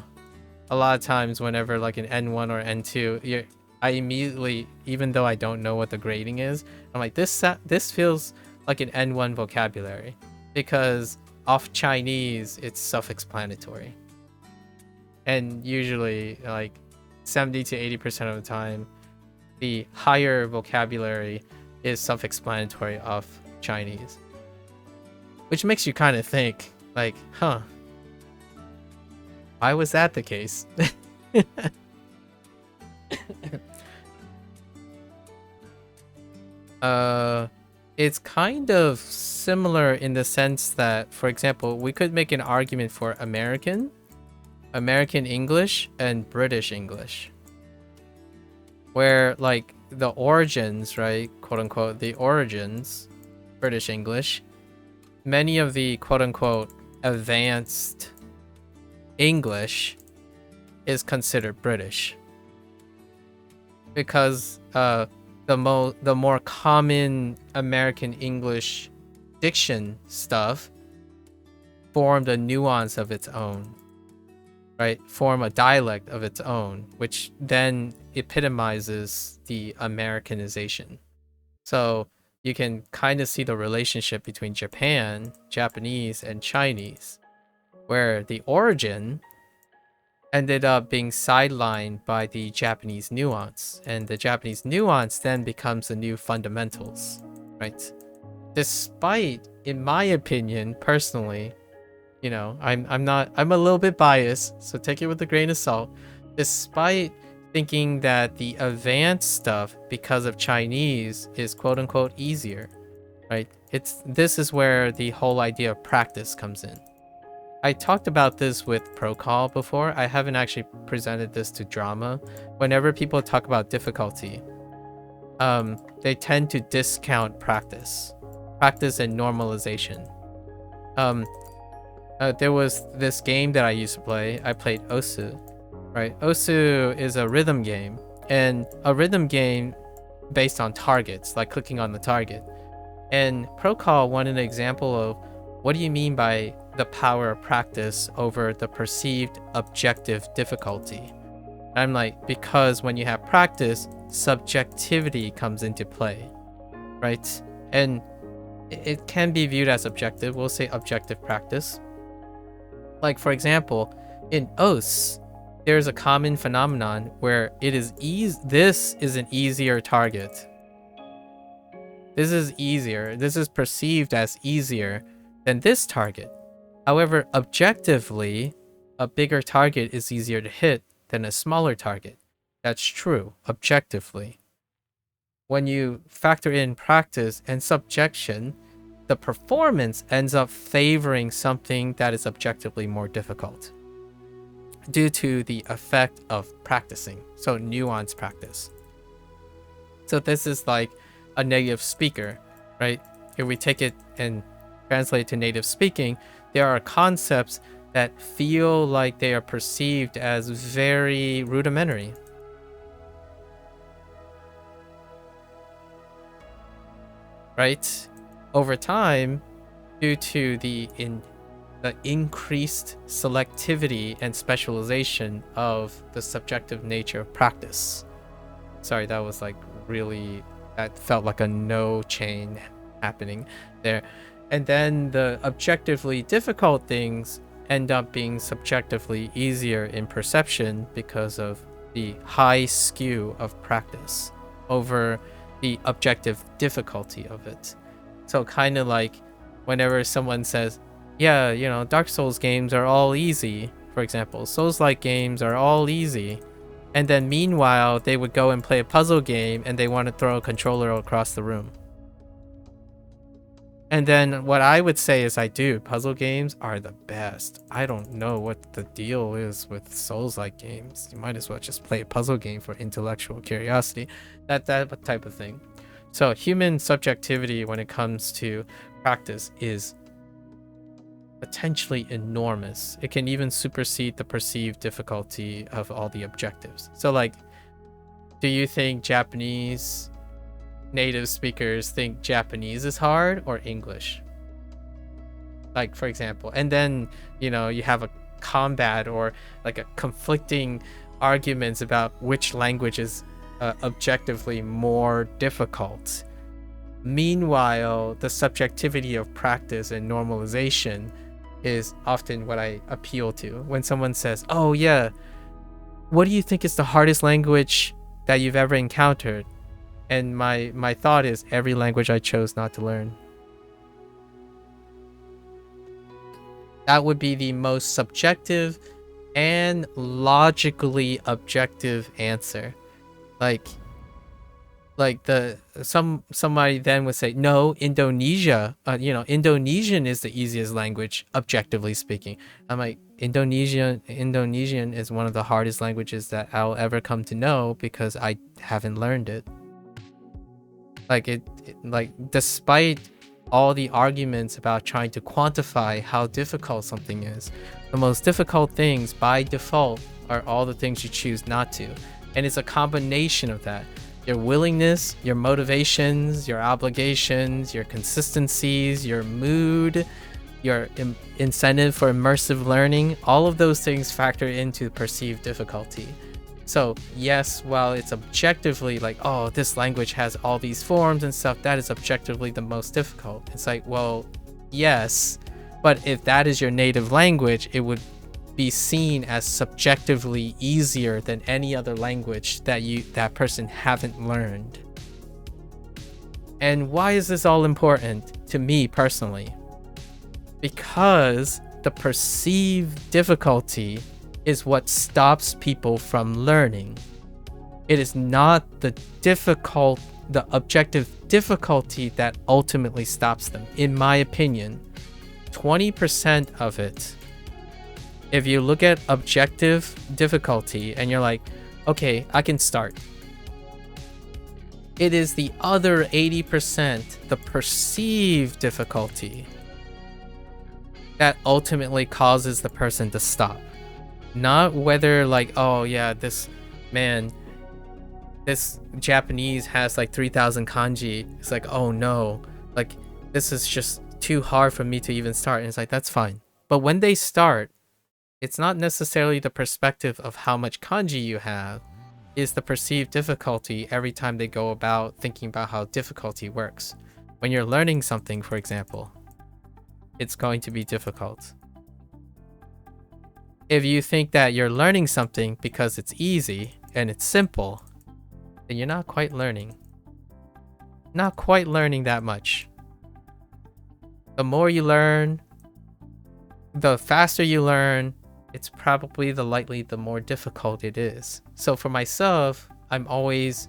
A lot of times whenever like an N1 or N2, I immediately, even though I don't know what the grading is, I'm like, this feels like an N1 vocabulary, because off Chinese it's self-explanatory. And usually like 70 to 80% of the time, the higher vocabulary is self-explanatory off Chinese. Which makes you kind of think, like, huh, why was that the case? It's kind of similar in the sense that, for example, we could make an argument for American English and British English, where like the origins, right, quote unquote, the origins, British English, many of the quote unquote advanced English is considered British, because the more common American English diction stuff formed a nuance of its own, right? Form a dialect of its own, which then epitomizes the Americanization. So you can kind of see the relationship between Japanese, and Chinese, where the origin ended up being sidelined by the Japanese nuance, and the Japanese nuance then becomes the new fundamentals, right? Despite, in my opinion, personally, I'm a little bit biased, so take it with a grain of salt. Despite thinking that the advanced stuff, because of Chinese, is quote unquote easier, right? This is where the whole idea of practice comes in. I talked about this with Procol before. I haven't actually presented this to drama. Whenever people talk about difficulty, they tend to discount practice and normalization. There was this game that I used to play. I played Osu, right? Osu is a rhythm game, and a rhythm game based on targets, like clicking on the target. And Procol wanted an example of what do you mean by the power of practice over the perceived objective difficulty? And I'm like, because when you have practice, subjectivity comes into play, right? And it can be viewed as objective. We'll say objective practice. Like, for example, in OS, there's a common phenomenon where it is this is an easier target. This is easier. This is perceived as easier than this target. However, objectively, a bigger target is easier to hit than a smaller target. That's true, objectively. When you factor in practice and subjection, the performance ends up favoring something that is objectively more difficult due to the effect of practicing, so nuanced practice. So this is like a native speaker, right? If we take it and translate to native speaking, there are concepts that feel like they are perceived as very rudimentary. Right? Over time, due to the increased selectivity and specialization of the subjective nature of practice. Sorry, that was like really, that felt like a no chain happening there. And then the objectively difficult things end up being subjectively easier in perception because of the high skew of practice over the objective difficulty of it. So kind of like whenever someone says, yeah, you know, Dark Souls games are all easy, for example, Souls-like games are all easy. And then meanwhile, they would go and play a puzzle game and they want to throw a controller across the room. And then what I would say is, dude, puzzle games are the best. I don't know what the deal is with Souls-like games. You might as well just play a puzzle game for intellectual curiosity. That type of thing. So human subjectivity when it comes to practice is potentially enormous. It can even supersede the perceived difficulty of all the objectives. So like, do you think Japanese native speakers think Japanese is hard or English? Like, for example, and then, you know, you have a combat or like a conflicting arguments about which language is objectively more difficult. Meanwhile, the subjectivity of practice and normalization is often what I appeal to when someone says, oh yeah, what do you think is the hardest language that you've ever encountered? And my thought is every language I chose not to learn. That would be the most subjective and logically objective answer. Somebody then would say, no, Indonesia, Indonesian is the easiest language, objectively speaking. I'm like, Indonesian is one of the hardest languages that I'll ever come to know because I haven't learned it. Despite all the arguments about trying to quantify how difficult something is, the most difficult things by default are all the things you choose not to. And it's a combination of that. Your willingness, your motivations, your obligations, your consistencies, your mood, your incentive for immersive learning, all of those things factor into perceived difficulty. So yes, while it's objectively like, oh, this language has all these forms and stuff, that is objectively the most difficult. It's like, well, yes, but if that is your native language, it would be seen as subjectively easier than any other language that person haven't learned. And why is this all important to me personally? Because the perceived difficulty is what stops people from learning. It is not the objective difficulty that ultimately stops them. In my opinion, 20% of it, if you look at objective difficulty and you're like, okay, I can start. It is the other 80%, the perceived difficulty, that ultimately causes the person to stop. Not whether like, oh yeah, this Japanese has like 3,000 kanji. It's like, oh no, like this is just too hard for me to even start. And it's like, that's fine. But when they start, it's not necessarily the perspective of how much kanji you have, is the perceived difficulty every time they go about thinking about how difficulty works. When you're learning something, for example, it's going to be difficult. If you think that you're learning something because it's easy and it's simple, then you're not quite learning. Not quite learning that much. The more you learn, the faster you learn, it's probably the more difficult it is. So for myself, I'm always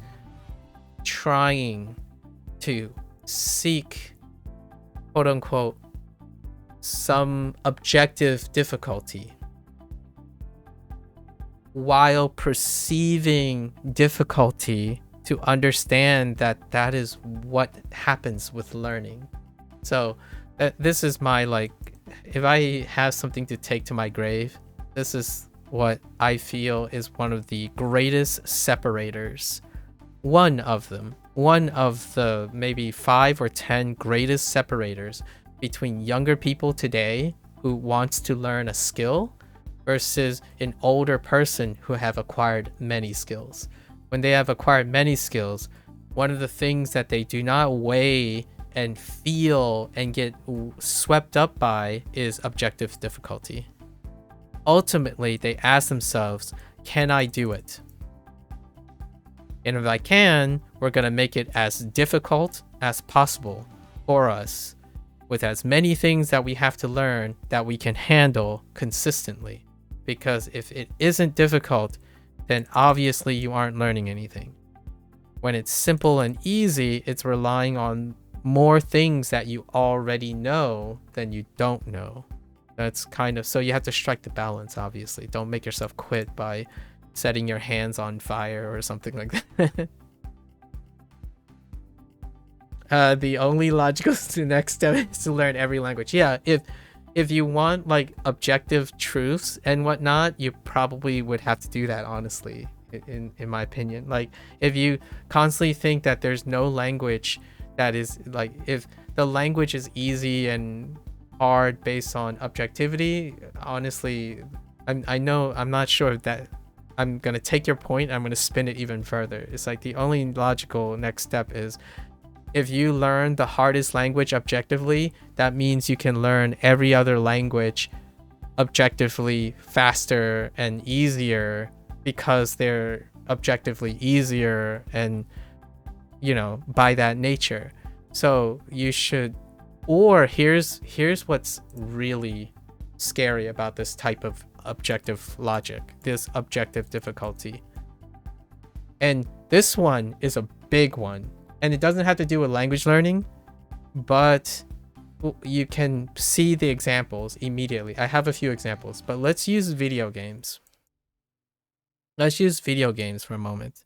trying to seek, quote unquote, some objective difficulty while perceiving difficulty to understand that that is what happens with learning. So this is my, like, if I have something to take to my grave, this is what I feel is one of the greatest separators. One of them. One of the maybe 5 or 10 greatest separators between younger people today who wants to learn a skill versus an older person who have acquired many skills. When they have acquired many skills, one of the things that they do not weigh and feel and get swept up by is objective difficulty. Ultimately, they ask themselves, can I do it? And if I can, we're going to make it as difficult as possible for us, with as many things that we have to learn that we can handle consistently. Because if it isn't difficult, then obviously you aren't learning anything. When it's simple and easy, it's relying on more things that you already know than you don't know. That's kind of, so you have to strike the balance, obviously. Don't make yourself quit by setting your hands on fire or something like that. The only logical next step is to learn every language. Yeah, if you want like objective truths and whatnot, you probably would have to do that, honestly, in my opinion. Like, if you constantly think that there's no language that is like, if the language is easy and hard based on objectivity, honestly, I'm not sure that I'm gonna take your point. I'm gonna spin it even further. It's like the only logical next step is, if you learn the hardest language objectively, that means you can learn every other language objectively faster and easier because they're objectively easier and, you know, by that nature. So you should, or here's what's really scary about this type of objective logic, this objective difficulty. And this one is a big one. And it doesn't have to do with language learning, but you can see the examples immediately. I have a few examples, but let's use video games. Let's use video games for a moment.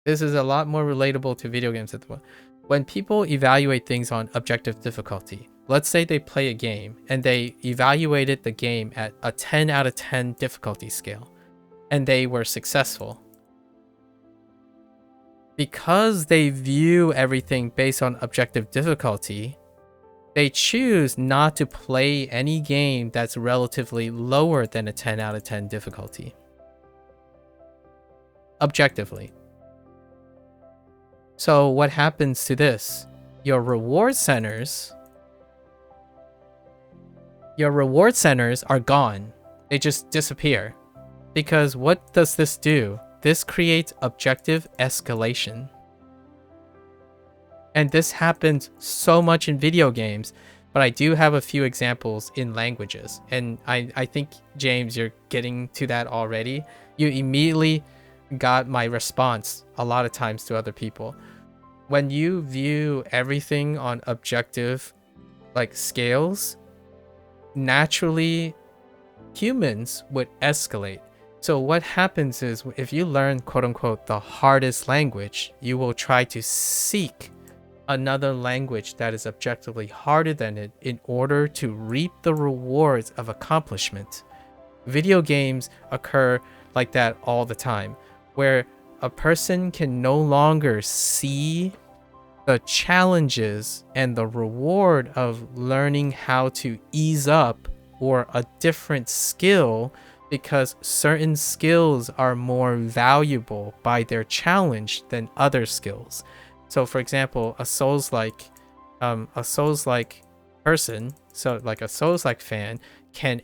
This is a lot more relatable to video games at the moment. When people evaluate things on objective difficulty, let's say they play a game and they evaluated the game at a 10 out of 10 difficulty scale, and they were successful. Because they view everything based on objective difficulty, they choose not to play any game that's relatively lower than a 10 out of 10 difficulty. Objectively. So what happens to this? Your reward centers are gone. They just disappear. Because what does this do? This creates objective escalation. And this happens so much in video games, but I do have a few examples in languages. And I think, James, you're getting to that already. You immediately got my response a lot of times to other people. When you view everything on objective like scales, naturally humans would escalate. So what happens is, if you learn quote unquote the hardest language, you will try to seek another language that is objectively harder than it in order to reap the rewards of accomplishment. Video games occur like that all the time, where a person can no longer see the challenges and the reward of learning how to ease up or a different skill, because certain skills are more valuable by their challenge than other skills. So for example, a Souls-like person, so like a Souls-like fan, can't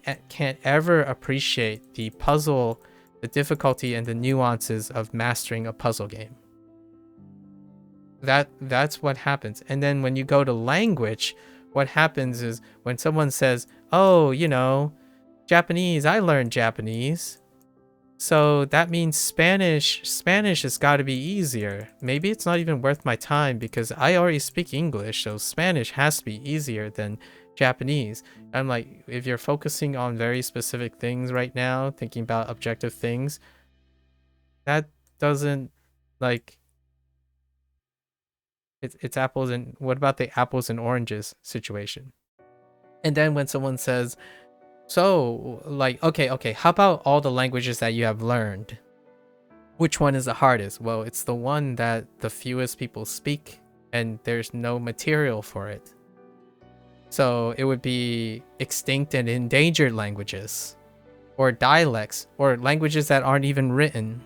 ever appreciate the puzzle, the difficulty and the nuances of mastering a puzzle game. That's what happens. And then when you go to language, what happens is when someone says, oh, Japanese, I learned Japanese, so that means Spanish has got to be easier. Maybe it's not even worth my time because I already speak English, so Spanish has to be easier than Japanese. I'm like, if you're focusing on very specific things right now, thinking about objective things, that doesn't, like, it's apples and what about the apples and oranges situation? And then when someone says, so like, okay, how about all the languages that you have learned? Which one is the hardest? Well, it's the one that the fewest people speak and there's no material for it. So it would be extinct and endangered languages, or dialects, or languages that aren't even written,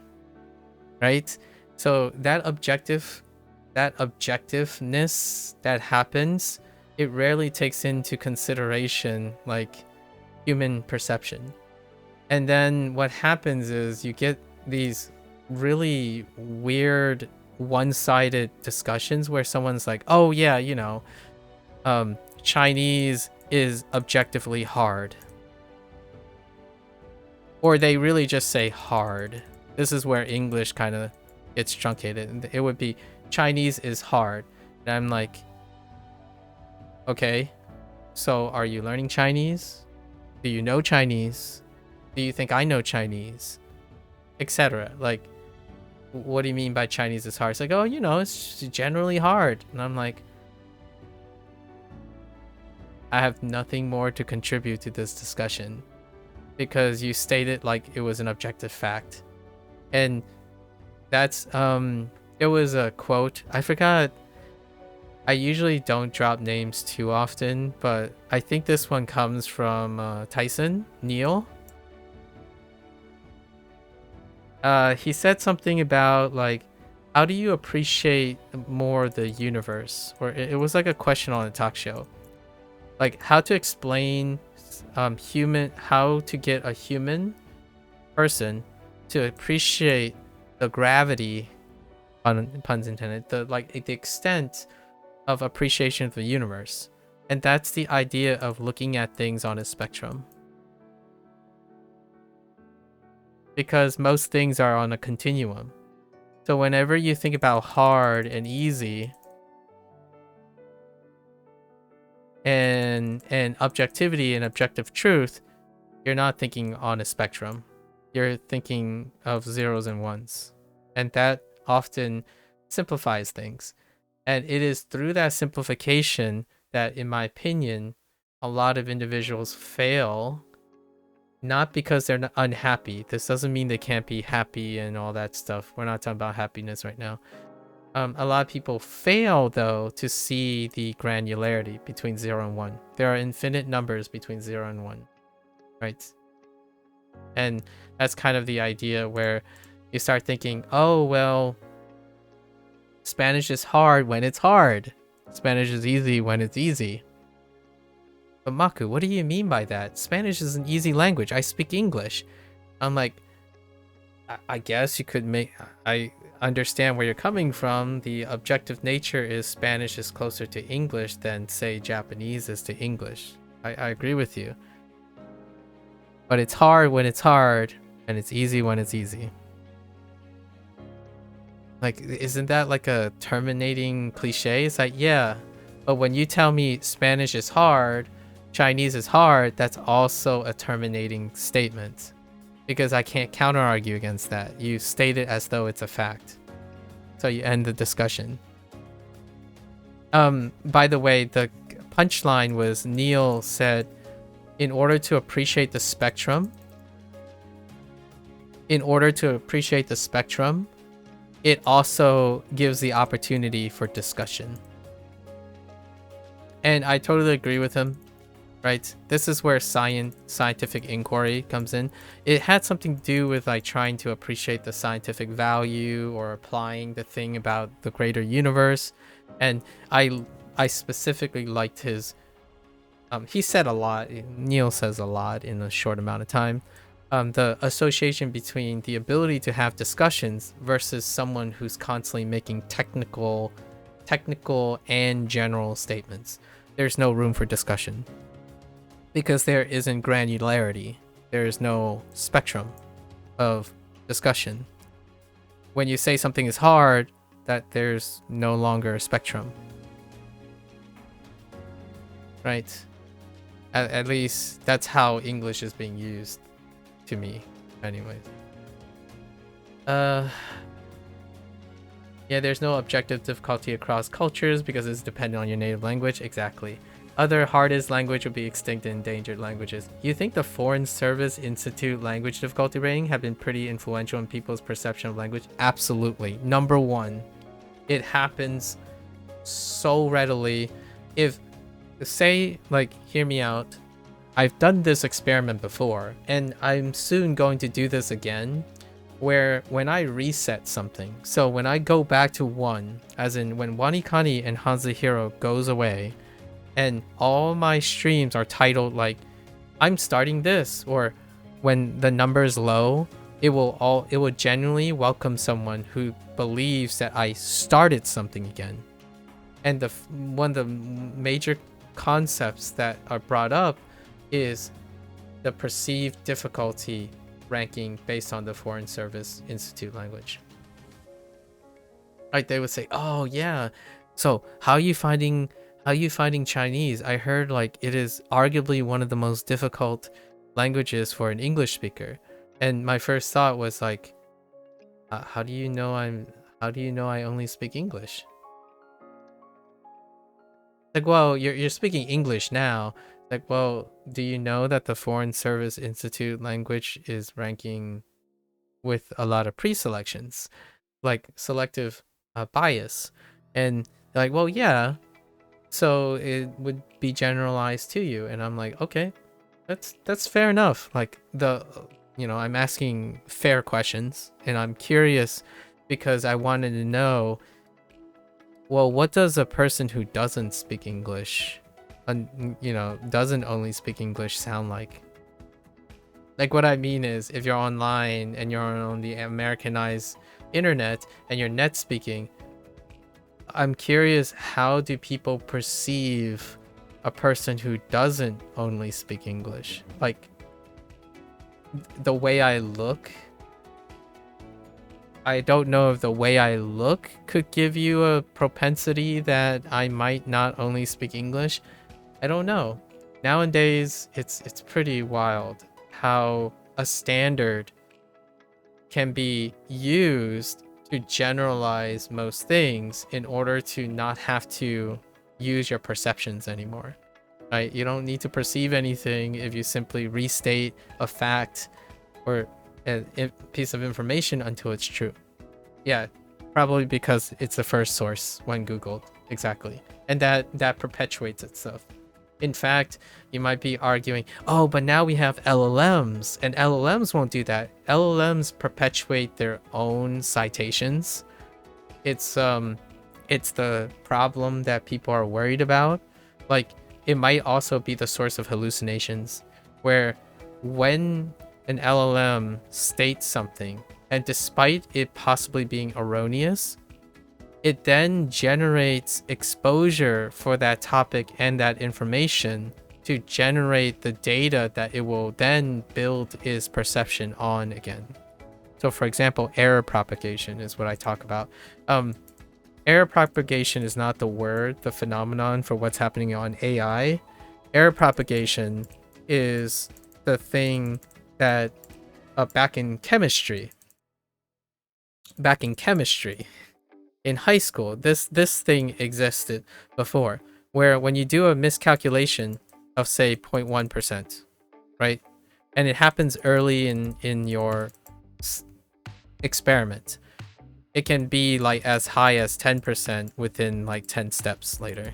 right? So that objectiveness that happens, it rarely takes into consideration like human perception. And then what happens is you get these really weird one-sided discussions where someone's like, oh yeah, Chinese is objectively hard, or they really just say hard. This is where English kind of gets truncated. It would be Chinese is hard, and I'm like, okay, so are you learning Chinese? Do you know Chinese? Do you think I know Chinese? Etc. Like, what do you mean by Chinese is hard? It's like, oh, it's generally hard. And I'm like, I have nothing more to contribute to this discussion because you stated like it was an objective fact. And that's, it was a quote. I forgot. I usually don't drop names too often, but I think this one comes from Tyson Neal. He said something about like, how do you appreciate more the universe? Or it was like a question on a talk show. Like how to explain how to get a human person to appreciate the gravity, puns intended, the extent of appreciation of the universe. And that's the idea of looking at things on a spectrum. Because most things are on a continuum. So whenever you think about hard and easy and objectivity and objective truth, you're not thinking on a spectrum. You're thinking of zeros and ones. And that often simplifies things. And it is through that simplification that, in my opinion, a lot of individuals fail, not because they're not unhappy. This doesn't mean they can't be happy and all that stuff. We're not talking about happiness right now. A lot of people fail, though, to see the granularity between 0 and 1. There are infinite numbers between 0 and 1, right? And that's kind of the idea where you start thinking, oh, well, Spanish is hard when it's hard. Spanish is easy when it's easy. But Maku, what do you mean by that? Spanish is an easy language. I speak English. I'm like, I guess you could make... I understand where you're coming from. The objective nature is Spanish is closer to English than, say, Japanese is to English. I agree with you. But it's hard when it's hard, and it's easy when it's easy. Like, isn't that like a terminating cliche? It's like, yeah, but when you tell me Spanish is hard, Chinese is hard, that's also a terminating statement. Because I can't counter-argue against that. You state it as though it's a fact. So you end the discussion. By the way, the punchline was Neil said, in order to appreciate the spectrum, it also gives the opportunity for discussion. And I totally agree with him, right? This is where scientific inquiry comes in. It had something to do with like trying to appreciate the scientific value or applying the thing about the greater universe. And I specifically liked his, he said a lot, Neil says a lot in a short amount of time. The association between the ability to have discussions versus someone who's constantly making technical and general statements. There's no room for discussion because there isn't granularity. There is no spectrum of discussion. When you say something is hard, that there's no longer a spectrum, right? At least that's how English is being used to me, anyways. Yeah, there's no objective difficulty across cultures because it's dependent on your native language. Exactly. Other hardest language would be extinct and endangered languages. You think the Foreign Service Institute language difficulty rating have been pretty influential in people's perception of language? Absolutely. Number one, it happens so readily. If, say, like, hear me out. I've done this experiment before, and I'm soon going to do this again, where when I reset something, so when I go back to 1, as in when Wanikani and Hanzuhiro goes away, and all my streams are titled like, I'm starting this, or when the number is low, it will genuinely welcome someone who believes that I started something again. And one of the major concepts that are brought up is the perceived difficulty ranking based on the Foreign Service Institute language. Like they would say, oh yeah, so how are you finding Chinese? I heard like it is arguably one of the most difficult languages for an English speaker. And my first thought was like, how do you know I only speak English? Like, well, you're speaking English now. Like, well, do you know that the Foreign Service Institute language is ranking with a lot of pre-selections, like selective bias? And they're like, well, yeah, so it would be generalized to you. And I'm like, okay, that's fair enough. Like I'm asking fair questions, and I'm curious because I wanted to know, well, what does a person who doesn't speak English, doesn't only speak English sound like? Like what I mean is, if you're online and you're on the Americanized internet and you're net speaking, I'm curious, how do people perceive a person who doesn't only speak English? Like the way I look, I don't know if the way I look could give you a propensity that I might not only speak English. I don't know. Nowadays, it's pretty wild how a standard can be used to generalize most things in order to not have to use your perceptions anymore. Right? You don't need to perceive anything if you simply restate a fact or a piece of information until it's true. Yeah, probably because it's the first source when Googled. Exactly. And that perpetuates itself. In fact, you might be arguing, oh, but now we have LLMs, and LLMs won't do that. LLMs perpetuate their own citations. It's the problem that people are worried about. Like, it might also be the source of hallucinations, where when an LLM states something, and despite it possibly being erroneous, it then generates exposure for that topic and that information to generate the data that it will then build its perception on again. So for example, error propagation is what I talk about. Error propagation is not the phenomenon for what's happening on AI. Error propagation is the thing that back in chemistry, in high school, this thing existed before, where when you do a miscalculation of say 0.1%, right, and it happens early in your experiment, it can be like as high as 10% within like 10 steps later.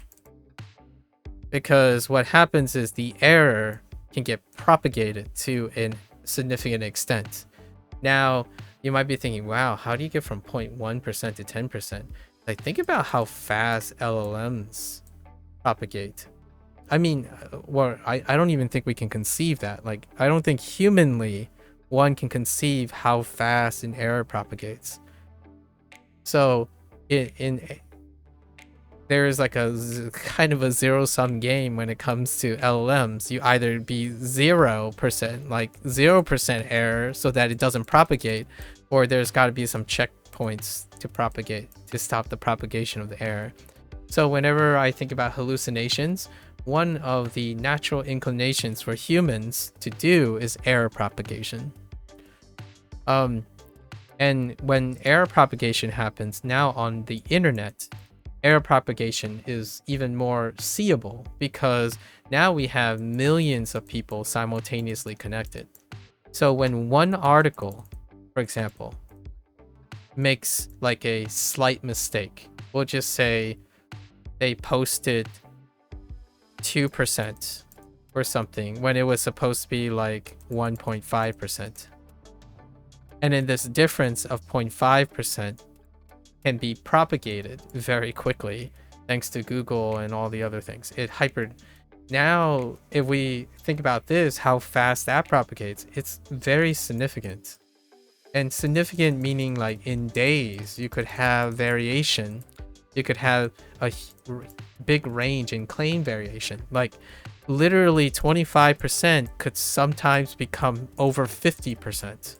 Because what happens is the error can get propagated to a significant extent. Now, you might be thinking, wow, how do you get from 0.1% to 10%? Like, think about how fast LLMs propagate. I mean, well, I don't even think we can conceive that. Like, I don't think humanly one can conceive how fast an error propagates. So, there is like a kind of a zero-sum game when it comes to LLMs. You either be 0%, like 0% error so that it doesn't propagate, or there's got to be some checkpoints to propagate, to stop the propagation of the error. So whenever I think about hallucinations, one of the natural inclinations for humans to do is error propagation. And when error propagation happens now on the internet, error propagation is even more seeable because now we have millions of people simultaneously connected. So when one article, for example, makes like a slight mistake, we'll just say they posted 2% or something when it was supposed to be like 1.5%. And then this difference of 0.5% can be propagated very quickly thanks to Google and all the other things. Now, if we think about this, how fast that propagates, it's very significant. And significant meaning like in days, you could have variation. You could have a big range in claim variation. Like literally 25% could sometimes become over 50%.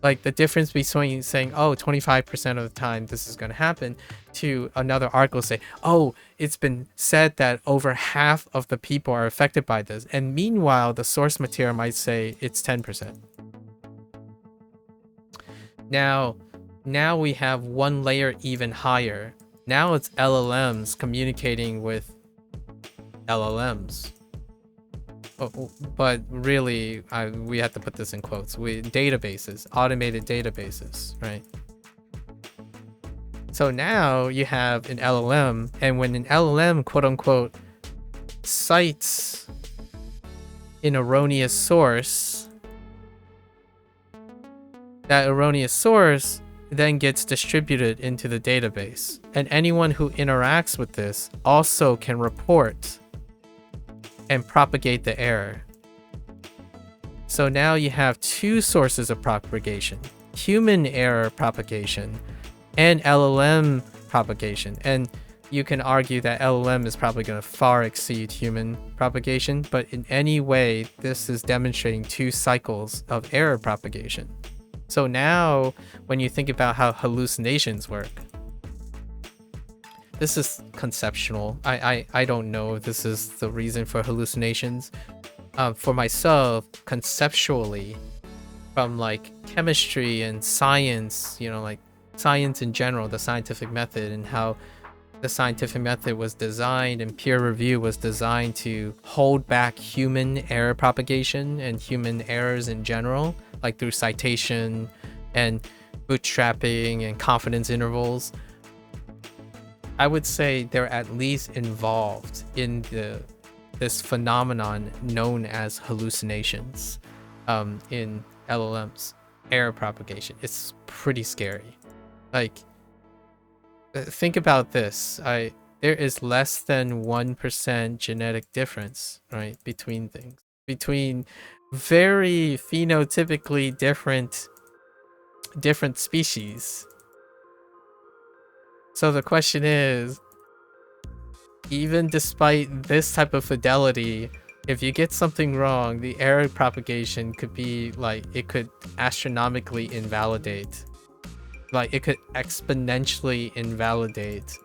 Like the difference between saying, oh, 25% of the time this is going to happen, to another article say, oh, it's been said that over half of the people are affected by this. And meanwhile, the source material might say it's 10%. Now we have one layer even higher. Now it's LLMs communicating with LLMs. But really, we have to put this in quotes. Databases, automated databases, right? So now you have an LLM, and when an LLM, quote unquote, cites an erroneous source, that erroneous source then gets distributed into the database. And anyone who interacts with this also can report and propagate the error. So now you have two sources of propagation: human error propagation and LLM propagation. And you can argue that LLM is probably going to far exceed human propagation, but in any way, this is demonstrating two cycles of error propagation. So now when you think about how hallucinations work, this is conceptual. I don't know if this is the reason for hallucinations. For myself, conceptually, from like chemistry and science, like science in general, the scientific method, and how the scientific method was designed and peer review was designed to hold back human error propagation and human errors in general, like through citation and bootstrapping and confidence intervals. I would say they're at least involved in this phenomenon known as hallucinations in LLMs, error propagation. It's pretty scary. Like, think about this. There is less than 1% genetic difference, right, between things, between very phenotypically different species. So the question is, even despite this type of fidelity, if you get something wrong, the error propagation could be like, it could astronomically invalidate. Like it could exponentially invalidate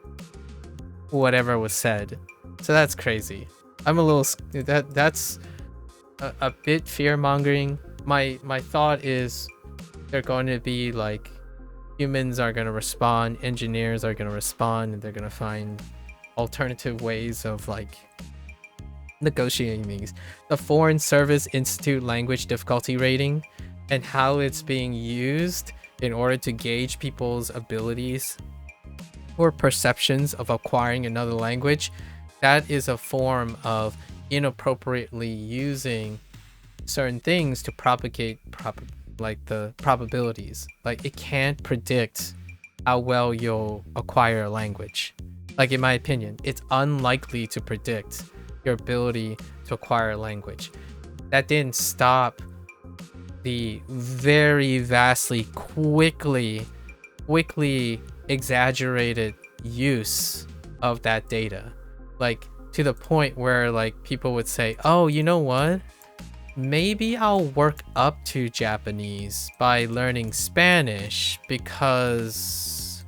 whatever was said. So that's crazy. I'm a little, that's a bit fear mongering. My thought is they're going to be like humans are going to respond, engineers are going to respond, and they're going to find alternative ways of like negotiating these. The Foreign Service Institute language difficulty rating and how it's being used in order to gauge people's abilities or perceptions of acquiring another language, that is a form of inappropriately using certain things to propagate like the probabilities. Like it can't predict how well you'll acquire a language. Like in my opinion, it's unlikely to predict your ability to acquire a language. That didn't stop the very vastly quickly exaggerated use of that data, like to the point where like people would say, oh, you know what, maybe I'll work up to Japanese by learning Spanish because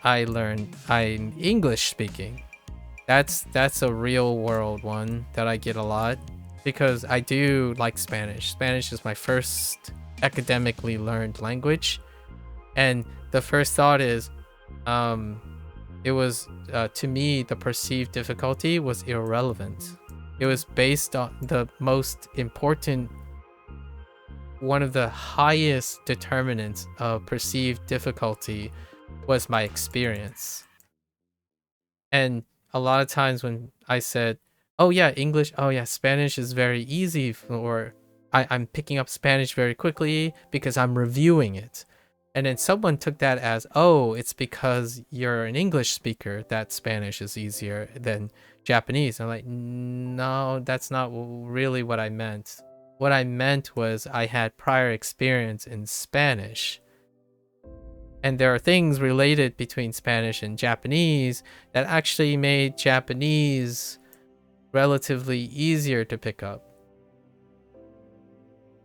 I'm English speaking. That's a real world one that I get a lot, because I do like Spanish. Spanish is my first academically learned language, and the first thought is it was to me, the perceived difficulty was irrelevant. It was based on the most important, one of the highest determinants of perceived difficulty was my experience. And a lot of times when I said, oh yeah, English, oh yeah, Spanish is very easy, or I'm picking up Spanish very quickly because I'm reviewing it. And then someone took that as, oh, it's because you're an English speaker that Spanish is easier than Japanese. I'm like, no, that's not really what I meant. What I meant was I had prior experience in Spanish. And there are things related between Spanish and Japanese that actually made Japanese relatively easier to pick up.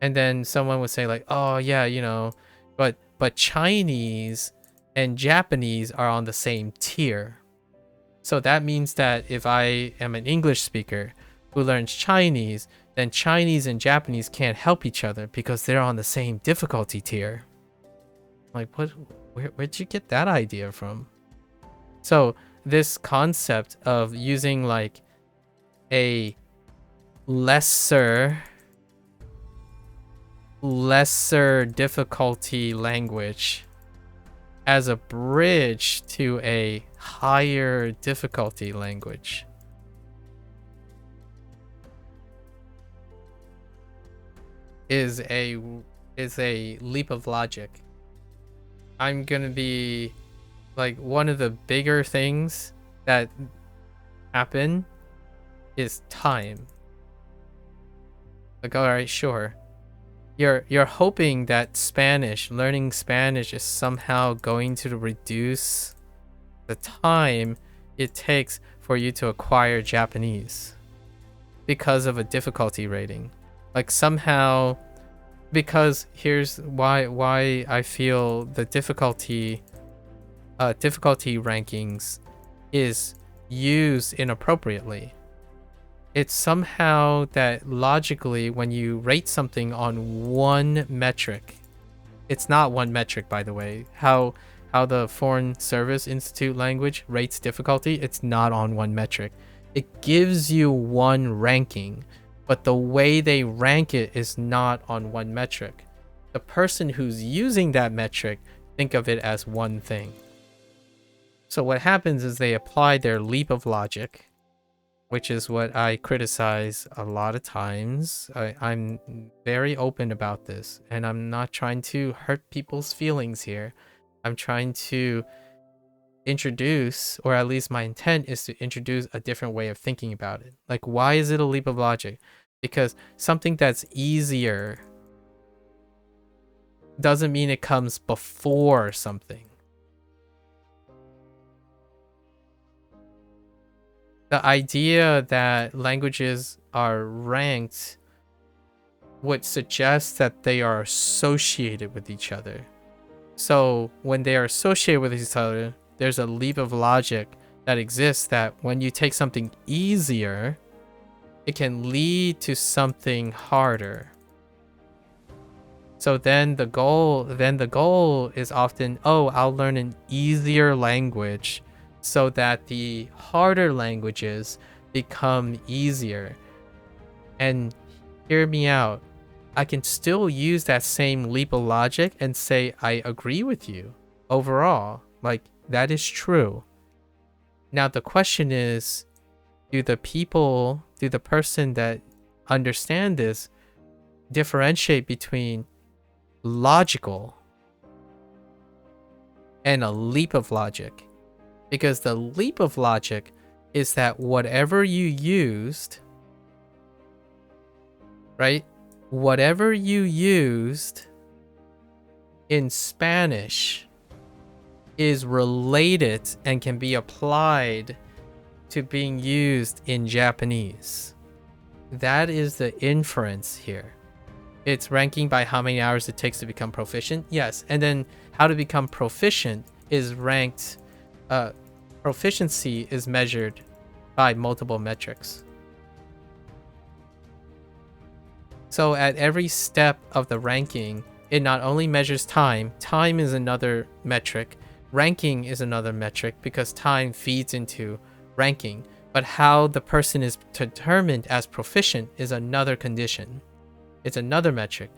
And then someone would say like, oh yeah, you know, but Chinese and Japanese are on the same tier. So that means that if I am an English speaker who learns Chinese, then Chinese and Japanese can't help each other because they're on the same difficulty tier. Like, where'd you get that idea from? So this concept of using like a lesser difficulty language as a bridge to a higher difficulty language is a leap of logic. I'm gonna be like, one of the bigger things that happen is time. Like, all right, sure, you're hoping that learning Spanish is somehow going to reduce the time it takes for you to acquire Japanese because of a difficulty rating. Like somehow, because here's why I feel the difficulty rankings is used inappropriately. It's somehow that logically, when you rate something on one metric, it's not one metric, by the way, how the Foreign Service Institute language rates difficulty, it's not on one metric. It gives you one ranking, but the way they rank it is not on one metric. The person who's using that metric think of it as one thing. So what happens is they apply their leap of logic, which is what I criticize a lot of times. I'm very open about this, and I'm not trying to hurt people's feelings here. I'm trying to introduce, or at least my intent is to introduce, a different way of thinking about it. Like, why is it a leap of logic? Because something that's easier doesn't mean it comes before something. The idea that languages are ranked would suggest that they are associated with each other. So when they are associated with each other, there's a leap of logic that exists that when you take something easier, it can lead to something harder. So then the goal is often, oh, I'll learn an easier language so that the harder languages become easier. And hear me out. I can still use that same leap of logic and say I agree with you overall. Like, that is true. Now the question is, do the person that understand this differentiate between logical and a leap of logic? Because the leap of logic is that whatever you used, right? Whatever you used in Spanish is related and can be applied to being used in Japanese. That is the inference here. It's ranking by how many hours it takes to become proficient. Yes, and then how to become proficient is ranked. Proficiency is measured by multiple metrics. So at every step of the ranking, it not only measures time is another metric, ranking is another metric because time feeds into ranking, but how the person is determined as proficient is another condition. It's another metric.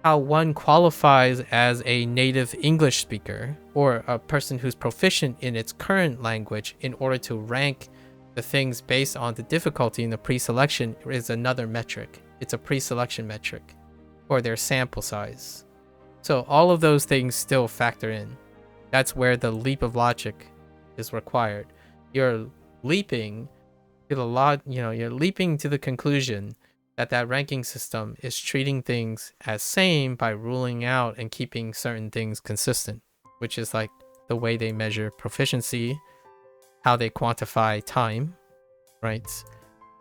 How one qualifies as a native English speaker or a person who's proficient in its current language in order to rank the things based on the difficulty in the pre-selection is another metric. It's a pre-selection metric, or their sample size. So all of those things still factor in. That's where the leap of logic is required. You're leaping to you're leaping to the conclusion that ranking system is treating things as same by ruling out and keeping certain things consistent, which is like the way they measure proficiency, how they quantify time, right?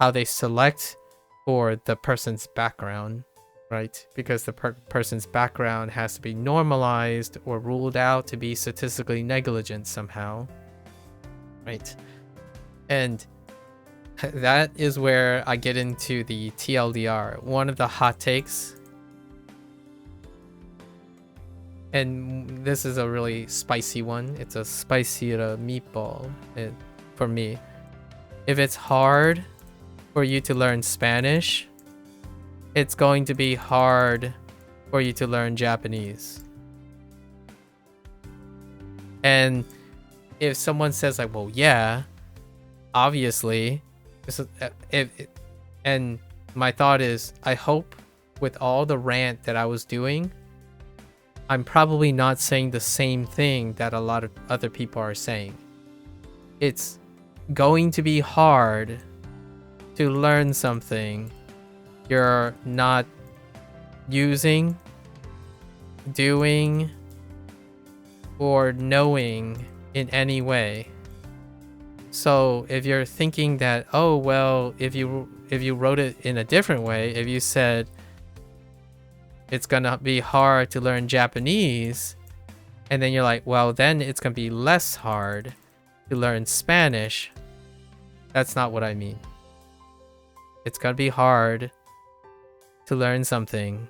How they select for the person's background, right? Because the person's background has to be normalized or ruled out to be statistically negligent somehow, right? And that is where I get into the TLDR. One of the hot takes, and this is a really spicy one. It's a spicier meatball for me. If it's hard for you to learn Spanish, it's going to be hard for you to learn Japanese. And if someone says like, well, yeah, obviously, and my thought is, I hope with all the rant that I was doing, I'm probably not saying the same thing that a lot of other people are saying. It's going to be hard to learn something you're not using, doing, or knowing in any way. So if you're thinking that, oh well, if you wrote it in a different way, if you said it's gonna be hard to learn Japanese, and then you're like, well, then it's gonna be less hard to learn Spanish, that's not what I mean. It's gonna be hard to learn something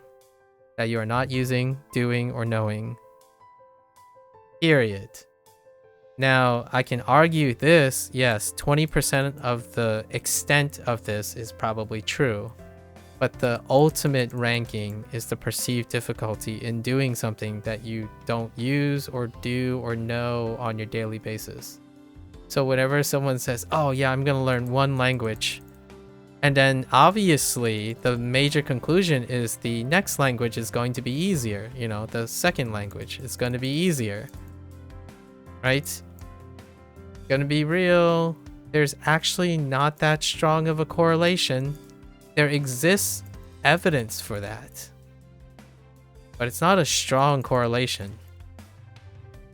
that you are not using, doing, or knowing. Period. Now, I can argue this, yes, 20% of the extent of this is probably true, but the ultimate ranking is the perceived difficulty in doing something that you don't use or do or know on your daily basis. So whenever someone says, oh yeah, I'm gonna learn one language, and then obviously the major conclusion is the next language is going to be easier, the second language is going to be easier, right? Gonna be real, there's actually not that strong of a correlation. There exists evidence for that, but it's not a strong correlation.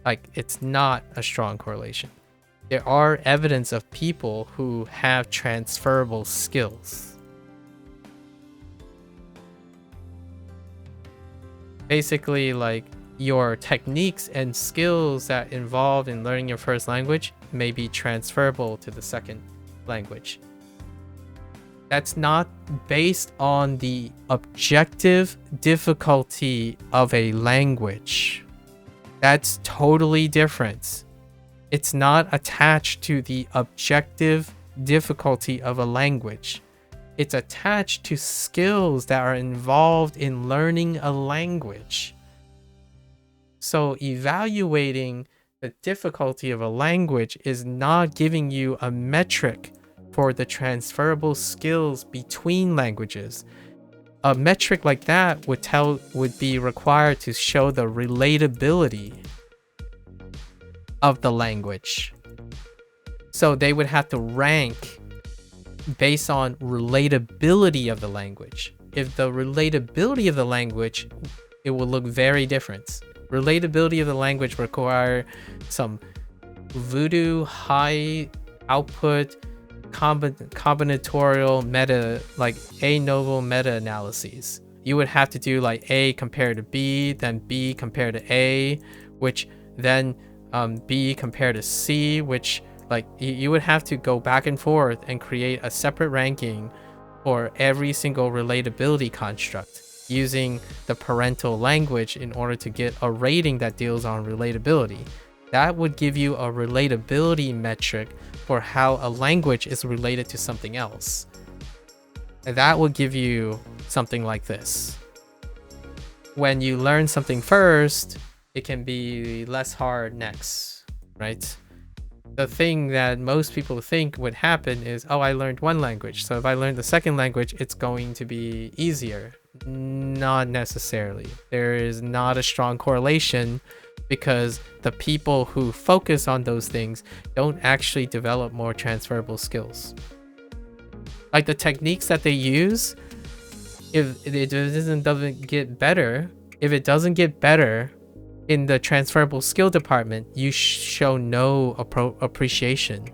Like, it's not a strong correlation. There are evidence of people who have transferable skills. Basically, like, your techniques and skills that involve in learning your first language may be transferable to the second language. That's not based on the objective difficulty of a language. That's totally different. It's not attached to the objective difficulty of a language. It's attached to skills that are involved in learning a language. So evaluating the difficulty of a language is not giving you a metric for the transferable skills between languages. A metric like that would be required to show the relatability of the language. So they would have to rank based on relatability of the language. If the relatability of the language, it will look very different. Relatability of the language require some voodoo high output combinatorial meta, like a-novel meta-analyses. You would have to do like A compared to B, then B compared to A, which then B compared to C, which like you would have to go back and forth and create a separate ranking for every single relatability construct using the parental language in order to get a rating that deals on relatability. That would give you a relatability metric for how a language is related to something else. And that will give you something like this. When you learn something first, it can be less hard next, right? The thing that most people think would happen is, oh, I learned one language, so if I learn the second language, it's going to be easier. Not necessarily. There is not a strong correlation because the people who focus on those things don't actually develop more transferable skills. Like the techniques that they use, if it doesn't get better, in the transferable skill department, you show no appreciation.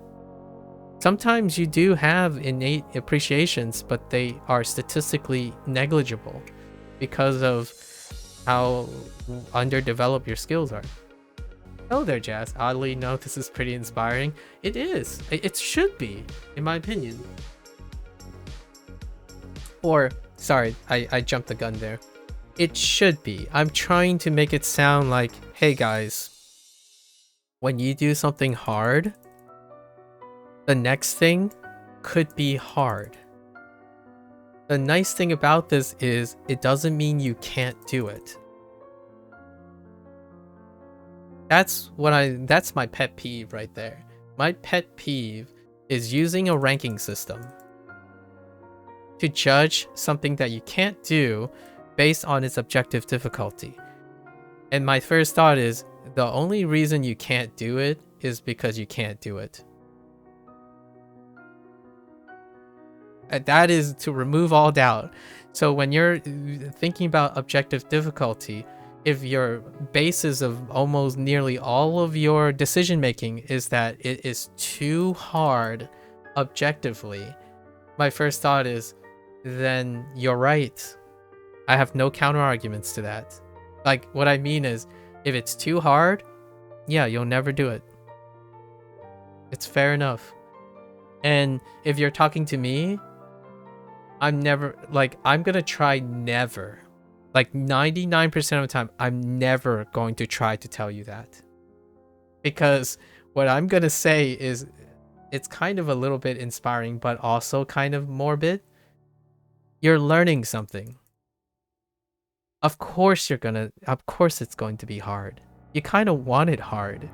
Sometimes you do have innate appreciations, but they are statistically negligible because of how underdeveloped your skills are. Oh there, Jazz. Oddly, no, this is pretty inspiring. It is. It should be, in my opinion. Or, sorry, I jumped the gun there. It should be. I'm trying to make it sound like, hey guys, when you do something hard, the next thing could be hard. The nice thing about this is it doesn't mean you can't do it. That's my pet peeve right there. My pet peeve is using a ranking system to judge something that you can't do based on its objective difficulty. And my first thought is, the only reason you can't do it is because you can't do it. And that is to remove all doubt. So when you're thinking about objective difficulty, if your basis of almost nearly all of your decision making is that it is too hard objectively, my first thought is, then you're right. I have no counter arguments to that. Like, what I mean is, if it's too hard, yeah, you'll never do it. It's fair enough. And if you're talking to me, I'm gonna try never. Like 99% of the time, I'm never going to try to tell you that. Because what I'm gonna say is, it's kind of a little bit inspiring, but also kind of morbid. You're learning something. Of course it's going to be hard. You kind of want it hard.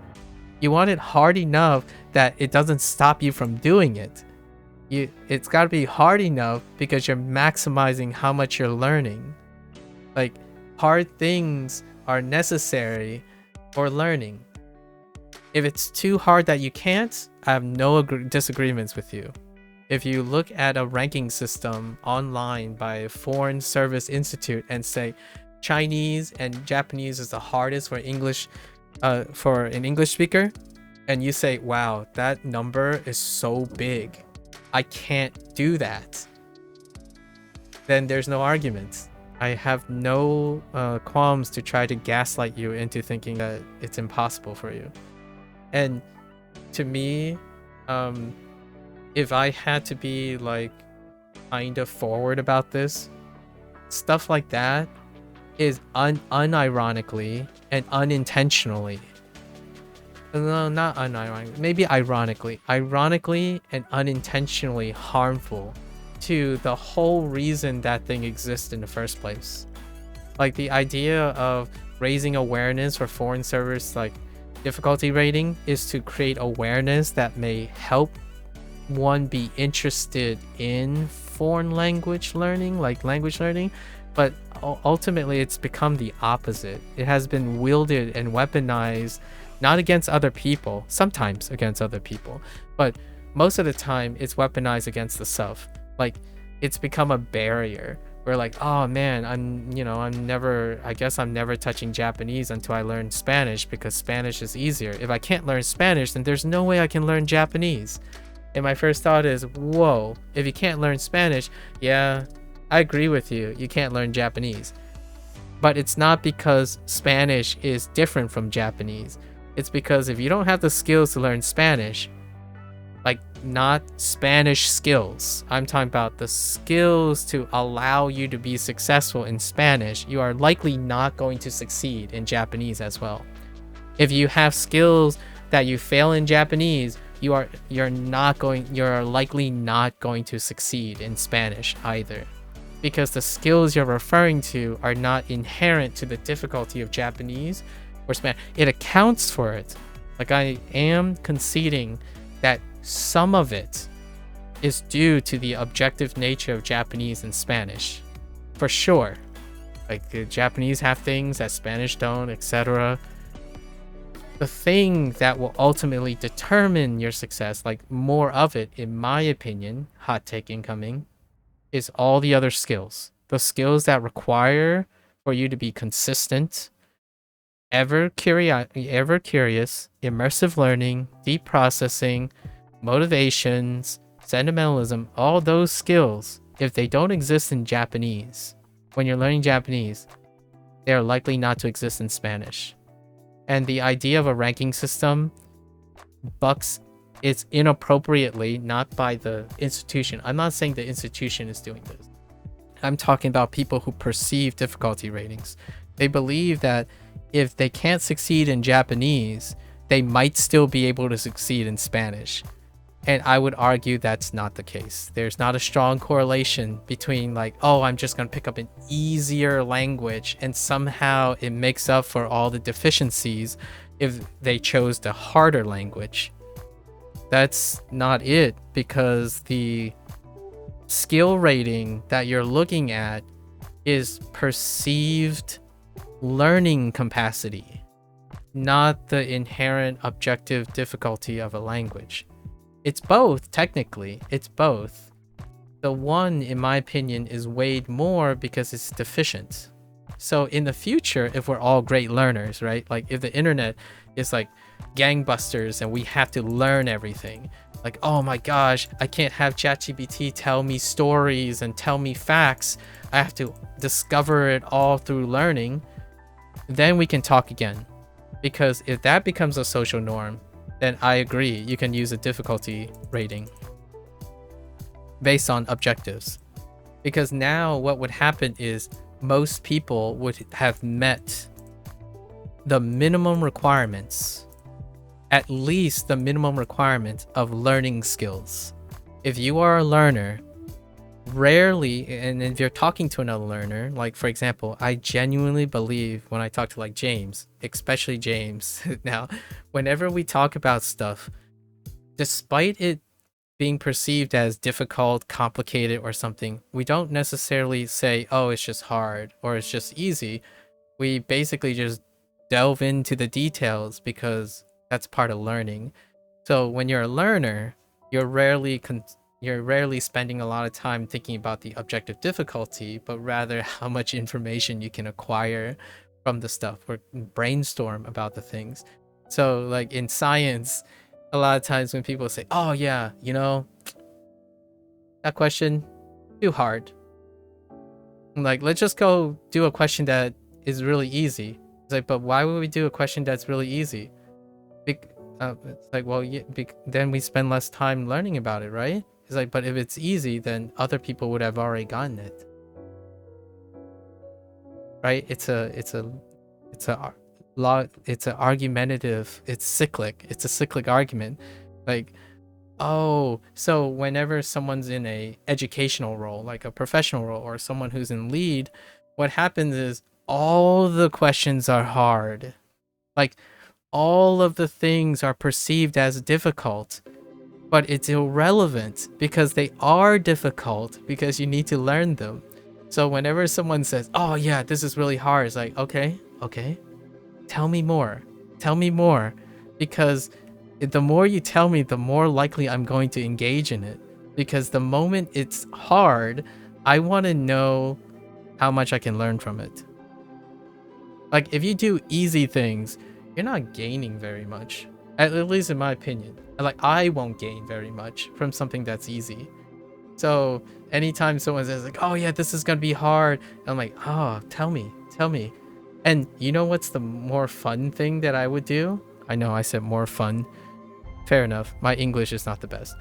You want it hard enough that it doesn't stop you from doing it. It's got to be hard enough because you're maximizing how much you're learning. Like, hard things are necessary for learning. If it's too hard that you can't, I have no disagreements with you. If you look at a ranking system online by a foreign service institute and say Chinese and Japanese is the hardest for English, for an English speaker, and you say, wow, that number is so big, I can't do that, then there's no argument. I have no qualms to try to gaslight you into thinking that it's impossible for you. And to me, if I had to be like kind of forward about this. Stuff like that is unironically and unintentionally. No, not unironically. Maybe ironically. Ironically and unintentionally harmful to the whole reason that thing exists in the first place. Like the idea of raising awareness for foreign servers, like difficulty rating, is to create awareness that may help one be interested in foreign language learning, like language learning, but ultimately it's become the opposite. It has been wielded and weaponized, not against other people, sometimes against other people, but most of the time it's weaponized against the self. Like it's become a barrier. We're like, oh man, I guess I'm never touching Japanese until I learn Spanish because Spanish is easier. If I can't learn Spanish, then there's no way I can learn Japanese. And my first thought is, whoa, if you can't learn Spanish, yeah, I agree with you. You can't learn Japanese. But it's not because Spanish is different from Japanese. It's because if you don't have the skills to learn Spanish, like not Spanish skills, I'm talking about the skills to allow you to be successful in Spanish, you are likely not going to succeed in Japanese as well. If you have skills that you fail in Japanese, you're likely not going to succeed in Spanish either, because the skills you're referring to are not inherent to the difficulty of Japanese or Spanish. It accounts for it. Like I am conceding that some of it is due to the objective nature of Japanese and Spanish, for sure. Like the Japanese have things that Spanish don't, etc. The thing that will ultimately determine your success, like more of it, in my opinion, hot take incoming, is all the other skills. The skills that require for you to be consistent, ever curious, immersive learning, deep processing, motivations, sentimentalism, all those skills, if they don't exist in Japanese, when you're learning Japanese, they are likely not to exist in Spanish. And the idea of a ranking system bucks it inappropriately, not by the institution. I'm not saying the institution is doing this. I'm talking about people who perceive difficulty ratings. They believe that if they can't succeed in Japanese, they might still be able to succeed in Spanish. And I would argue that's not the case. There's not a strong correlation between like, oh, I'm just going to pick up an easier language and somehow it makes up for all the deficiencies if they chose the harder language. That's not it, because the skill rating that you're looking at is perceived learning capacity, not the inherent objective difficulty of a language. It's both, technically. It's both. The one, in my opinion, is weighed more because it's deficient. So in the future, if we're all great learners, right? Like if the internet is like gangbusters and we have to learn everything. Like, oh my gosh, I can't have ChatGPT tell me stories and tell me facts. I have to discover it all through learning. Then we can talk again. Because if that becomes a social norm, then I agree, you can use a difficulty rating based on objectives. Because now what would happen is most people would have met the minimum requirements, at least the minimum requirement of learning skills. If you are a learner, rarely, and if you're talking to another learner, like for example, I genuinely believe when I talk to like James, especially James, now, whenever we talk about stuff, despite it being perceived as difficult, complicated, or something, we don't necessarily say, oh, it's just hard or it's just easy. We basically just delve into the details because that's part of learning. So when you're a learner, you're rarely spending a lot of time thinking about the objective difficulty, but rather how much information you can acquire from the stuff or brainstorm about the things. So like in science, a lot of times when people say, oh yeah, that question, too hard. Like, let's just go do a question that is really easy. It's like, but why would we do a question that's really easy? It's like, well, yeah, then we spend less time learning about it, right? It's like, but if it's easy, then other people would have already gotten it. Right? It's an argumentative, it's cyclic. It's a cyclic argument. Like, oh, so whenever someone's in a educational role, like a professional role, or someone who's in lead, what happens is all the questions are hard. Like, all of the things are perceived as difficult, but it's irrelevant because they are difficult because you need to learn them. So whenever someone says, oh yeah, this is really hard, it's like, okay, tell me more, because the more you tell me, the more likely I'm going to engage in it. Because the moment it's hard, I want to know how much I can learn from it. Like, if you do easy things, you're not gaining very much, at least in my opinion. Like, I won't gain very much from something that's easy. So anytime someone says like, oh yeah, this is gonna be hard, I'm like, oh, tell me. And you know what's the more fun thing that I would do? I know I said more fun. Fair enough. My English is not the best.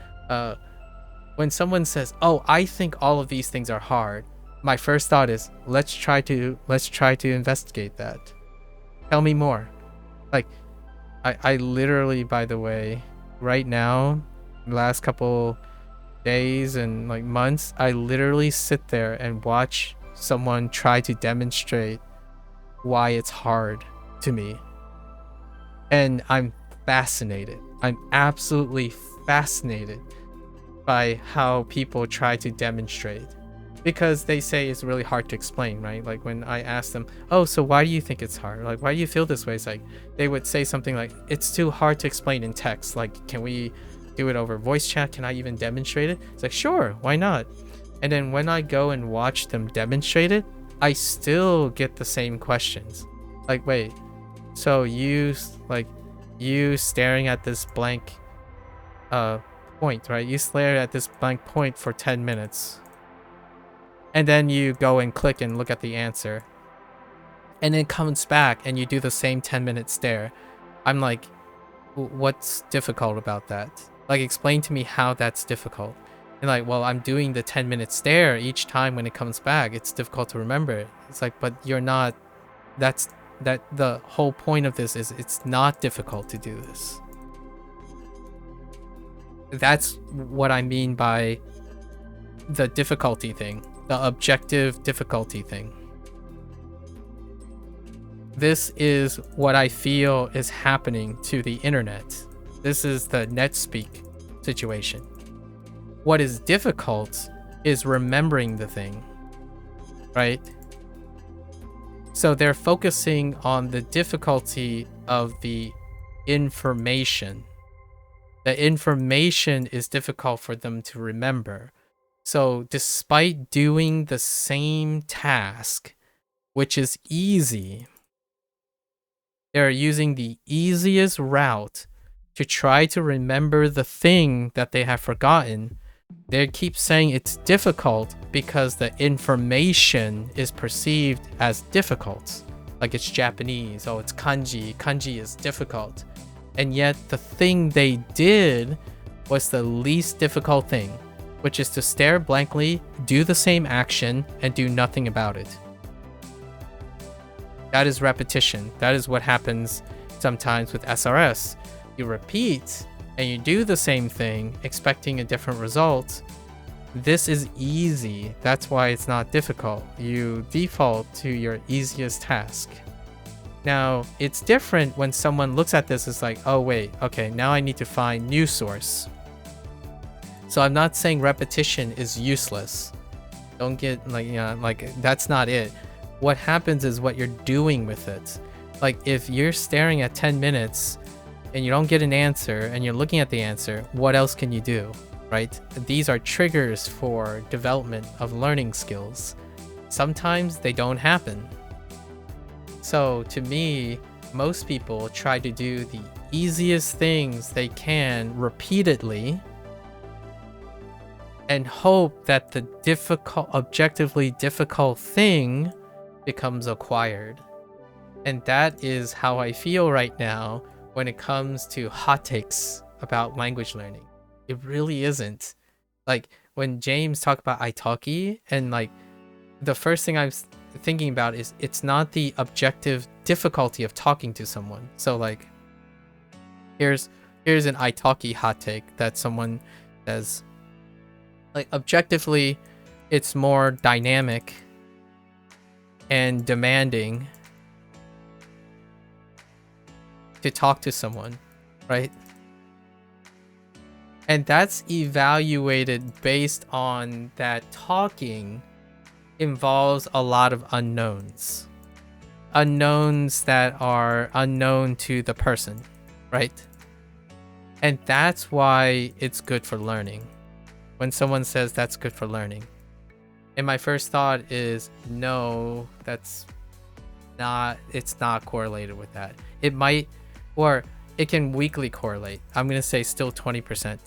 When someone says, oh, I think all of these things are hard, my first thought is, let's try to investigate that. Tell me more. Like, I literally, by the way, right now, last couple days and like months, I literally sit there and watch someone try to demonstrate why it's hard to me. And I'm fascinated. I'm absolutely fascinated by how people try to demonstrate, because they say it's really hard to explain, right? Like when I ask them, oh, so why do you think it's hard? Like, why do you feel this way? It's like, they would say something like, it's too hard to explain in text. Like, can we do it over voice chat? Can I even demonstrate it? It's like, sure, why not? And then when I go and watch them demonstrate it, I still get the same questions. Like, wait, so you staring at this blank point, right? You stare at this blank point for 10 minutes. And then you go and click and look at the answer. And it comes back and you do the same 10-minute stare. I'm like, what's difficult about that? Like, explain to me how that's difficult. And like, well, I'm doing the 10-minute stare each time when it comes back. It's difficult to remember. It's like, but you're not, the whole point of this is it's not difficult to do this. That's what I mean by the difficulty thing, the objective difficulty thing. This is what I feel is happening to the internet. This is the NetSpeak situation. What is difficult is remembering the thing, right? So they're focusing on the difficulty of the information. The information is difficult for them to remember. So despite doing the same task, which is easy, they're using the easiest route to try to remember the thing that they have forgotten. They keep saying it's difficult because the information is perceived as difficult. Like it's Japanese, oh, it's kanji. Kanji is difficult. And yet the thing they did was the least difficult thing, which is to stare blankly, do the same action, and do nothing about it. That is repetition. That is what happens sometimes with SRS. You repeat and you do the same thing, expecting a different result. This is easy. That's why it's not difficult. You default to your easiest task. Now, it's different when someone looks at this as like, oh wait, okay, now I need to find new source. So I'm not saying repetition is useless. Don't get like, you know, like that's not it. What happens is what you're doing with it. Like if you're staring at 10 minutes and you don't get an answer and you're looking at the answer, what else can you do, right? These are triggers for development of learning skills. Sometimes they don't happen. So to me, most people try to do the easiest things they can repeatedly and hope that the objectively difficult thing becomes acquired. And that is how I feel right now when it comes to hot takes about language learning. It really isn't. Like when James talked about italki, and like the first thing I'm thinking about is it's not the objective difficulty of talking to someone. So like here's an italki hot take that someone says, like objectively it's more dynamic and demanding to talk to someone, right? And that's evaluated based on that talking involves a lot of unknowns. Unknowns that are unknown to the person, right? And that's why it's good for learning. When someone says that's good for learning. And my first thought is, no, it's not correlated with that. It might, or it can weakly correlate. I'm going to say still 20%.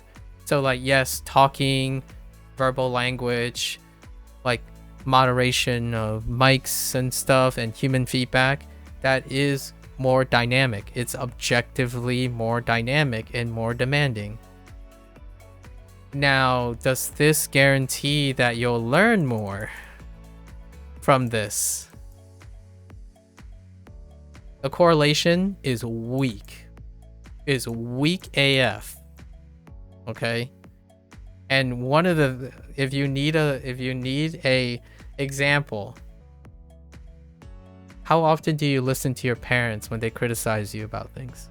So like, yes, talking, verbal language, like moderation of mics and stuff and human feedback, that is more dynamic. It's objectively more dynamic and more demanding. Now, does this guarantee that you'll learn more from this? The correlation is weak. Is weak AF. Okay? And one of the, if you need a example, how often do you listen to your parents when they criticize you about things?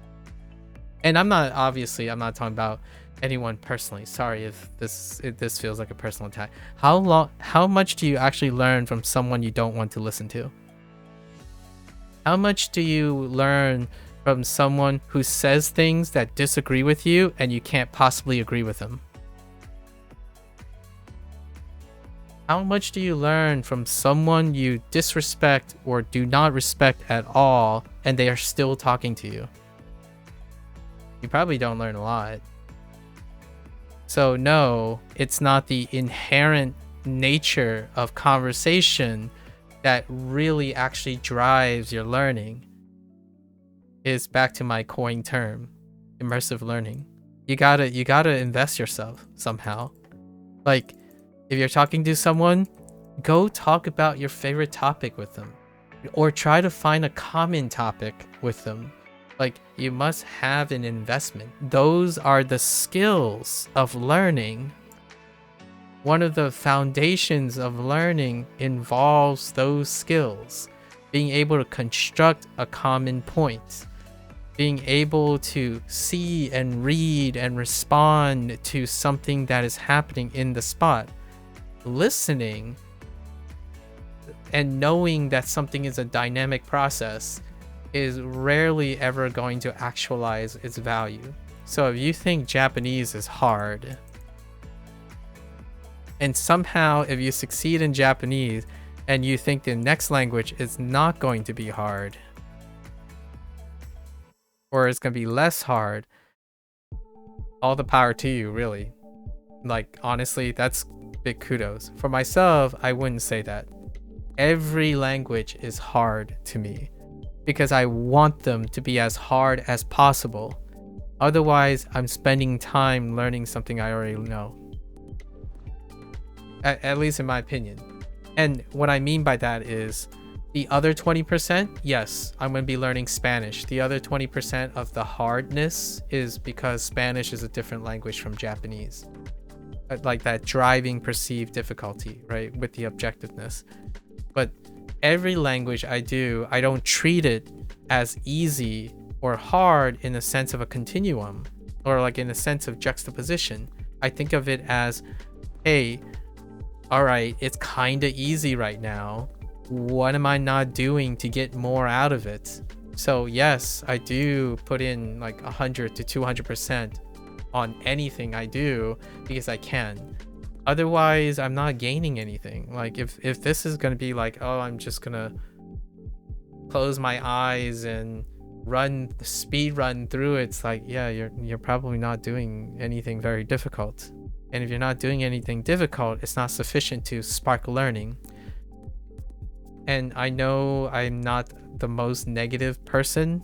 And I'm not talking about anyone personally. Sorry if this feels like a personal attack. How much do you actually learn from someone you don't want to listen to? How much do you learn from someone who says things that disagree with you and you can't possibly agree with them? How much do you learn from someone you disrespect or do not respect at all and they are still talking to you? You probably don't learn a lot. So no, it's not the inherent nature of conversation that really actually drives your learning. Is back to my coined term, immersive learning. You gotta invest yourself somehow. Like, if you're talking to someone, go talk about your favorite topic with them, or try to find a common topic with them. Like, you must have an investment. Those are the skills of learning. One of the foundations of learning involves those skills. Being able to construct a common point. Being able to see and read and respond to something that is happening in the spot. Listening and knowing that something is a dynamic process is rarely ever going to actualize its value. So if you think Japanese is hard, and somehow if you succeed in Japanese and you think the next language is not going to be hard, or it's going to be less hard, all the power to you, really. Like, honestly, that's big kudos. For myself, I wouldn't say that. Every language is hard to me because I want them to be as hard as possible. Otherwise, I'm spending time learning something I already know. At least in my opinion. And what I mean by that is the other 20%, yes, I'm going to be learning Spanish. The other 20% of the hardness is because Spanish is a different language from Japanese. Like that driving perceived difficulty, right? With the objectiveness. But every language I don't treat it as easy or hard in the sense of a continuum or like in a sense of juxtaposition. I think of it as, hey, all right, it's kind of easy right now. What am I not doing to get more out of it? So yes, I do put in like 100 to 200% on anything I do because I can. Otherwise, I'm not gaining anything. Like if this is gonna be like, oh, I'm just gonna close my eyes and speed run through it, it's like, yeah, you're probably not doing anything very difficult. And if you're not doing anything difficult, it's not sufficient to spark learning. And I know I'm not the most negative person,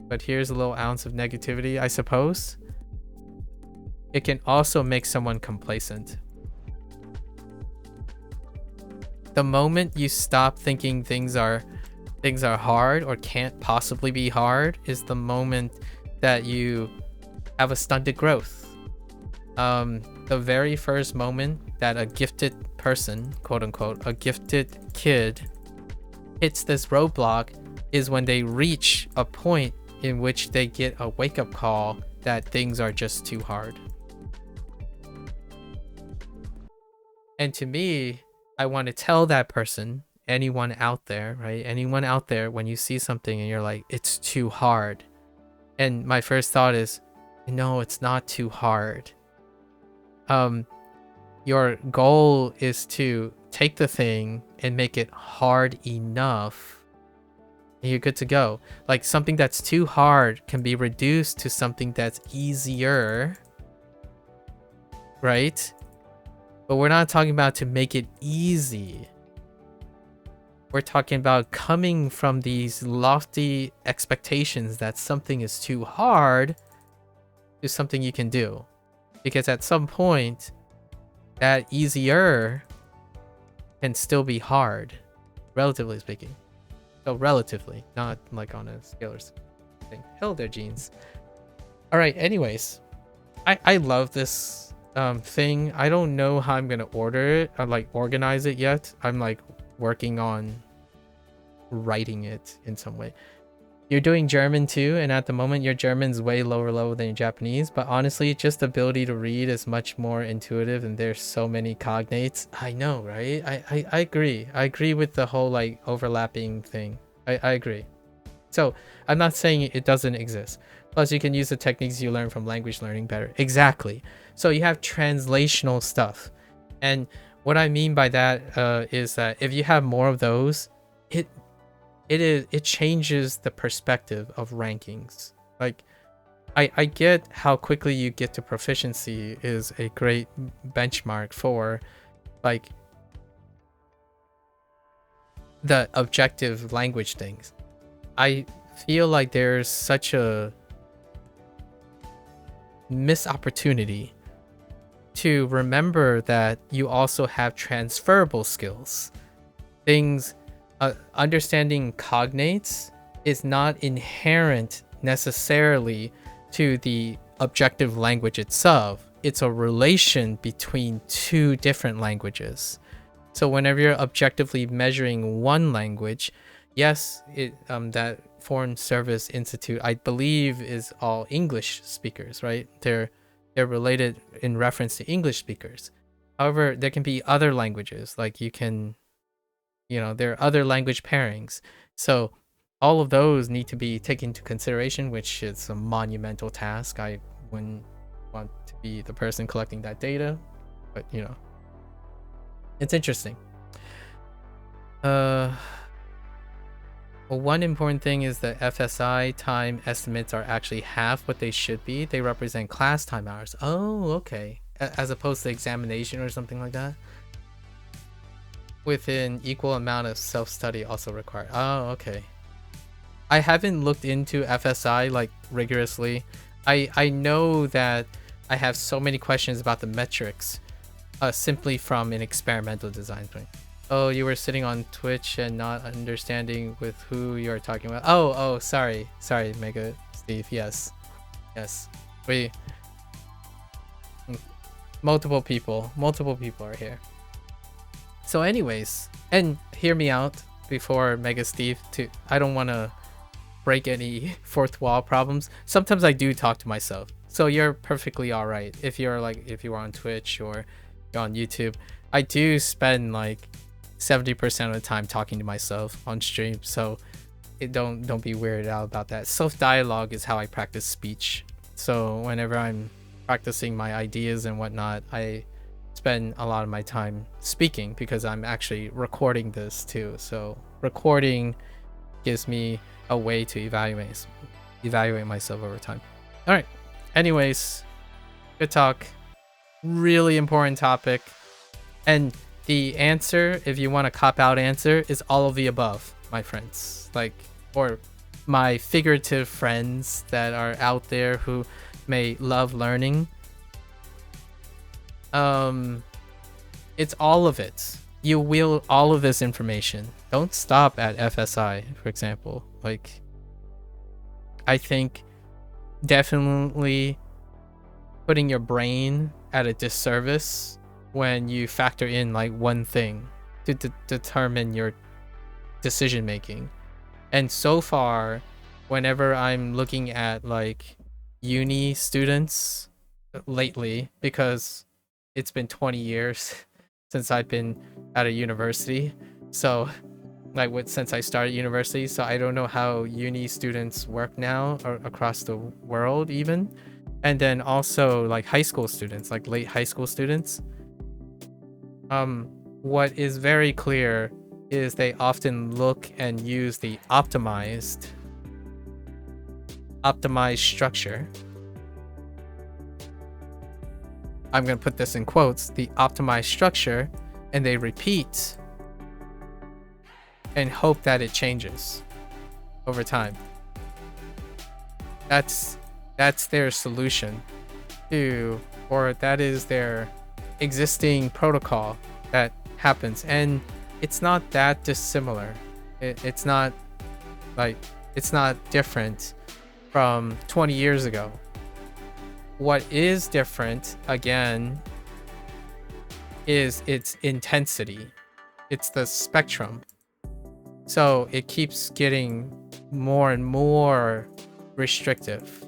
but here's a little ounce of negativity, I suppose. It can also make someone complacent. The moment you stop thinking things are hard or can't possibly be hard is the moment that you have a stunted growth. The very first moment that a gifted person, quote unquote, a gifted kid hits this roadblock is when they reach a point in which they get a wake-up call that things are just too hard. And to me, I want to tell that person, anyone out there, right? Anyone out there, when you see something and you're like, it's too hard. And my first thought is, no, it's not too hard. Your goal is to take the thing and make it hard enough and you're good to go. Like, something that's too hard can be reduced to something that's easier, right? But we're not talking about to make it easy. We're talking about coming from these lofty expectations that something is too hard to something you can do. Because at some point, that easier can still be hard, relatively speaking. So relatively, not like on a scalar thing. Hell, their genes. All right, anyways, I love this thing. I don't know how I'm gonna order it or like organize it yet. I'm like working on writing it in some way. You're doing German too, and at the moment your German's way lower level than your Japanese, but honestly, just the ability to read is much more intuitive and there's so many cognates. I know, right? I agree. I agree with the whole like overlapping thing. I agree. So I'm not saying it doesn't exist. Plus you can use the techniques you learn from language learning better. Exactly. So you have translational stuff. And what I mean by that is that if you have more of those, it changes the perspective of rankings. Like, I get how quickly you get to proficiency is a great benchmark for like the objective language things. I feel like there's such a missed opportunity to remember that you also have transferable skills. Things understanding cognates is not inherent necessarily to the objective language itself. It's a relation between two different languages. So whenever you're objectively measuring one language, yes, that Foreign Service Institute, I believe, is all English speakers, right? They're related in reference to English speakers. However, there can be other languages, like there are other language pairings. So all of those need to be taken into consideration, which is a monumental task. I wouldn't want to be the person collecting that data, but it's interesting. Well, one important thing is that FSI time estimates are actually half what they should be. They represent class time hours. Oh, okay. As opposed to examination or something like that. With an equal amount of self-study also required. Oh, okay. I haven't looked into FSI like rigorously. I know that I have so many questions about the metrics simply from an experimental design point. Oh, you were sitting on Twitch and not understanding with who you're talking about. Oh, sorry, Mega Steve. Yes. Multiple people are here. So anyways, and hear me out before Mega Steve I don't want to break any fourth wall problems. Sometimes I do talk to myself. So you're perfectly all right. If you're on Twitch or you're on YouTube, I do spend like 70% of the time talking to myself on stream. So don't be weirded out about that. Self-dialogue is how I practice speech. So whenever I'm practicing my ideas and whatnot, I spend a lot of my time speaking because I'm actually recording this too. So recording gives me a way to evaluate myself over time. All right. Anyways, good talk. Really important topic. And the answer, if you want a cop-out answer, is all of the above, my friends. Or my figurative friends that are out there who may love learning. It's all of it. you wield all of this information. Don't stop at FSI, for example. Like, I think definitely putting your brain at a disservice when you factor in like one thing to determine your decision making. And so far, whenever I'm looking at like uni students lately, because it's been 20 years since I've been at a university, so like since I started university, so I don't know how uni students work now or across the world even. And then also like high school students, like late high school students. What is very clear is they often look and use the optimized structure. I'm going to put this in quotes, the optimized structure, and they repeat and hope that it changes over time. That's their solution to, or that is their existing protocol that happens, and it's not that dissimilar. It's not different from 20 years ago. What is different, again, is its intensity. It's the spectrum. So it keeps getting more and more restrictive.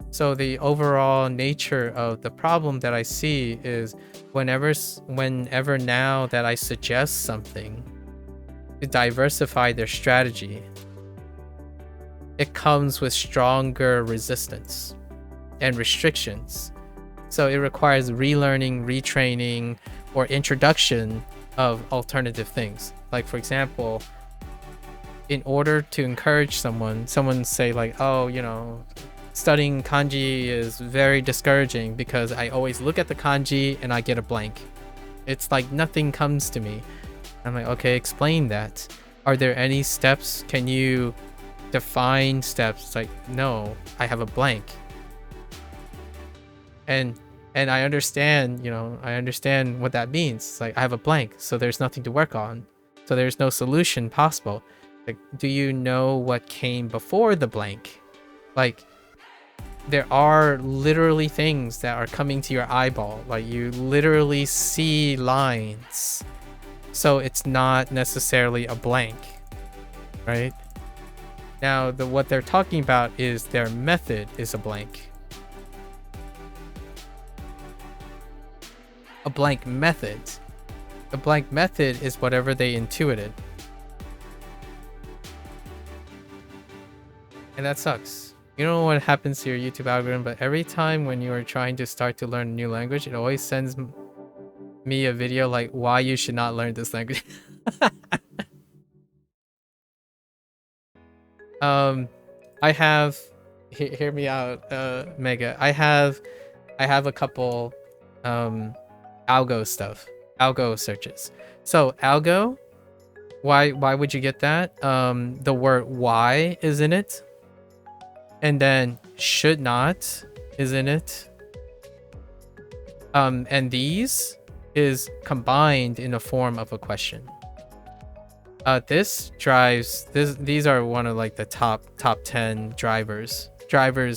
So the overall nature of the problem that I see is whenever now that I suggest something to diversify their strategy, it comes with stronger resistance and restrictions. So it requires relearning, retraining, or introduction of alternative things. Like, for example, in order to encourage someone say like, oh, you know, studying kanji is very discouraging because I always look at the kanji and I get a blank. It's like nothing comes to me. I'm like, okay, explain that. Are there any steps? Can you define steps? It's like, no, I have a blank. And I understand, you know, I understand what that means. It's like, I have a blank, so there's nothing to work on. So there's no solution possible. Like, do you know what came before the blank? Like, there are literally things that are coming to your eyeball. Like, you literally see lines. So it's not necessarily a blank, right? Now, what they're talking about is their method is a blank. A blank method. A blank method is whatever they intuited. And that sucks. You don't know what happens to your YouTube algorithm, but every time when you are trying to start to learn a new language, it always sends me a video like why you should not learn this language. I have, hear me out, Mega. I have a couple algo stuff, algo searches. So algo, why would you get that? The word why is in it, and then should not is in it. And these is combined in the form of a question. These are one of like the top 10 drivers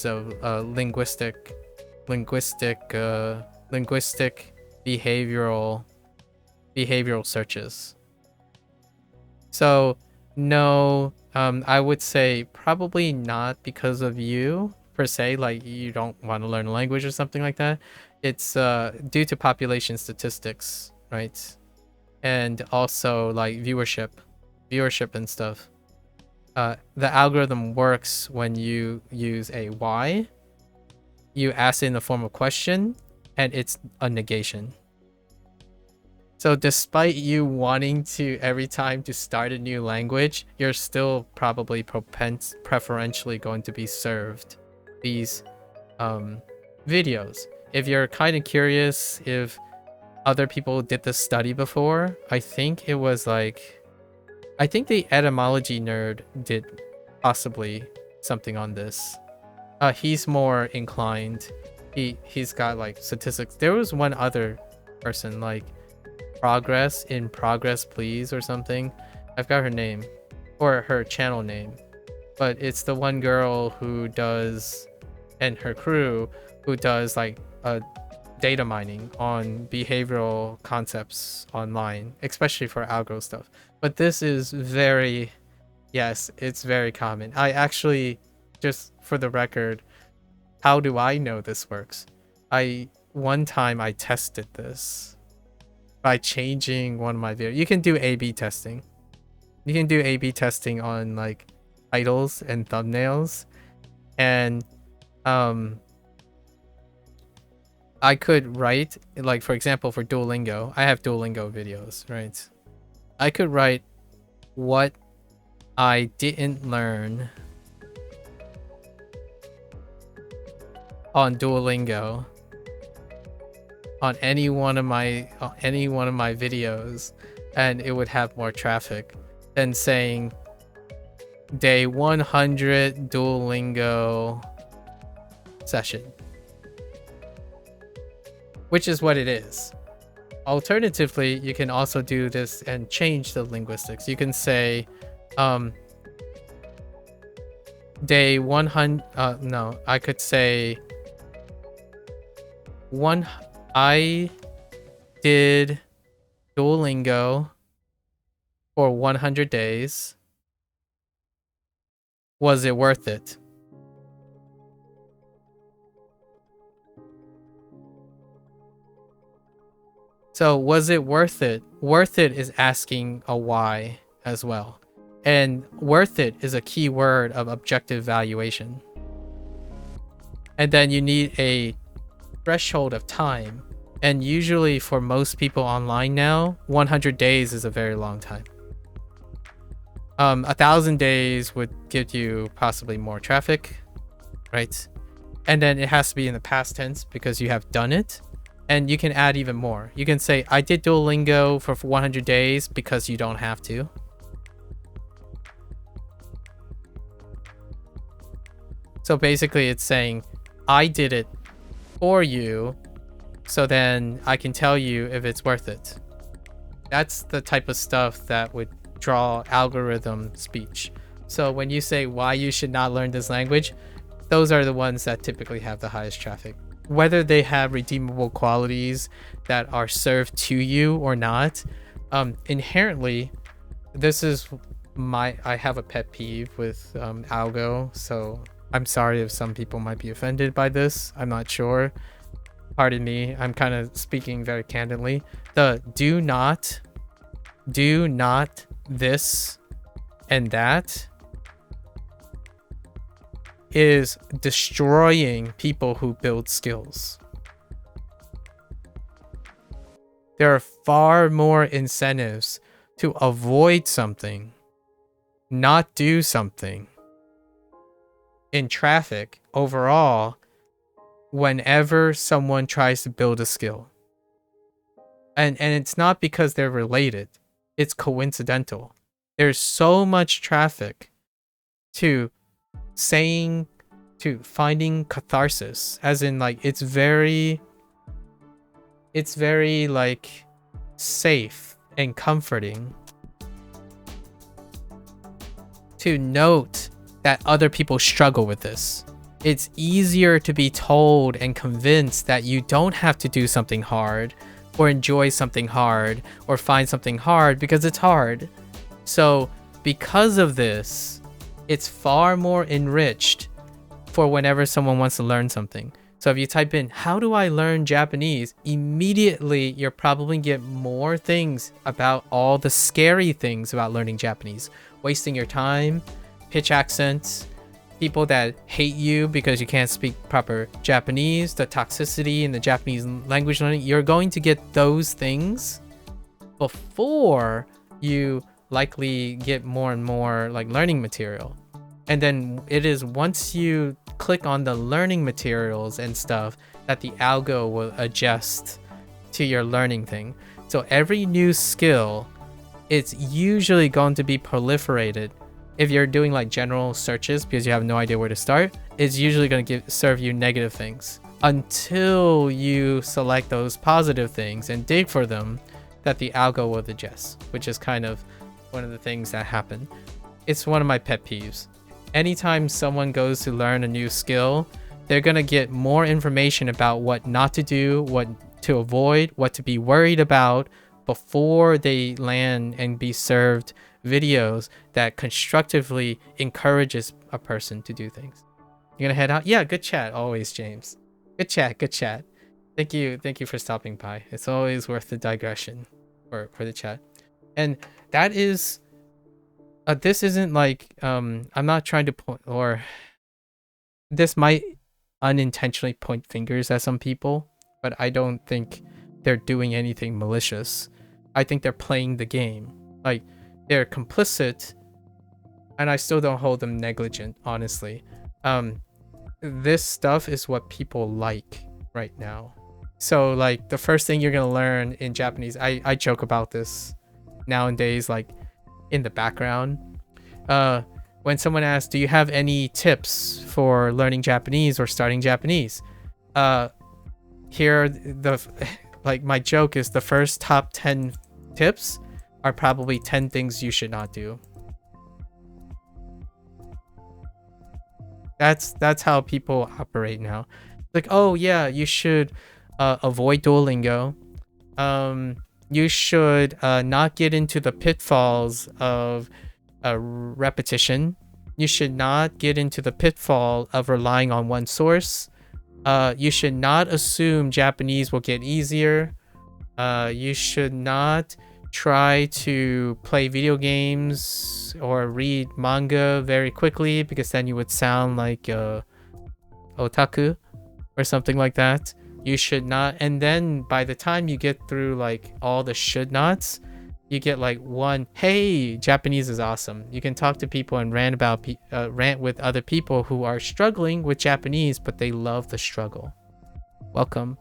of linguistic behavioral searches. So no, I would say probably not because of you per se, like you don't want to learn a language or something like that. It's due to population statistics, right? And also like viewership and stuff. The algorithm works when you use a why, you ask it in the form of question, and it's a negation. So despite you wanting to every time to start a new language, you're still probably preferentially going to be served these videos. If you're kind of curious if other people did this study before, I think it was like, I think the etymology nerd did possibly something on this. He's more inclined. He's got like statistics. There was one other person, like Progress in Progress Please or something. I've got her name or her channel name, but it's the one girl who does, and her crew who does like data mining on behavioral concepts online, especially for algo stuff. But this is very, yes, it's very common. I actually, just for the record, how do I know this works? One time I tested this by changing one of my videos. You can do A/B testing. You can do A/B testing on like titles and thumbnails, and I could write, like for example, for Duolingo, I have Duolingo videos, right? I could write what I didn't learn on Duolingo on any one of my videos, and it would have more traffic than saying day 100 Duolingo session, which is what it is. Alternatively, you can also do this and change the linguistics. You can say day 100, no, I could say I did Duolingo for 100 days. Was it worth it? So was it worth it? Worth it is asking a why as well. And worth it is a key word of objective valuation. And then you need a threshold of time. And usually for most people online now, 100 days is a very long time. 1,000 days would give you possibly more traffic, right? And then it has to be in the past tense because you have done it. And you can add even more. You can say, I did Duolingo for 100 days because you don't have to. So basically it's saying, I did it for you, so then I can tell you if it's worth it. That's the type of stuff that would draw algorithm speech. So when you say why you should not learn this language, those are the ones that typically have the highest traffic. Whether they have redeemable qualities that are served to you or not, inherently, this is I have a pet peeve with algo, so I'm sorry if some people might be offended by this. I'm not sure. Pardon me, I'm kind of speaking very candidly. The do not, this, and that is destroying people who build skills. There are far more incentives to avoid something, not do something in traffic overall whenever someone tries to build a skill. And it's not because they're related. It's coincidental. There's so much traffic to finding catharsis, as in like it's very like safe and comforting to note that other people struggle with this. It's easier to be told and convinced that you don't have to do something hard or enjoy something hard or find something hard because it's hard. So because of this, it's far more enriched for whenever someone wants to learn something. So if you type in, how do I learn Japanese? Immediately, you're probably get more things about all the scary things about learning Japanese. Wasting your time, pitch accents, people that hate you because you can't speak proper Japanese, the toxicity in the Japanese language learning. You're going to get those things before you likely get more and more like learning material. And then it is once you click on the learning materials and stuff that the algo will adjust to your learning thing. So every new skill, it's usually going to be proliferated. If you're doing like general searches because you have no idea where to start, it's usually going to serve you negative things until you select those positive things and dig for them. that the algo will adjust, which is kind of one of the things that happen. It's one of my pet peeves. Anytime someone goes to learn a new skill, they're going to get more information about what not to do, what to avoid, what to be worried about before they land and be served videos that constructively encourages a person to do things. You're going to head out? Yeah, good chat always, James. Good chat, good chat. Thank you for stopping by. It's always worth the digression for the chat. And that is this isn't like I'm not trying to point, or this might unintentionally point fingers at some people, but I don't think they're doing anything malicious. I think they're playing the game. Like, they're complicit, and I still don't hold them negligent, honestly. This stuff is what people like right now. So like the first thing you're gonna learn in Japanese, I joke about this nowadays, like in the background. When someone asks, do you have any tips for learning Japanese or starting Japanese? Here, like my joke is the first top 10 tips are probably 10 things you should not do. That's how people operate now. Like, oh yeah, you should avoid Duolingo. You should not get into the pitfalls of repetition. You should not get into the pitfall of relying on one source. You should not assume Japanese will get easier. You should not try to play video games or read manga very quickly, because then you would sound like otaku or something like that. You should not. And then by the time you get through like all the should nots, you get like one, hey, Japanese is awesome. You can talk to people and rant with other people who are struggling with Japanese, but they love the struggle. Welcome.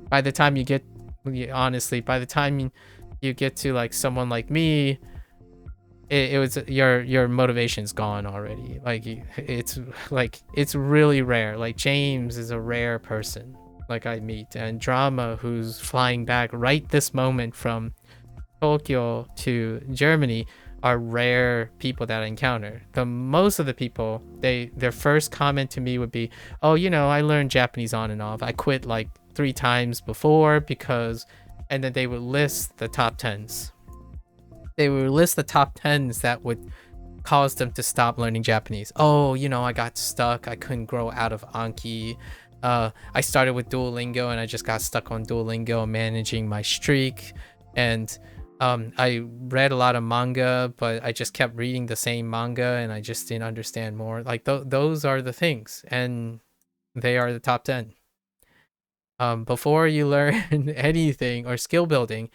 By the time you get, honestly, by the time you get to like someone like me, it was your motivation's gone already. Like it's really rare. Like James is a rare person like I meet, and Drama, who's flying back right this moment from Tokyo to Germany, are rare people that I encounter. The most of the people, their first comment to me would be, oh, you know, I learned Japanese on and off. I quit like 3 times before because, and then they would list the top 10s. They would list the top 10s that would cause them to stop learning Japanese. Oh, you know, I got stuck. I couldn't grow out of Anki. I started with Duolingo and I just got stuck on Duolingo managing my streak. And I read a lot of manga, but I just kept reading the same manga and I just didn't understand more. Like those are the things, and they are the top 10. Before you learn anything or skill building,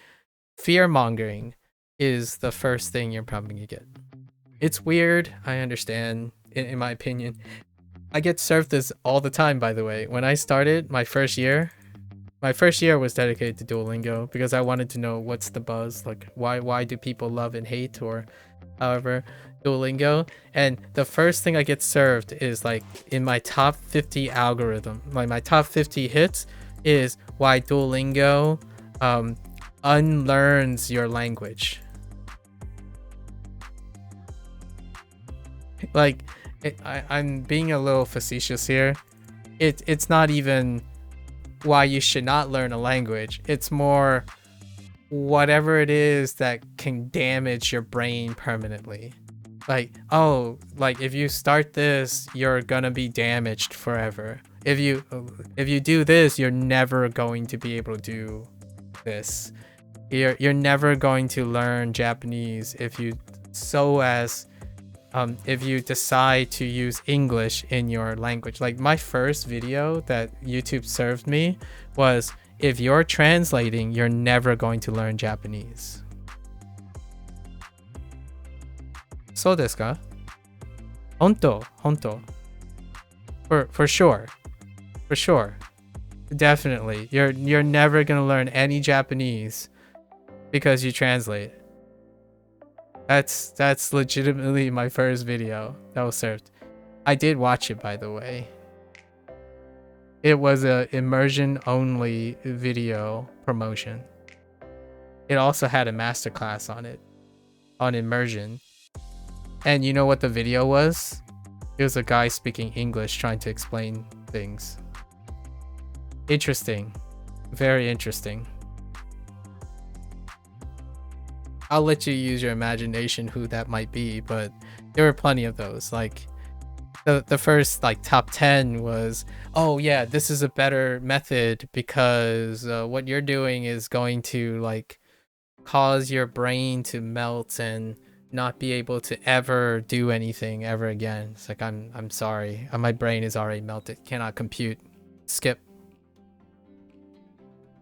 fear mongering is the first thing you're probably gonna get. It's weird, I understand, in my opinion. I get served this all the time, by the way. When I started my first year was dedicated to Duolingo because I wanted to know what's the buzz, like why do people love and hate, or however, Duolingo. And the first thing I get served is like in my top 50 algorithm, like my top 50 hits is why Duolingo unlearns your language. Like I'm being a little facetious here. It's not even why you should not learn a language. It's more whatever it is that can damage your brain permanently. Like, oh, like if you start this, you're gonna be damaged forever. If you do this, you're never going to be able to do this. You're never going to learn Japanese if you decide to use English in your language. Like my first video that YouTube served me was, if you're translating, you're never going to learn Japanese. そうですか? 本当 For sure. For sure. Definitely. You're never gonna learn any Japanese because you translate. That's legitimately my first video that was served. I did watch it, by the way. It was a immersion only video promotion. It also had a masterclass on it, on immersion. And you know what the video was? It was a guy speaking English trying to explain things. Interesting. Very interesting. I'll let you use your imagination who that might be, but there were plenty of those. Like the first like top 10 was, oh yeah, this is a better method because what you're doing is going to like cause your brain to melt and not be able to ever do anything ever again. It's like, I'm sorry, my brain is already melted, cannot compute, skip.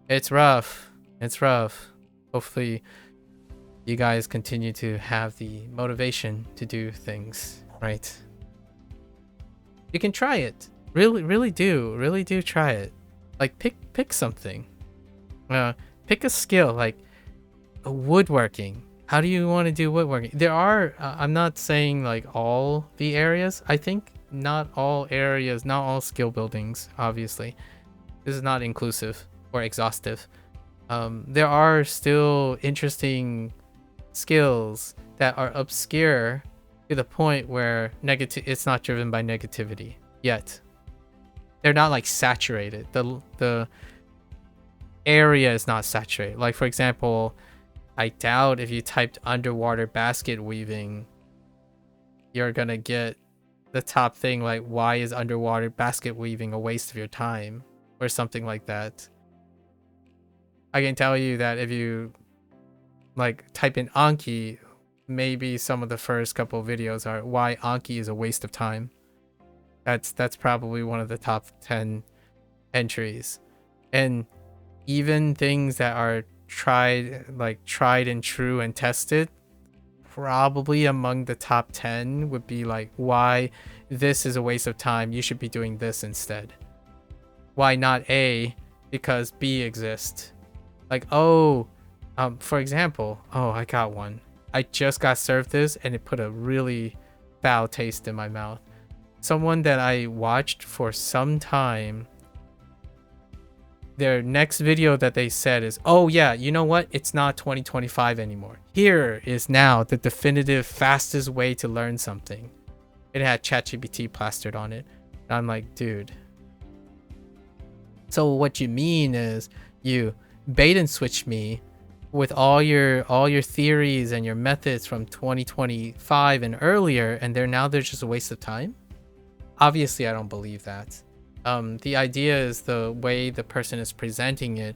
It's rough. It's rough. Hopefully you guys continue to have the motivation to do things, right? You can try it. Really do try it. Like pick something. Pick a skill like woodworking. How do you want to do woodworking? There are, I'm not saying like all the areas. I think not all areas, not all skill buildings, obviously. This is not inclusive or exhaustive. There are still interesting skills that are obscure to the point where it's not driven by negativity yet. They're not like saturated. The area is not saturated. Like for example, I doubt if you typed underwater basket weaving, you're gonna get the top thing like, why is underwater basket weaving a waste of your time? Or something like that. I can tell you that if you like type in Anki, maybe some of the first couple of videos are why Anki is a waste of time. That's probably one of the top 10 entries. And even things that are tried and true and tested, probably among the top 10 would be like, why this is a waste of time, you should be doing this instead. Why not A? Because B exists. Like, oh, for example, oh, I got one. I just got served this and it put a really foul taste in my mouth. Someone that I watched for some time, their next video that they said is, oh yeah, you know what? It's not 2025 anymore. Here is now the definitive fastest way to learn something. It had ChatGPT plastered on it. And I'm like, dude. So what you mean is you bait and switch me with all your theories and your methods from 2025 and earlier, and they're just a waste of time? Obviously, I don't believe that. The idea is the way the person is presenting it.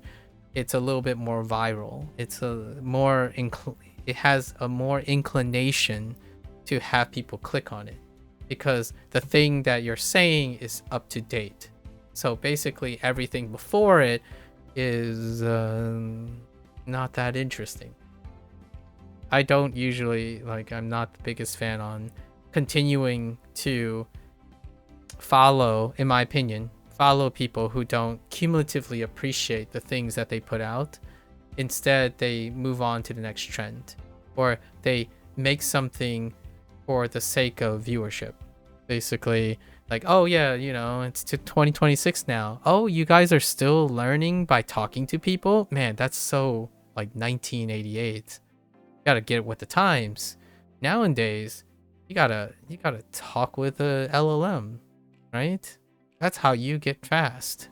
It's a little bit more viral. It's it has a more inclination to have people click on it because the thing that you're saying is up to date. So basically, everything before it is not that interesting. I don't usually I'm not the biggest fan on continuing to follow, in my opinion, follow people who don't cumulatively appreciate the things that they put out. Instead, they move on to the next trend, or they make something for the sake of viewership. Basically, like, oh yeah, you know, it's to 2026 now. Oh, you guys are still learning by talking to people? Man, that's so like 1988. You gotta get with the times. Nowadays, you gotta talk with a LLM, right? That's how you get fast.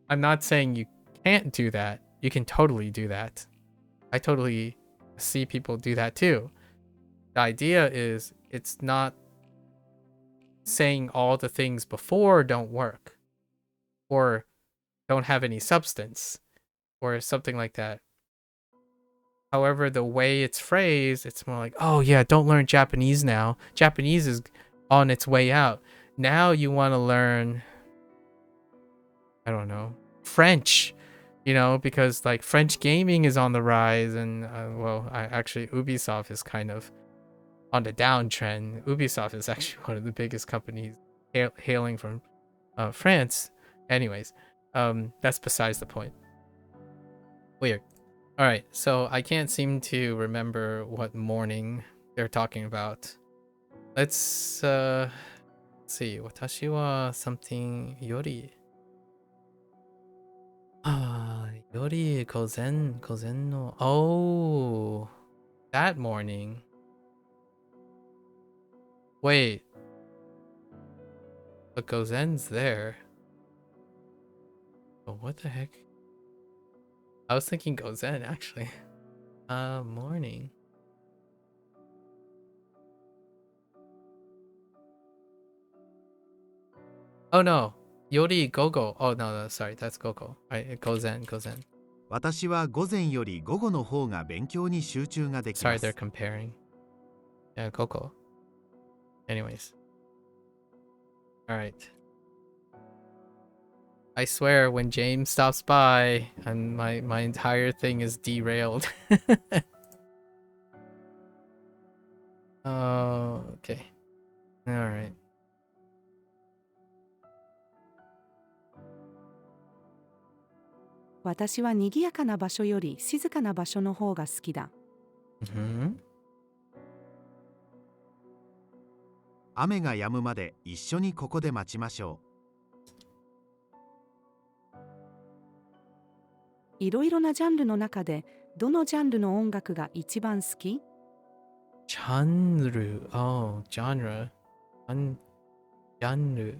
I'm not saying you can't do that. You can totally do that. I totally see people do that too. The idea is it's not saying all the things before don't work or don't have any substance or something like that. However, the way it's phrased, it's more like, oh yeah, don't learn Japanese now. Japanese is on its way out. Now you want to learn, I don't know, French, you know, because like French gaming is on the rise, and actually Ubisoft is kind of on the downtrend. Ubisoft is actually one of the biggest companies hailing from France. Anyways, that's besides the point. Weird. All right, so I can't seem to remember what morning they're talking about. Let's see. Watashi wa something yori. Yori Kozen no. Oh, that morning. Wait. But Gozen's there. But what the heck? I was thinking Gozen actually. Morning. Oh no. Yori Gogo. Oh no, sorry, that's Gogo. Right, Gozen. 私は午前より午後の方が勉強に集中ができ Sorry, ま they're す。 comparing. Yeah, Gogo. Anyways. Alright. I swear when James stops by and my entire thing is derailed. Oh, okay. Alright. 私は賑やかな場所より静かな場所の方が好きだ。Mm-hmm. 雨が止むまで一緒にここで待ちましょいろいろなジャンルの中でどのジャンルの音楽が一番好き？ Genre. Oh, genre. Genre.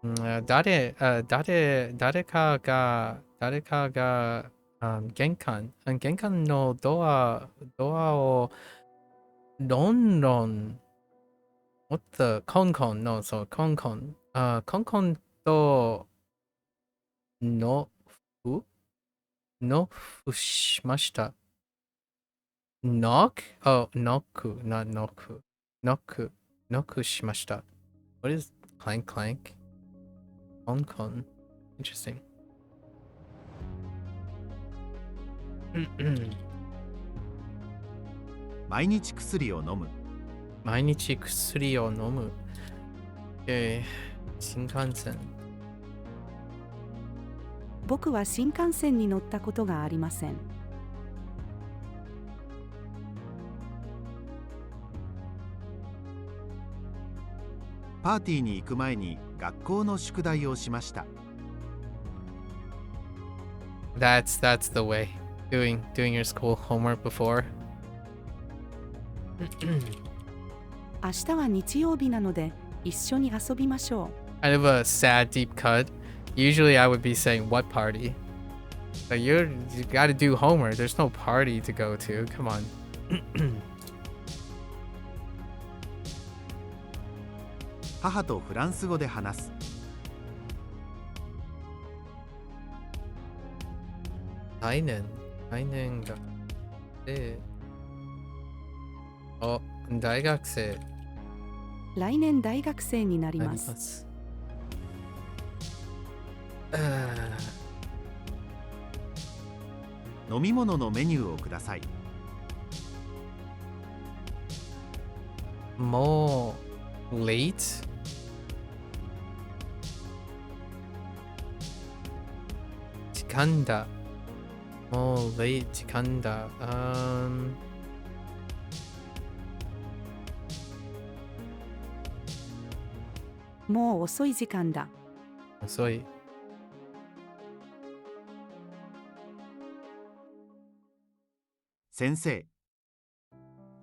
Dare ka ga, 玄関のドアをロンロン、what the コンコン no そうコンコンコンコンとノフしました。knock? Oh, knock, not knock. Knockしました。What is clank clank? Con. Interesting. 毎日薬を飲む。毎日薬を飲む。新幹線。僕は新幹線に乗ったことがありません。パーティーに行く前に学校の宿題をしました。That's the way. Doing your school homework before. 明日は日曜日なので一緒に遊びましょう。Kind of a sad deep cut. Usually I would be saying what party? But you gotta do homework. There's no party to go to. Come on. 母とフランス語で話す。来年が大学生来年大学生になりなりま。ますす。飲み物のメニューをください。もう late? 時間だ。もう late 時間だ。もう遅い時間だ。遅い。先生、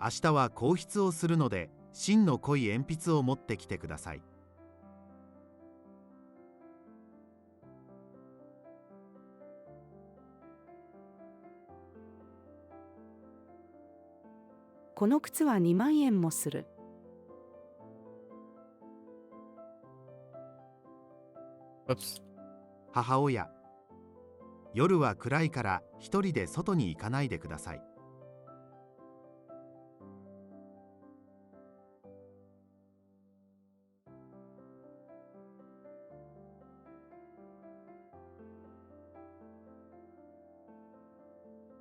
明日は硬筆をするので芯の濃い鉛筆を持ってきてください。この靴は2万円もする。Oops. 母親、夜は暗いから一人で外に行かないでください。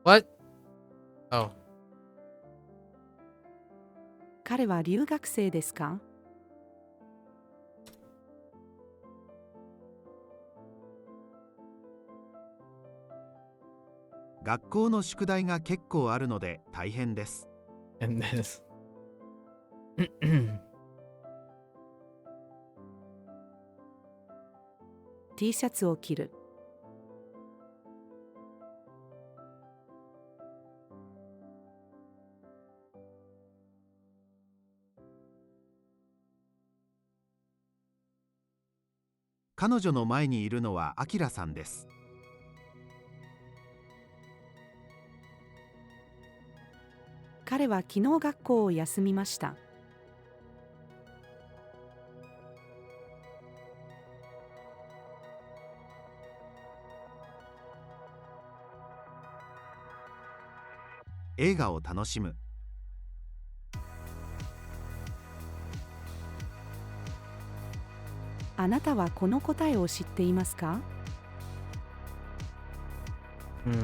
What? Oh. 彼は留学生ですか？学校の宿題が結構あるので大変です。And this. T シャツを着る。彼女の前にいるのはアキラさんです。彼は昨日学校を休みました。映画を楽しむ。あなたはこの答えを知っていますか？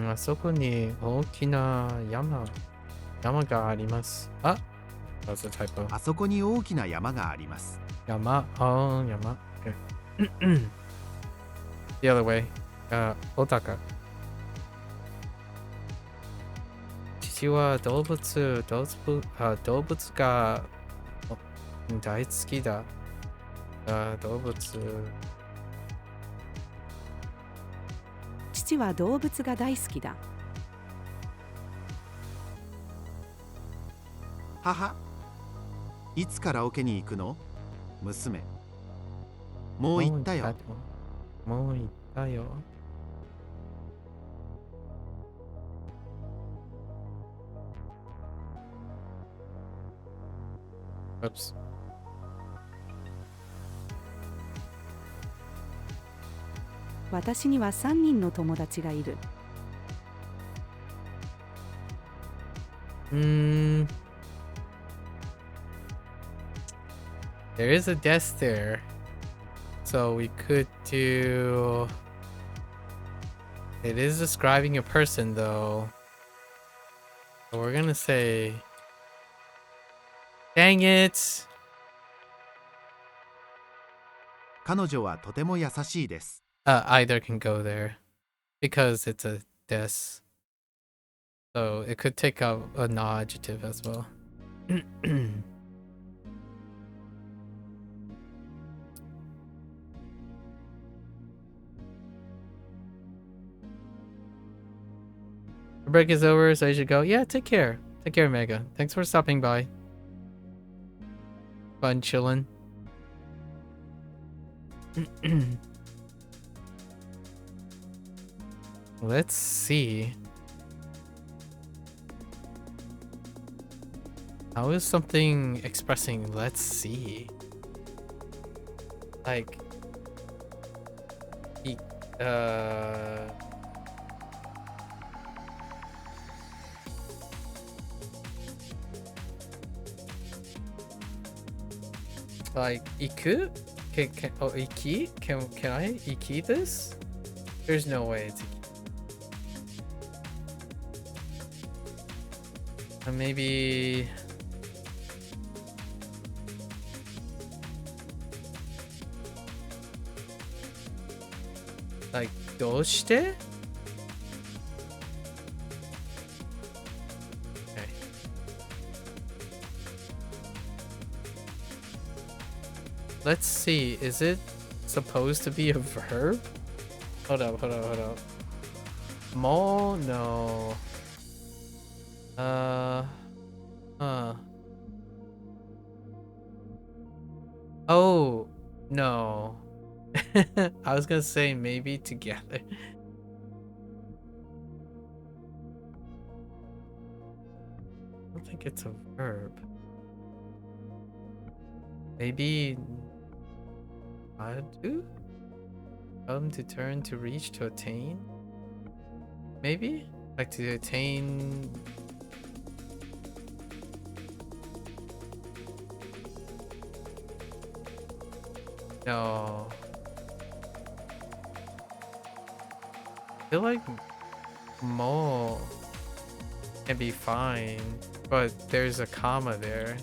あそこに大きな山があります。あ、that's a typo. あそこに大きな山があります。山。Okay. The other way. おたか。父は動物が大好きだ。動物。父は動物が大好きだ。母、いつカラオケに行くの？娘、もう行ったよ。もう行ったよ。Oops. 私には3人の友達がいる。There is a desk there. So we could do... It is describing a person though. So we're gonna say... Dang it! 彼女はとても優しいです。Either can go there. Because it's a desk. So it could take out an adjective as well. The break is over, so you should go. Yeah, take care. Take care, Mega. Thanks for stopping by. Fun chillin'. Let's see. How is something expressing let's see? Like like iku? Iki? Can I iki this? There's no way it's iki. Maybe like どうして? Okay. Let's see, is it supposed to be a verb? Hold up. Mo? No. Oh, no. I was gonna say maybe together. I don't think it's a verb. Maybe to to turn, to reach, to attain. Maybe like to attain. No. I feel like mo can be fine, but there's a comma there.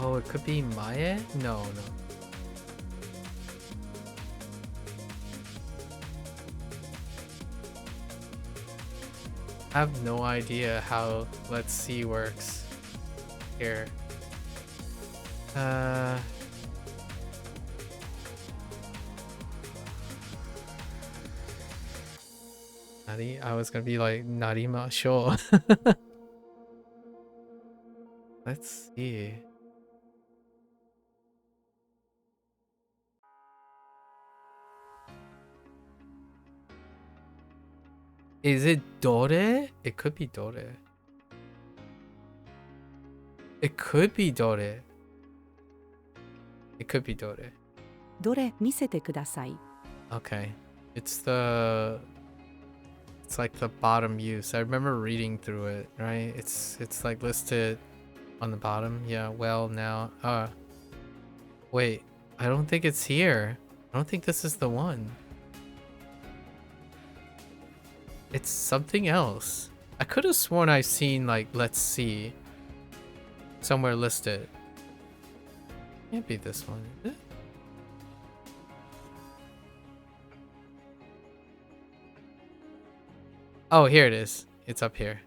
Oh, it could be mae? No. I have no idea how let's see works here. I was gonna be like Narima, sure. Let's see. Is it Dore? It could be Dore. It could be Dore. It could be Dore. どれ見せてください。 Okay. It's like the bottom use. I remember reading through it, right? It's like listed on the bottom. Yeah, well now. Wait. I don't think it's here. I don't think this is the one. It's something else. I could have sworn I've seen like let's see somewhere listed. Can't be this one, is it? Oh, here it is. It's up here.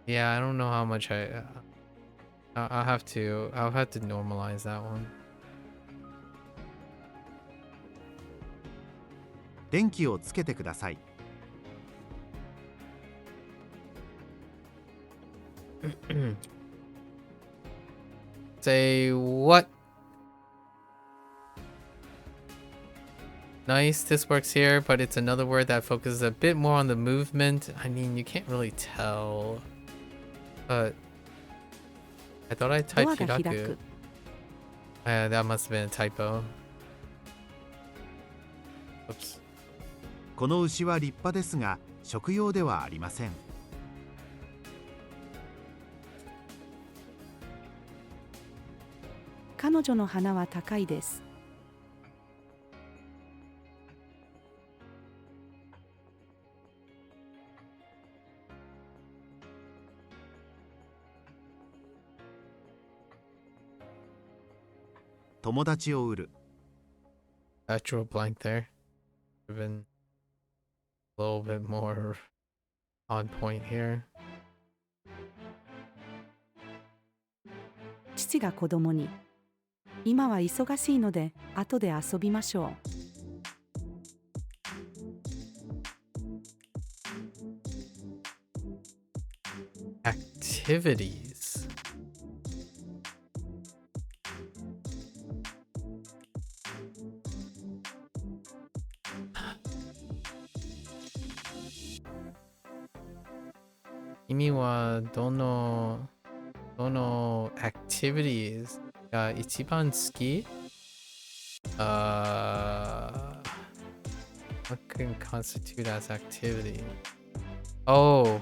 Yeah, I don't know how much I'll have to normalize that one. 電気をつけてください。 Say what? Nice, this works here, but it's another word that focuses a bit more on the movement. I mean, you can't really tell. But I thought I ドア typed が開 hiraku. く。 That must have been a typo. Oops. この牛は立派ですが、食用ではありません。彼女の鼻は高いです。 友達を売る。 I drew a blank there. Would have been a little bit more on point here. 父が子供に、今は忙しいので後で遊びましょう。 Activities. Kimi wa dono activities ga ichiban suki? What can constitute as activity? Oh,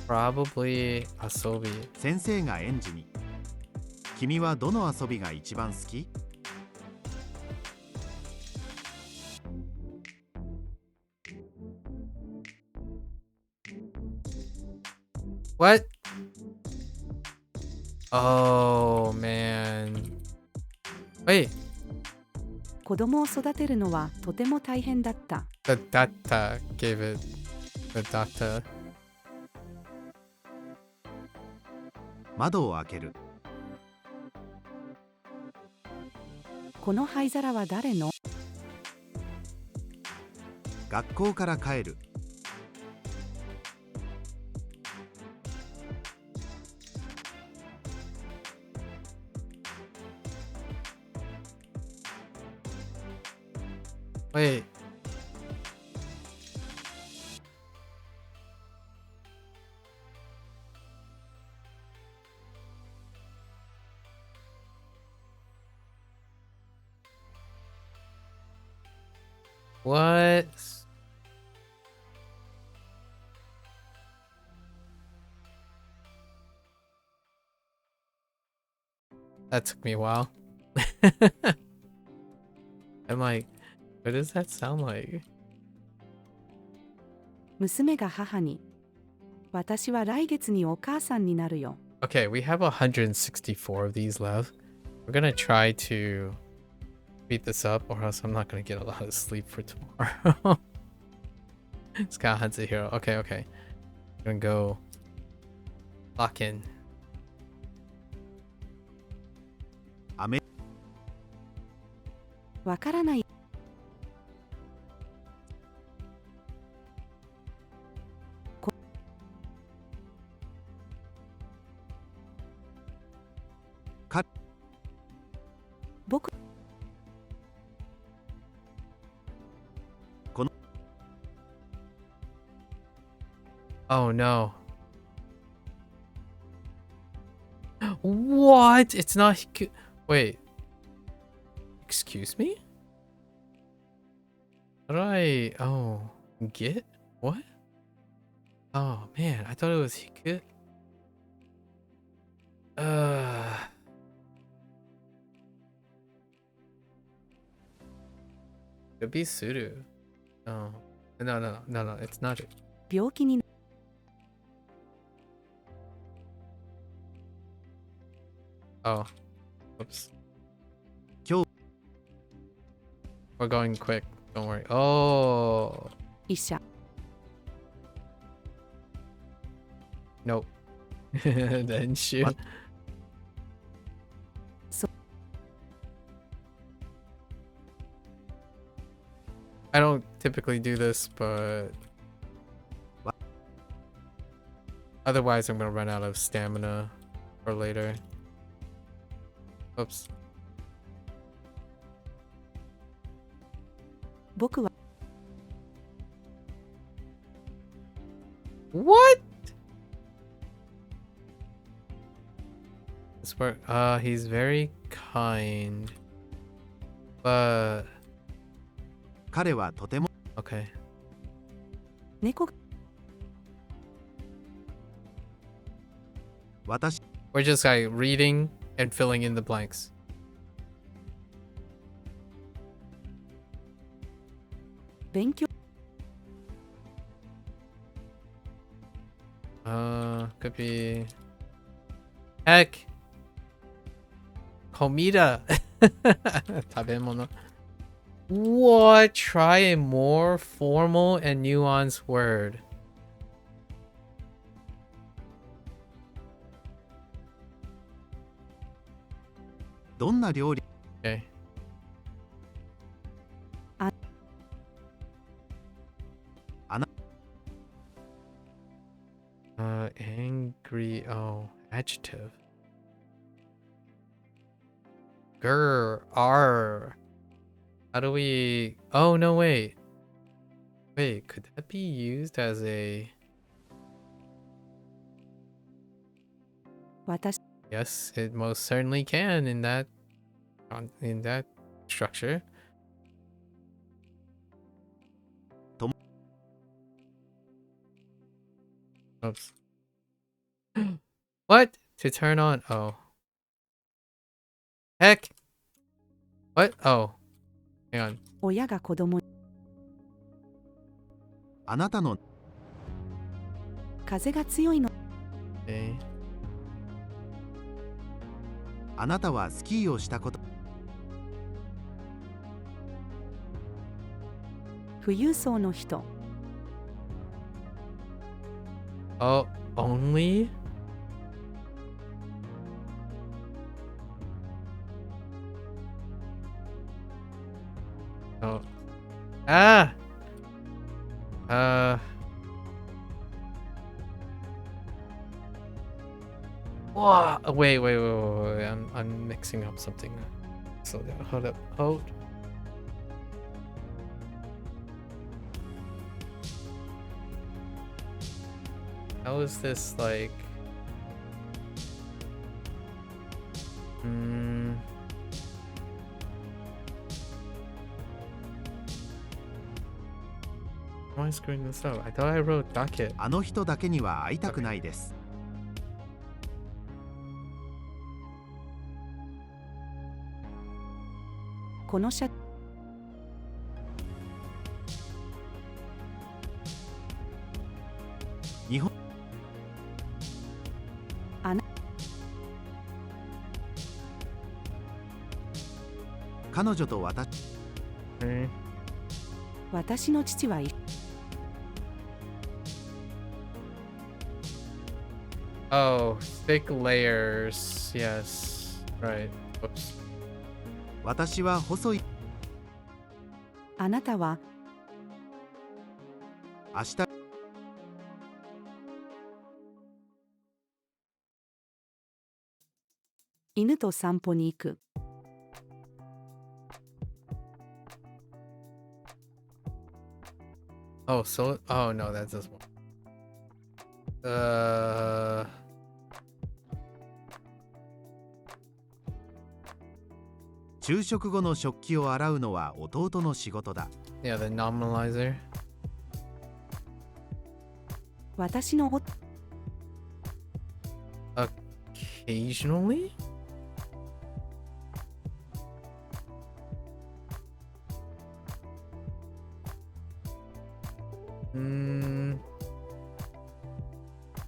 probably asobi. 先生が園児に。君はどの遊びが一番好き？ What? Oh man. Wait, 子供を育てるのはとても大変だった。 the data gave it. The data. 窓を開ける。 この灰皿は誰の？ 学校から帰る。 Wait. What? That took me a while. I'm like, what does that sound like? 娘が母に、私は来月にお母さんになるよ。 Okay, we have 164 of these left. We're gonna try to speed this up, or else I'm not gonna get a lot of sleep for tomorrow. Scout Hunts a hero. Okay, okay. I'm gonna go lock in. わからない。僕 Oh no. What? It's not Hiku. Wait. Excuse me? How do I. Oh. Get? What? Oh man, I thought it was Hiku. Could be Suru. Oh. No, it's not it. 病気に Oh. Oops. Kyo. We're going quick. Don't worry. Oh. 医者 Nope. Then shoot. What? So- I don't typically do this, but What? Otherwise I'm gonna run out of stamina for later. Oops. 僕は What? This work. He's very kind, but 彼はとても okay. 猫が 私 We're just like reading and filling in the blanks. Benkyou Could be. Heck. Comida. 食べ物. What? Try a more formal and nuanced word. どんな料理 Okay. Angry. Oh, adjective. Grr. R. How do we. Oh, no, wait. Wait, could that be used as a. 私 Yes, it most certainly can in that structure. Tom- Oops. What? To turn on? Oh. Heck. What? Oh. Hang on. 親が子供にあなたの風が強いの Okay. あなたはスキーをしたこと富裕層の人 Oh, only? Oh. Ah! Whoa, wait. I'm mixing up something. Slow down. Hold up. Hold. How is this like? Why am I screwing this up? I thought I wrote docket. あの人だけには会いたくないですこの社日本彼女と私 Okay. 私の父は Oh, thick layers. Yes. Right. Oops. 私は細いあなたは明日犬と散歩に行く。Oh, so. Oh, no, that's this one. 昼食後の食器を洗うのは弟の仕事だ。 Yeah, the nominalizer. 私の夫 Occasionally?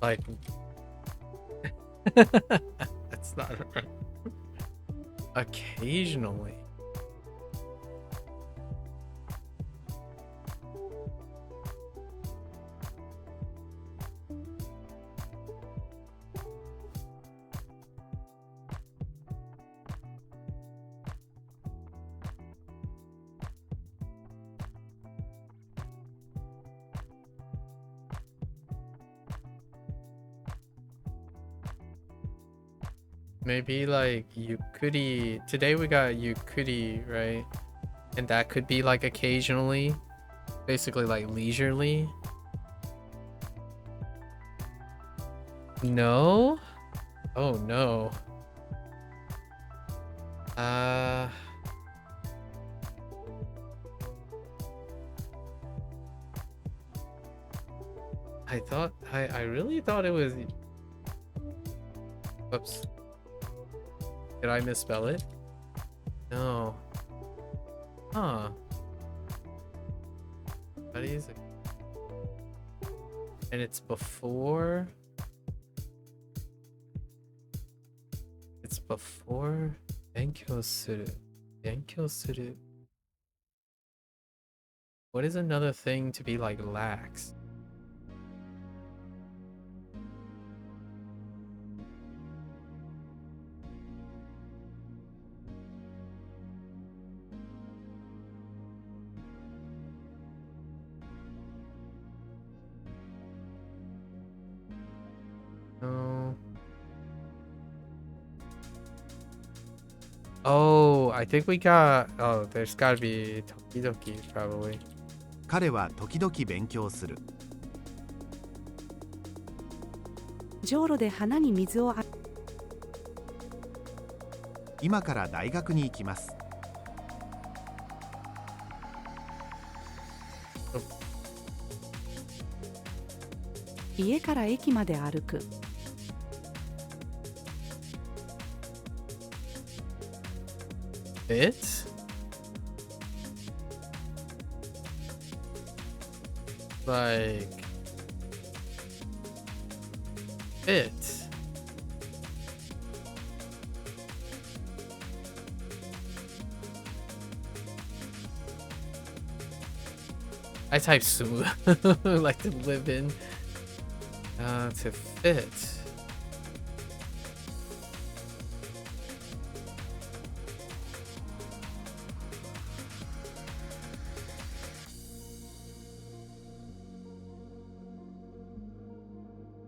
Like, that's not right. Occasionally. Maybe like yukuri. Today we got yukuri, right? And that could be like occasionally. Basically like leisurely. No? Oh no. I really thought it was. Whoops. Did I misspell it? No. Huh. That is it. And it's before. It's before. 勉強する. 勉強する. What is another thing to be like lax? No. Oh, I think we got. Oh, there's gotta be Tokidoki, probably. 彼は時々勉強する。じょうろで花に水をあ今から大学に行きます。家から駅まで歩く。It? Like it. I type su like to live in. To fit.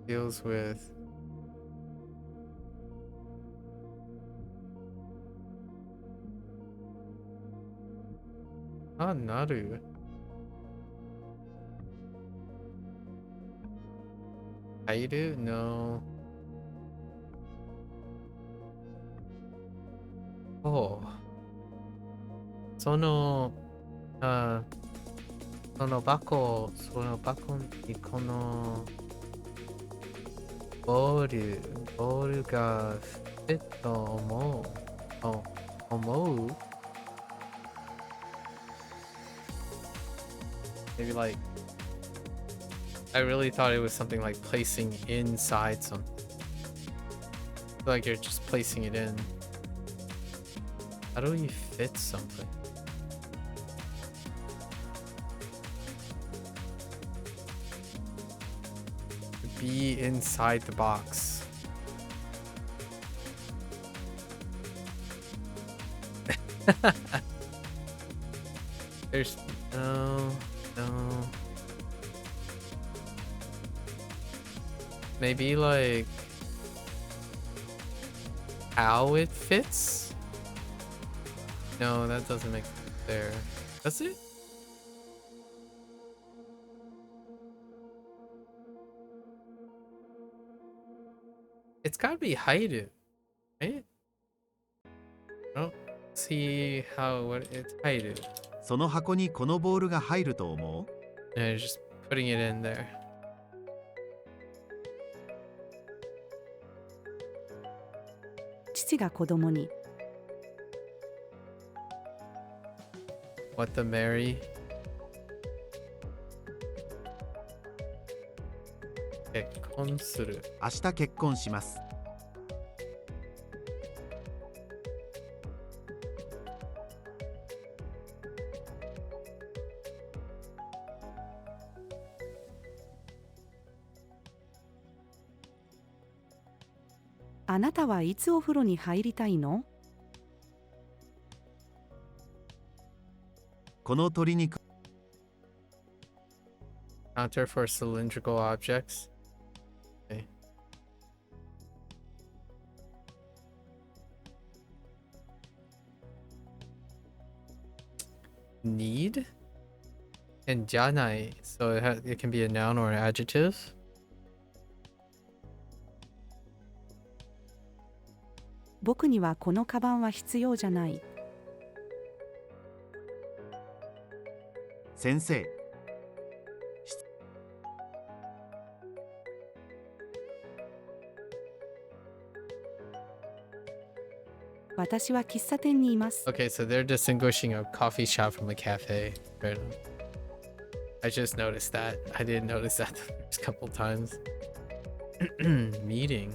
Deals with naru. Hairu? No. Oh. その箱にこのボールがフィット思う Maybe like I really thought it was something like placing inside something. I feel like you're just placing it in. How do we fit something? Be inside the box. There's no. Maybe like how it fits? No, that doesn't make sense there. Does it? It's gotta be height, right? Oh, see what it's height. その箱にこのボールが入ると思う？ Yeah, just putting it in there. 父が子供に What the Mary? 結婚する。明日結婚します。あなたはいつお風呂に入りたいの？この鶏肉 Counter for cylindrical objects. Okay. Need? And janai. So it can be a noun or an adjective. 僕にはこのカバンは必要じゃない。先生。私は喫茶店にいます。Okay, so they're distinguishing a coffee shop from a cafe. Right. I just noticed that. I didn't notice that the first couple times. Meeting.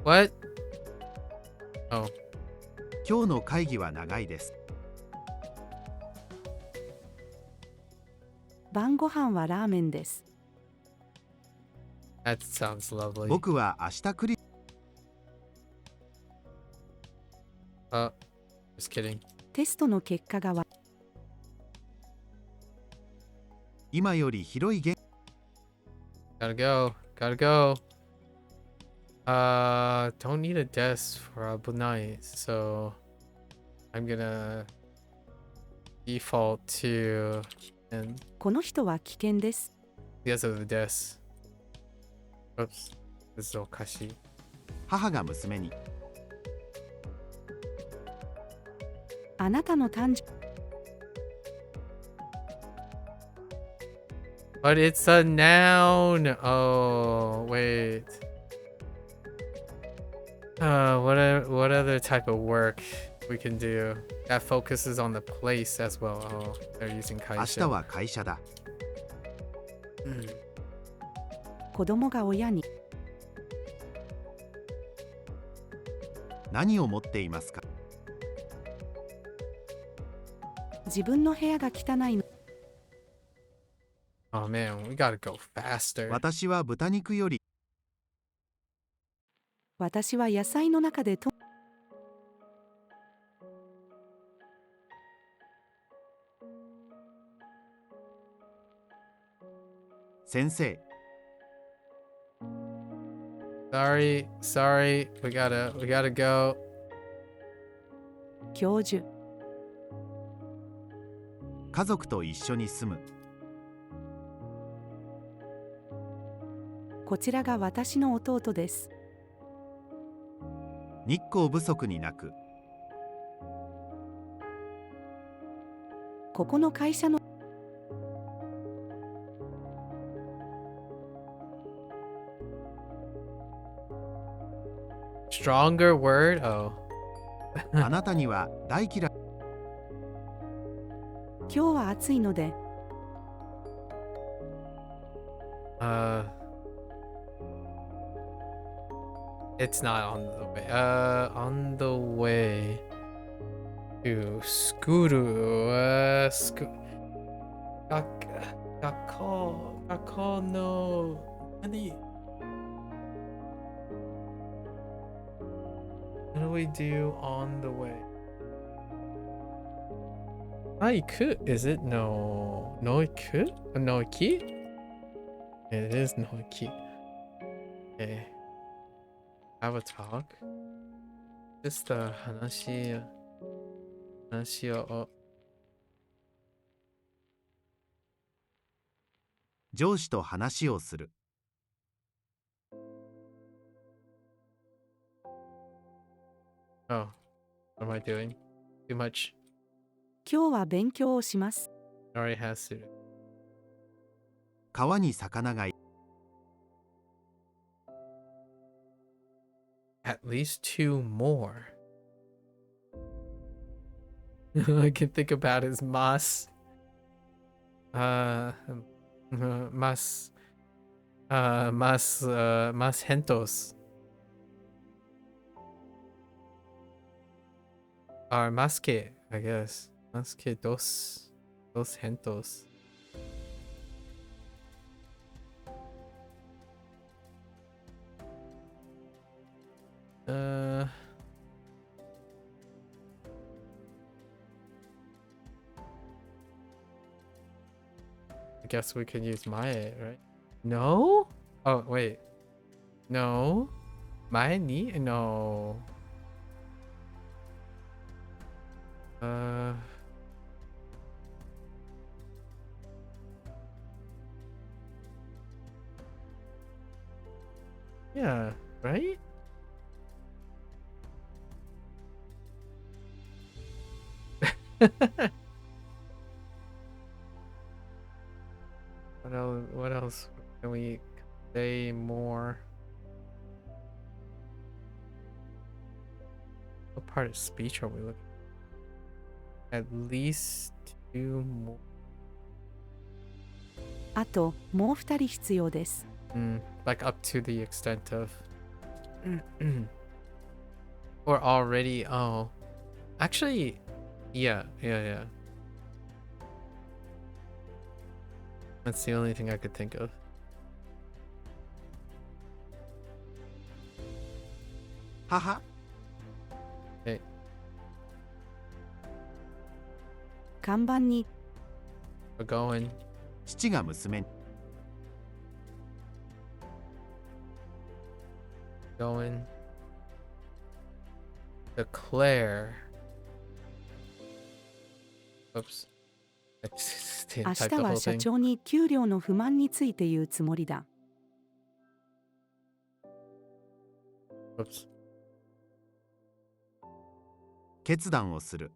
What? Oh. 今日の会議は長いです。晩ご飯はラーメンです。That sounds lovely. 僕は明日クリ Oh, just kidding. テストの結果が今より広い言 Gotta go. Gotta go. Don't need a desk for Abunai, so I'm gonna default to and この人は危険です。because of the desk. Oops, this is okashi. 母が娘にあなたの誕生 But it's a noun. Oh, wait. What other type of work we can do that focuses on the place as well? Oh, they're using 明日 kaisha. は会社だ。子供が親に何を持っていますか？自分の部屋が汚いの。Oh man, we gotta go faster. 私は豚肉より私は野菜の中でと先生。Sorry. We gotta go. 教授家族と一緒に住む。こちらが私の弟です。日光不足になく。ここの会社の Stronger word? Oh. あなたには大嫌い。今日は暑いので Uh, It's not on the way. On the way to Skuru. Gakko no. Nani? What do we do on the way? Haiku, is it? No. Noiku? Noiki? It is Noiki. Okay. Have a talk. Just hanashiを上司と話をする。Oh, what am I doing? Too much. 今日は勉強をします。 Already has to. 川に魚がいる。At least 2 more. All I can think about is mas. Mas hentos. Or maske, I guess. Maske dos hentos. I guess we could use mae, right? No? Oh, wait. No? Mae ni? No. Yeah, right? What else can we say more? What part of speech are we looking at? At least 2 more. あともう2人必要です。Like up to the extent of or already. Oh, actually, yeah. That's the only thing I could think of. 母。Hey, 看板に we're going. 父が娘に。Going. Declare. Oops. I just 明 didn't 日 type the は whole 社 thing. 長に給料の不満について言うつもりだ。 Oops. 決断をする。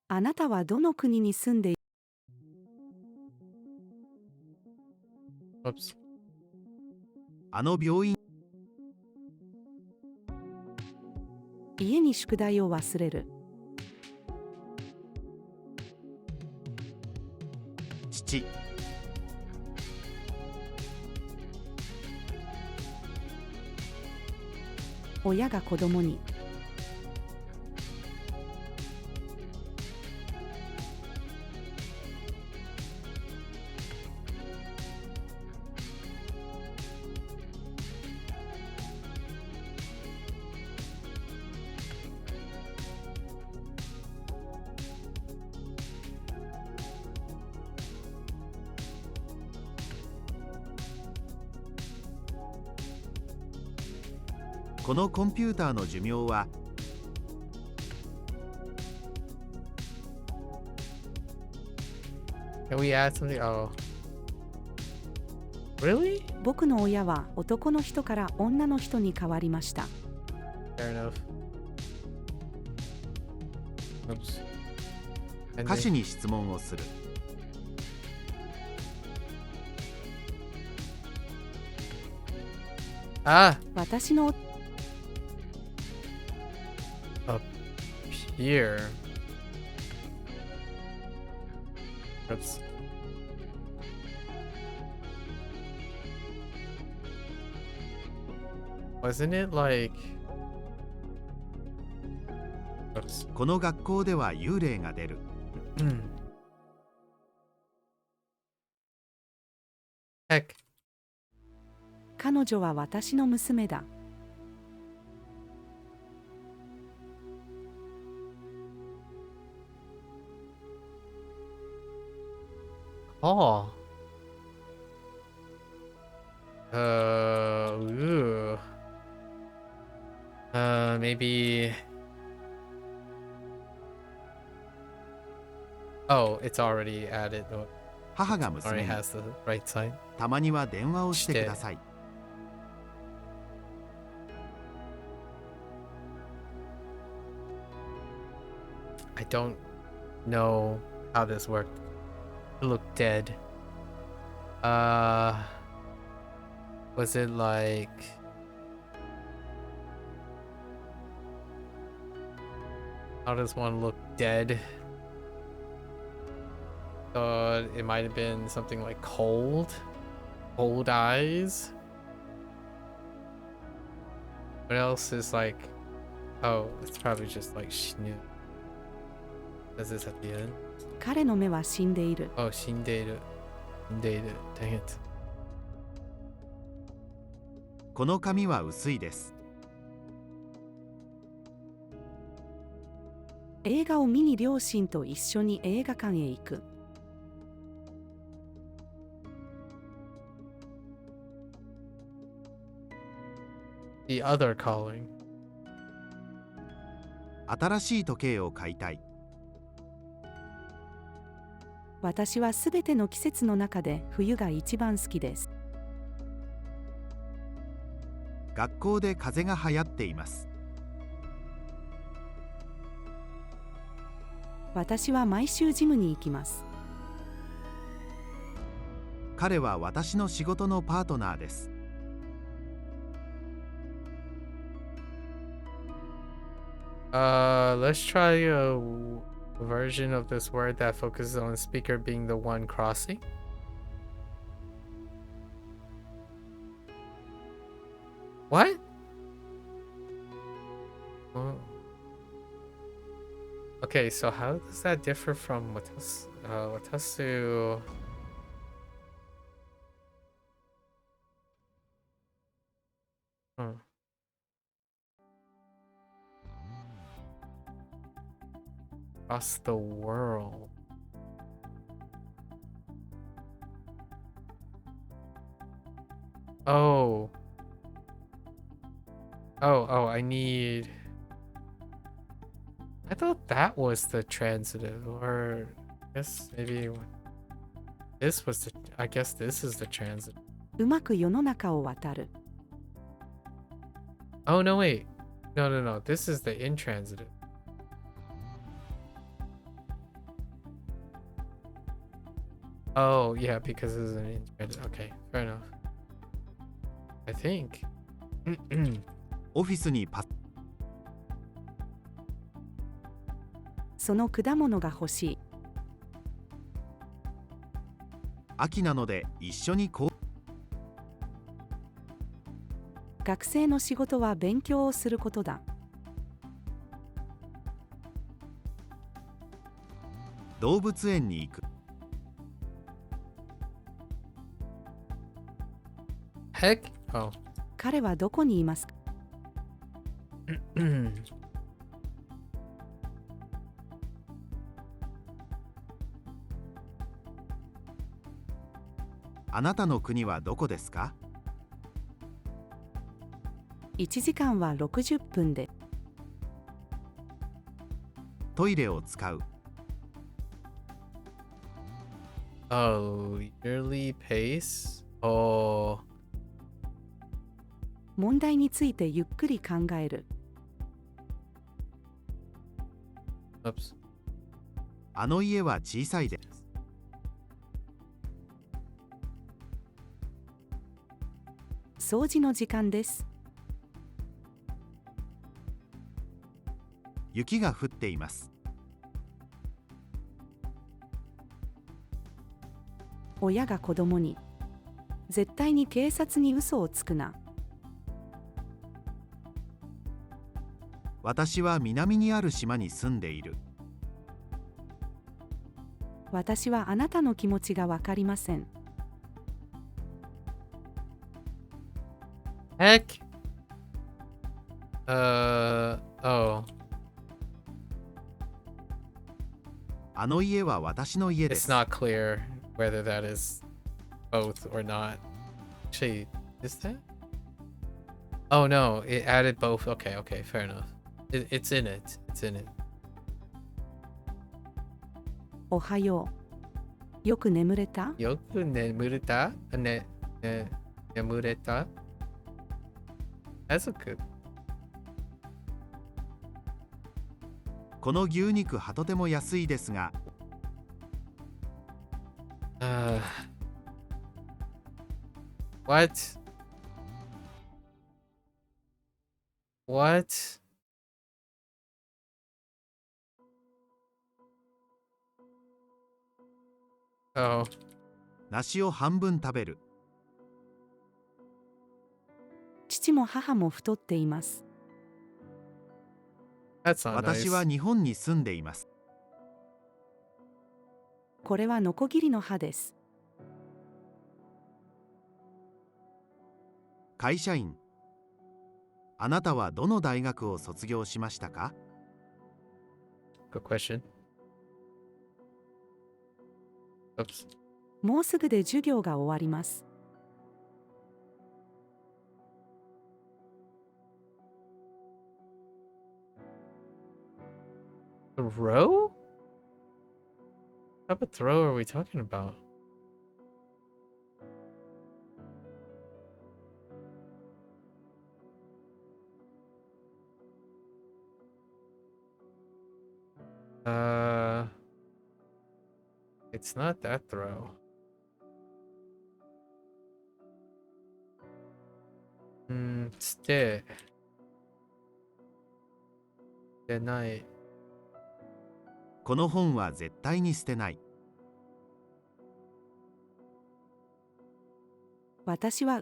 あなたはどの国に住んでいる？ Oops. あの病院。家に宿題を忘れる。父。親が子供に。このコンピューターの寿命は。Can we add something? Oh. Really? 僕の親は男の人から女の人に変わりました。 Fair enough. Oops. 歌手に質問をする。Ah! 私の Up here. Oops. wasn't it like... Oops. この学校では幽霊が出る。Heck. 彼女は私の娘だ。Oh. Ooh. Maybe... Oh, it's already added. Oh, 母が already 娘に has the right side. たまには電話をしてください。I don't know how this worked. It looked dead. Was it like... How does one look dead? It might have been something like cold eyes. What else is like... Oh, it's probably just like Shinu. Does this at the end? 彼の目は死んでいる。 Oh, Shindeiru. Shindeiru. Dang it. この髪は薄いです。映画を見に両親と一緒に映画館へ行く。The other calling. 新しい時計を買いたい。私はすべての季節の中で冬が一番好きです。学校で風邪が流行っています。私は毎週ジムに行きます。彼は私の仕事のパートナーです。Let's try a version of this word that focuses on the speaker being the one crossing. What? Oh. Okay, so how does that differ from watasu? Across the world. Oh. Oh, I need... I thought that was the transitive, or I guess maybe this was the... I guess this is the transitive. うまく世の中を渡る。 Oh, no, wait. No. This is the intransitive. Oh, yeah, because this is an intransitive. Okay, fair enough. I think. オフィスにその果物が欲しい。秋なので一緒に学生の仕事は勉強をすることだ。動物園に行く。Heck? Oh. 彼はどこにいますか？あなたの国はどこですか？1時間は60分で。トイレを使う。Oh, yearly pace? Oh. 問題についてゆっくり考える。Oops. あの家は小さいです。掃除の時間です。雪が降っています。親が子供に、絶対に警察に嘘をつくな。私は南にある島に住んでいる。私はあなたの気持ちがわかりません。Heck? Oh. あの家は私の家で It's す。 not clear whether that is both or not. Actually, is that? Oh no, it added both. Okay, okay, fair enough. It's in it. It's in it. おはよう。よく眠れた？ Yoku nemureta? Nemureta? That's a good. この牛肉はとても安いですが、What? What? Oh. 梨を半分食べる。父も母も太っています。That's not 私は nice. 日本に住んでいます。これはノコギリの刃です。会社員。あなたはどの大学を卒業しましたか？ Good question. Oops. もうすぐで授業が終わります。Throw? What type of throw are we talking about? It's not that throw. Stay. Good night. この本は絶対に捨てない。私は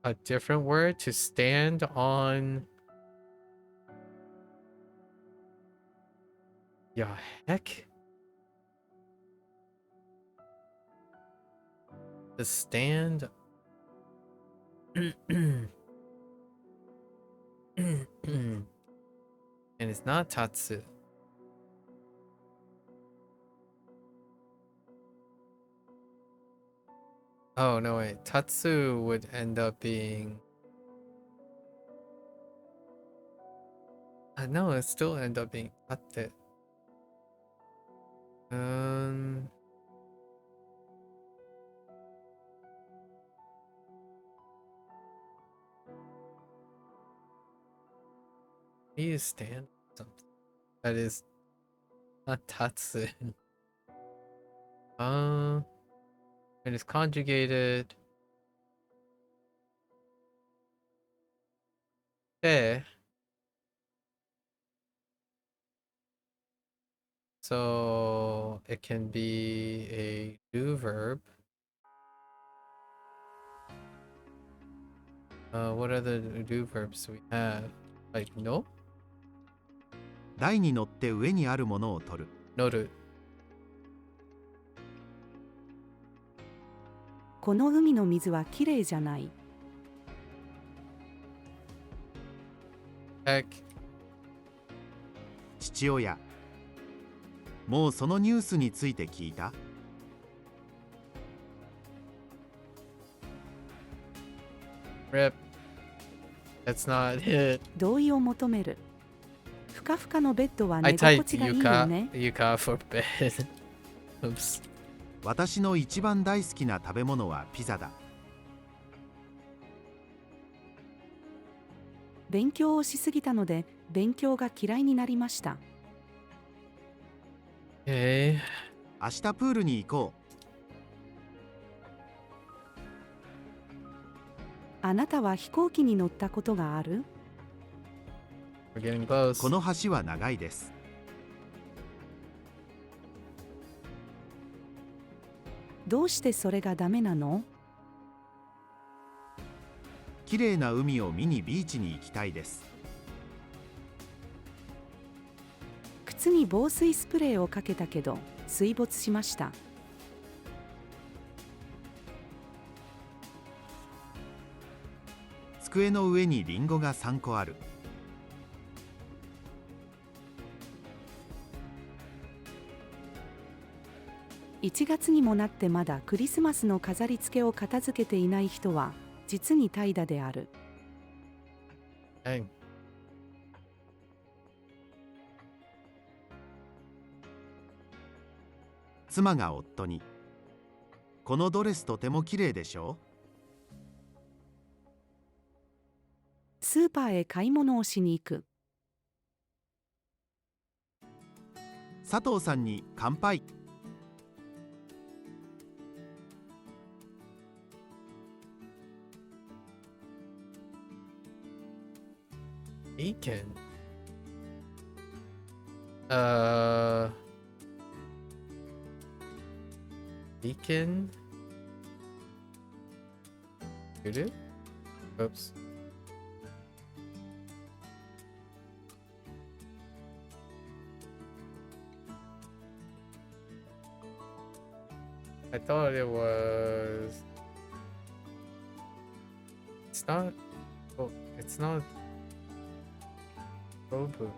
A different word to stand on. Yeah, heck. To stand. And it's not tatsu. Oh, no, wait. Tatsu would end up being. No, it still end up being tate. You stand something that is not tatsu. And it's conjugated. So it can be a do verb. What other do verbs do we have? Like no? 台に乗って上にあるものを取る。Noru. この海の水はきれいじゃない。Heck. 父親。もうそのニュースについて聞いた？ Rip. That's not it. 同意を求める。ふかふかのベッドは I 寝心 typed 地がいいよ yuka ね。 for bed. Oops. 私の一番大好きな食べ物はピザだ。勉強をしすぎたので勉強が嫌いになりました。Okay. 明日プールに行こあなたは飛行機に乗ったことがある？ We're getting う。 close. この橋は長いです。どうしてそれがダメなの？きれいな海を見にビーチに行きたいです。靴に防水スプレーをかけたけど水没しました。机の上にリンゴが3個ある。1月にもなってまだクリスマスの飾り付けを片付けていない人は実に怠惰である。Dang. 妻が夫に、このドレスとても綺麗でしょう。スーパーへ買い物をしに行く。佐藤さんに乾杯。Bacon. Bacon. Doo-doo? Oops. I thought it was. It's not. Oh, it's not. Tofu.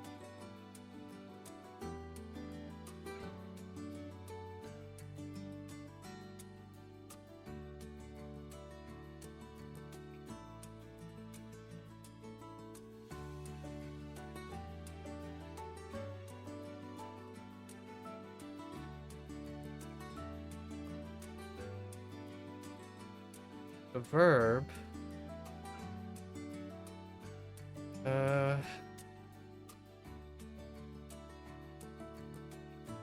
The verb.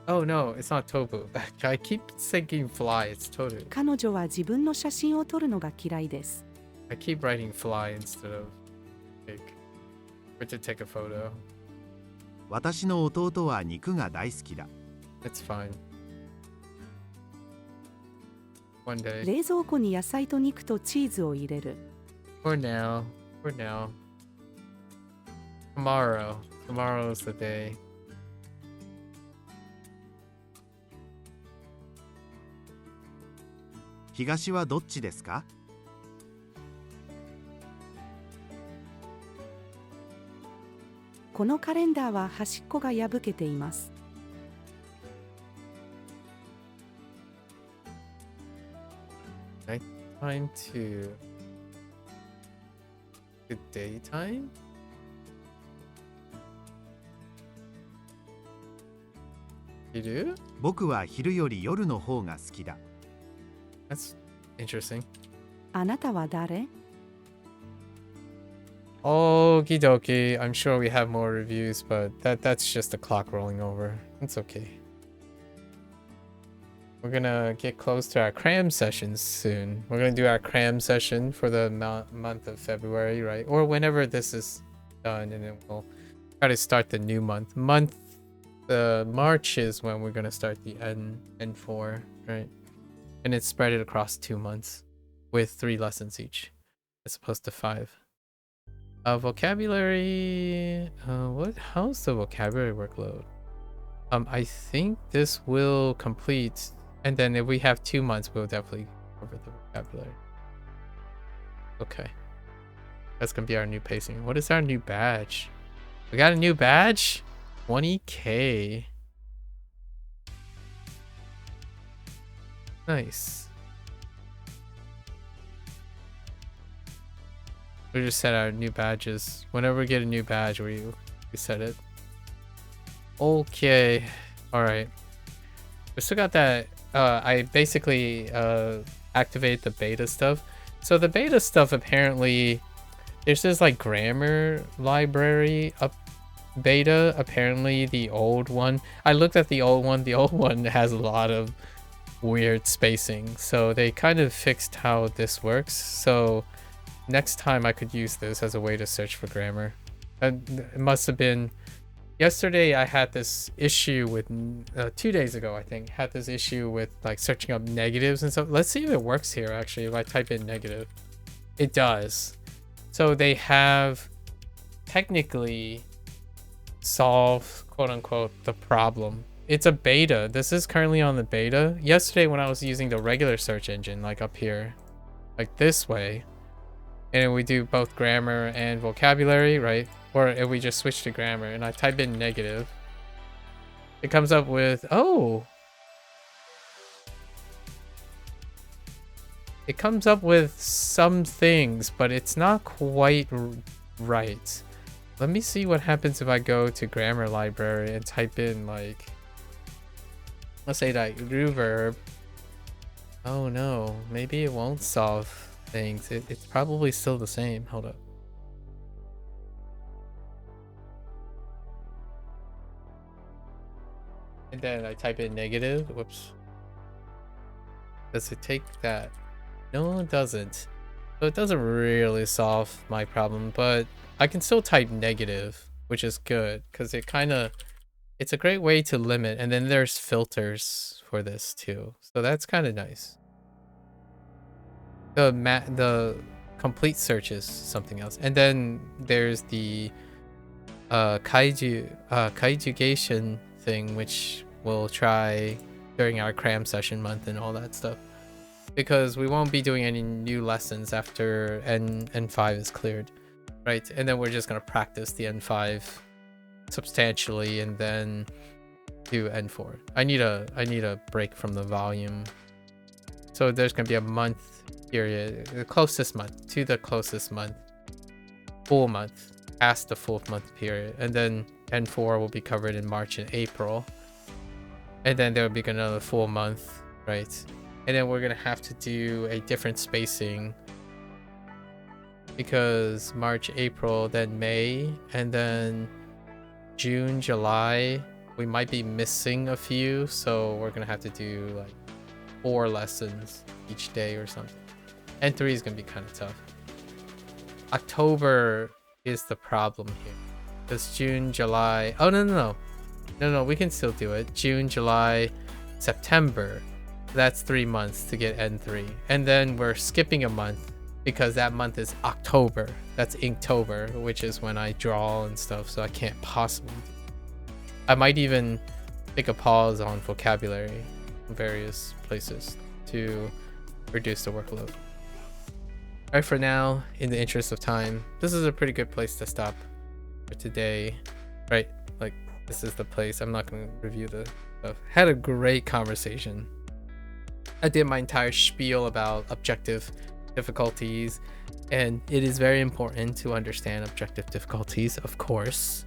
Oh no, it's not tofu. I keep thinking fly. It's tofu. 彼女は自分の写真を撮るのが嫌いです。I keep writing fly instead of take. Or to take a photo. 私の弟は肉が大好きだ。It's fine. One day. 冷蔵庫に野菜と肉とチーズを入れる。For now. For now. Tomorrow. Tomorrow's the day. 東はどっちですか？このカレンダーは端っこが破けています。Nighttime to good daytime? You do? 僕は昼より夜の方が好きだ。That's interesting. あなたは誰？ Okie dokie. I'm sure we have more reviews, but that's just the clock rolling over. It's okay. We're gonna get close to our cram sessions soon. We're gonna do our cram session for the month of February, right? Or whenever this is done, and then we'll try to start the new month. March is when we're gonna start the N4, right? And it's spread it across 2 months with 3 lessons each, as opposed to 5. Vocabulary. How's the vocabulary workload? I think this will complete, and then if we have 2 months, we'll definitely cover the vocabulary. Okay, that's gonna be our new pacing. What is our new badge? We got a new badge. 20K. Nice. We just set our new badges. Whenever we get a new badge, we set it. Okay. Alright. We still got that. I basically activate the beta stuff. So the beta stuff, apparently, there's this like grammar library up beta. Apparently the old one. I looked at the old one. The old one has a lot of weird spacing. So they kind of fixed how this works. So next time I could use this as a way to search for grammar. It must have been yesterday. I had this issue with 2 days ago, I think, had this issue with like searching up negatives and stuff. Let's see if it works here. Actually, if I type in negative, it does. So they have technically solved, quote unquote, the problem. It's a beta. This is currently on the beta. Yesterday when I was using the regular search engine, like up here, like this way, and we do both grammar and vocabulary, right? Or if we just switch to grammar and I type in negative, it comes up with, oh, it comes up with some things, but it's not quite right. Let me see what happens if I go to grammar library and type in, like, let's say that reverb. Oh no, maybe it won't solve things. It's probably still the same. Hold up. And then I type in negative. Whoops. Does it take that? No, it doesn't. So it doesn't really solve my problem, but I can still type negative, which is good because it's a great way to limit. And then there's filters for this too. So that's kind of nice. The complete search is something else. And then there's the kaijugation thing, which we'll try during our cram session month and all that stuff, because we won't be doing any new lessons after N5 is cleared, right? And then we're just gonna practice the N5 substantially and then do N4. I need a break from the volume. So there's gonna be a month period, the closest month, full month, past the full month period, and then N4 will be covered in March and April, and then there will be another full month, right? And then we're gonna have to do a different spacing because March, April, then May, and then June, July, we might be missing a few, so we're gonna have to do like 4 lessons each day or something. N3 is gonna be kind of tough. October is the problem here. Because June, July... Oh, no, we can still do it. June, July, September. That's 3 months to get N3. And then we're skipping a month because that month is October. That's Inktober, which is when I draw and stuff, so I can't possibly... I might even take a pause on vocabulary in various places to reduce the workload. Alright, for now, in the interest of time, this is a pretty good place to stop for today, right? Like, this is the place. I'm not going to review the stuff. Had a great conversation. I did my entire spiel about objective difficulties, and it is very important to understand objective difficulties, of course.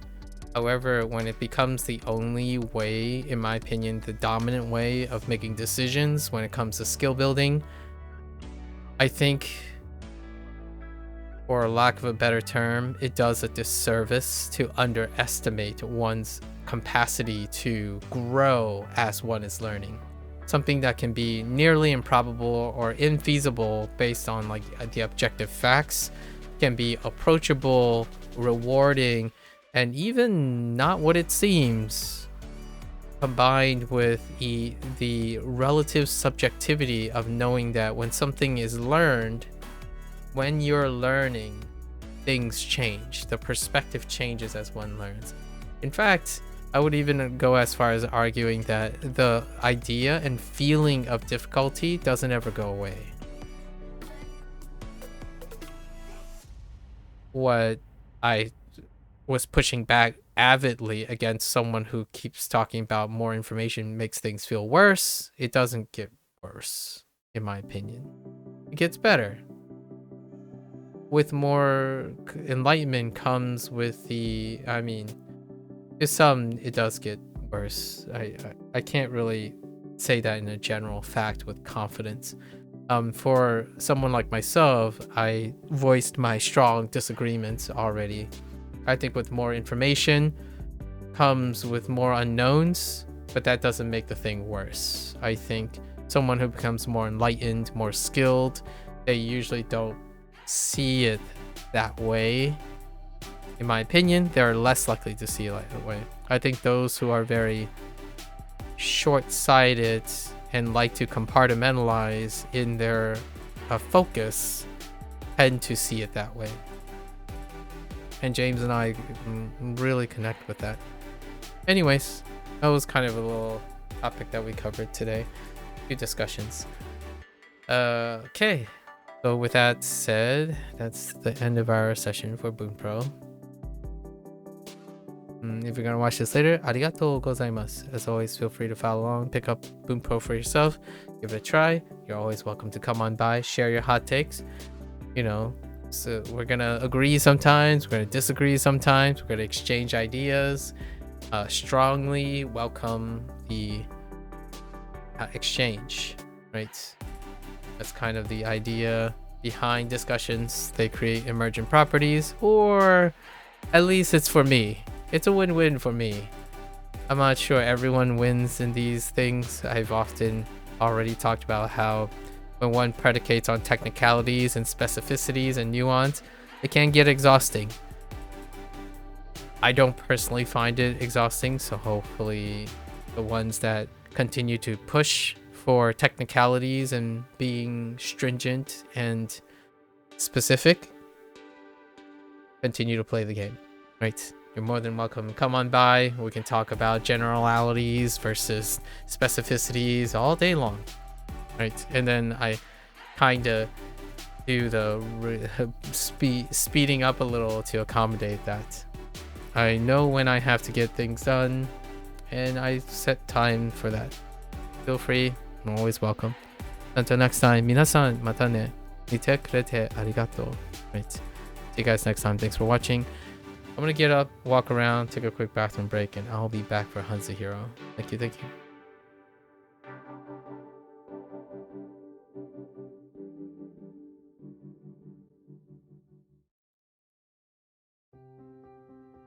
However, when it becomes the only way, in my opinion, the dominant way of making decisions when it comes to skill building, I think, for lack of a better term, it does a disservice to underestimate one's capacity to grow as one is learning. Something that can be nearly improbable or infeasible based on like the objective facts can be approachable, rewarding, and even not what it seems, combined with the relative subjectivity of knowing that when something is learned, when you're learning, things change. The perspective changes as one learns. In fact, I would even go as far as arguing that the idea and feeling of difficulty doesn't ever go away. What I was pushing back avidly against someone who keeps talking about more information makes things feel worse. It doesn't get worse, in my opinion. It gets better. With more enlightenment comes with the, I mean, to some it does get worse. I can't really say that in a general fact with confidence. For someone like myself, I voiced my strong disagreements already. I think with more information comes with more unknowns, but that doesn't make the thing worse. I think someone who becomes more enlightened, more skilled, they usually don't see it that way. In my opinion, they're less likely to see it that way. I think those who are very short-sighted and like to compartmentalize in their focus tend to see it that way. and James and I really connect with that. Anyways, that was kind of a little topic that we covered today. A few discussions. Okay, so with that said, that's the end of our session for Bunpro. If you're gonna watch this later, arigatou gozaimasu. As always, feel free to follow along, pick up Bunpro for yourself, give it a try. You're always welcome to come on by, share your hot takes. You know, so we're gonna agree sometimes, we're gonna disagree sometimes, we're gonna exchange ideas. Strongly welcome the exchange, right? That's kind of the idea behind discussions. They create emergent properties, or at least it's for me. It's a win-win for me. I'm not sure everyone wins in these things. I've often already talked about how when one predicates on technicalities and specificities and nuance, it can get exhausting. I don't personally find it exhausting, so hopefully the ones that continue to push for technicalities and being stringent and specific continue to play the game, right? You're more than welcome. Come on by. We can talk about generalities versus specificities all day long, right? And then I kind of do the speeding up a little to accommodate that. I know when I have to get things done, and I set time for that. Feel free. I'm always welcome. Until next time, 皆さんまたね。見てくれてありがとう. Right. See you guys next time. Thanks for watching. I'm gonna get up, walk around, take a quick bathroom break, and I'll be back for Hanzo Hero. Thank you.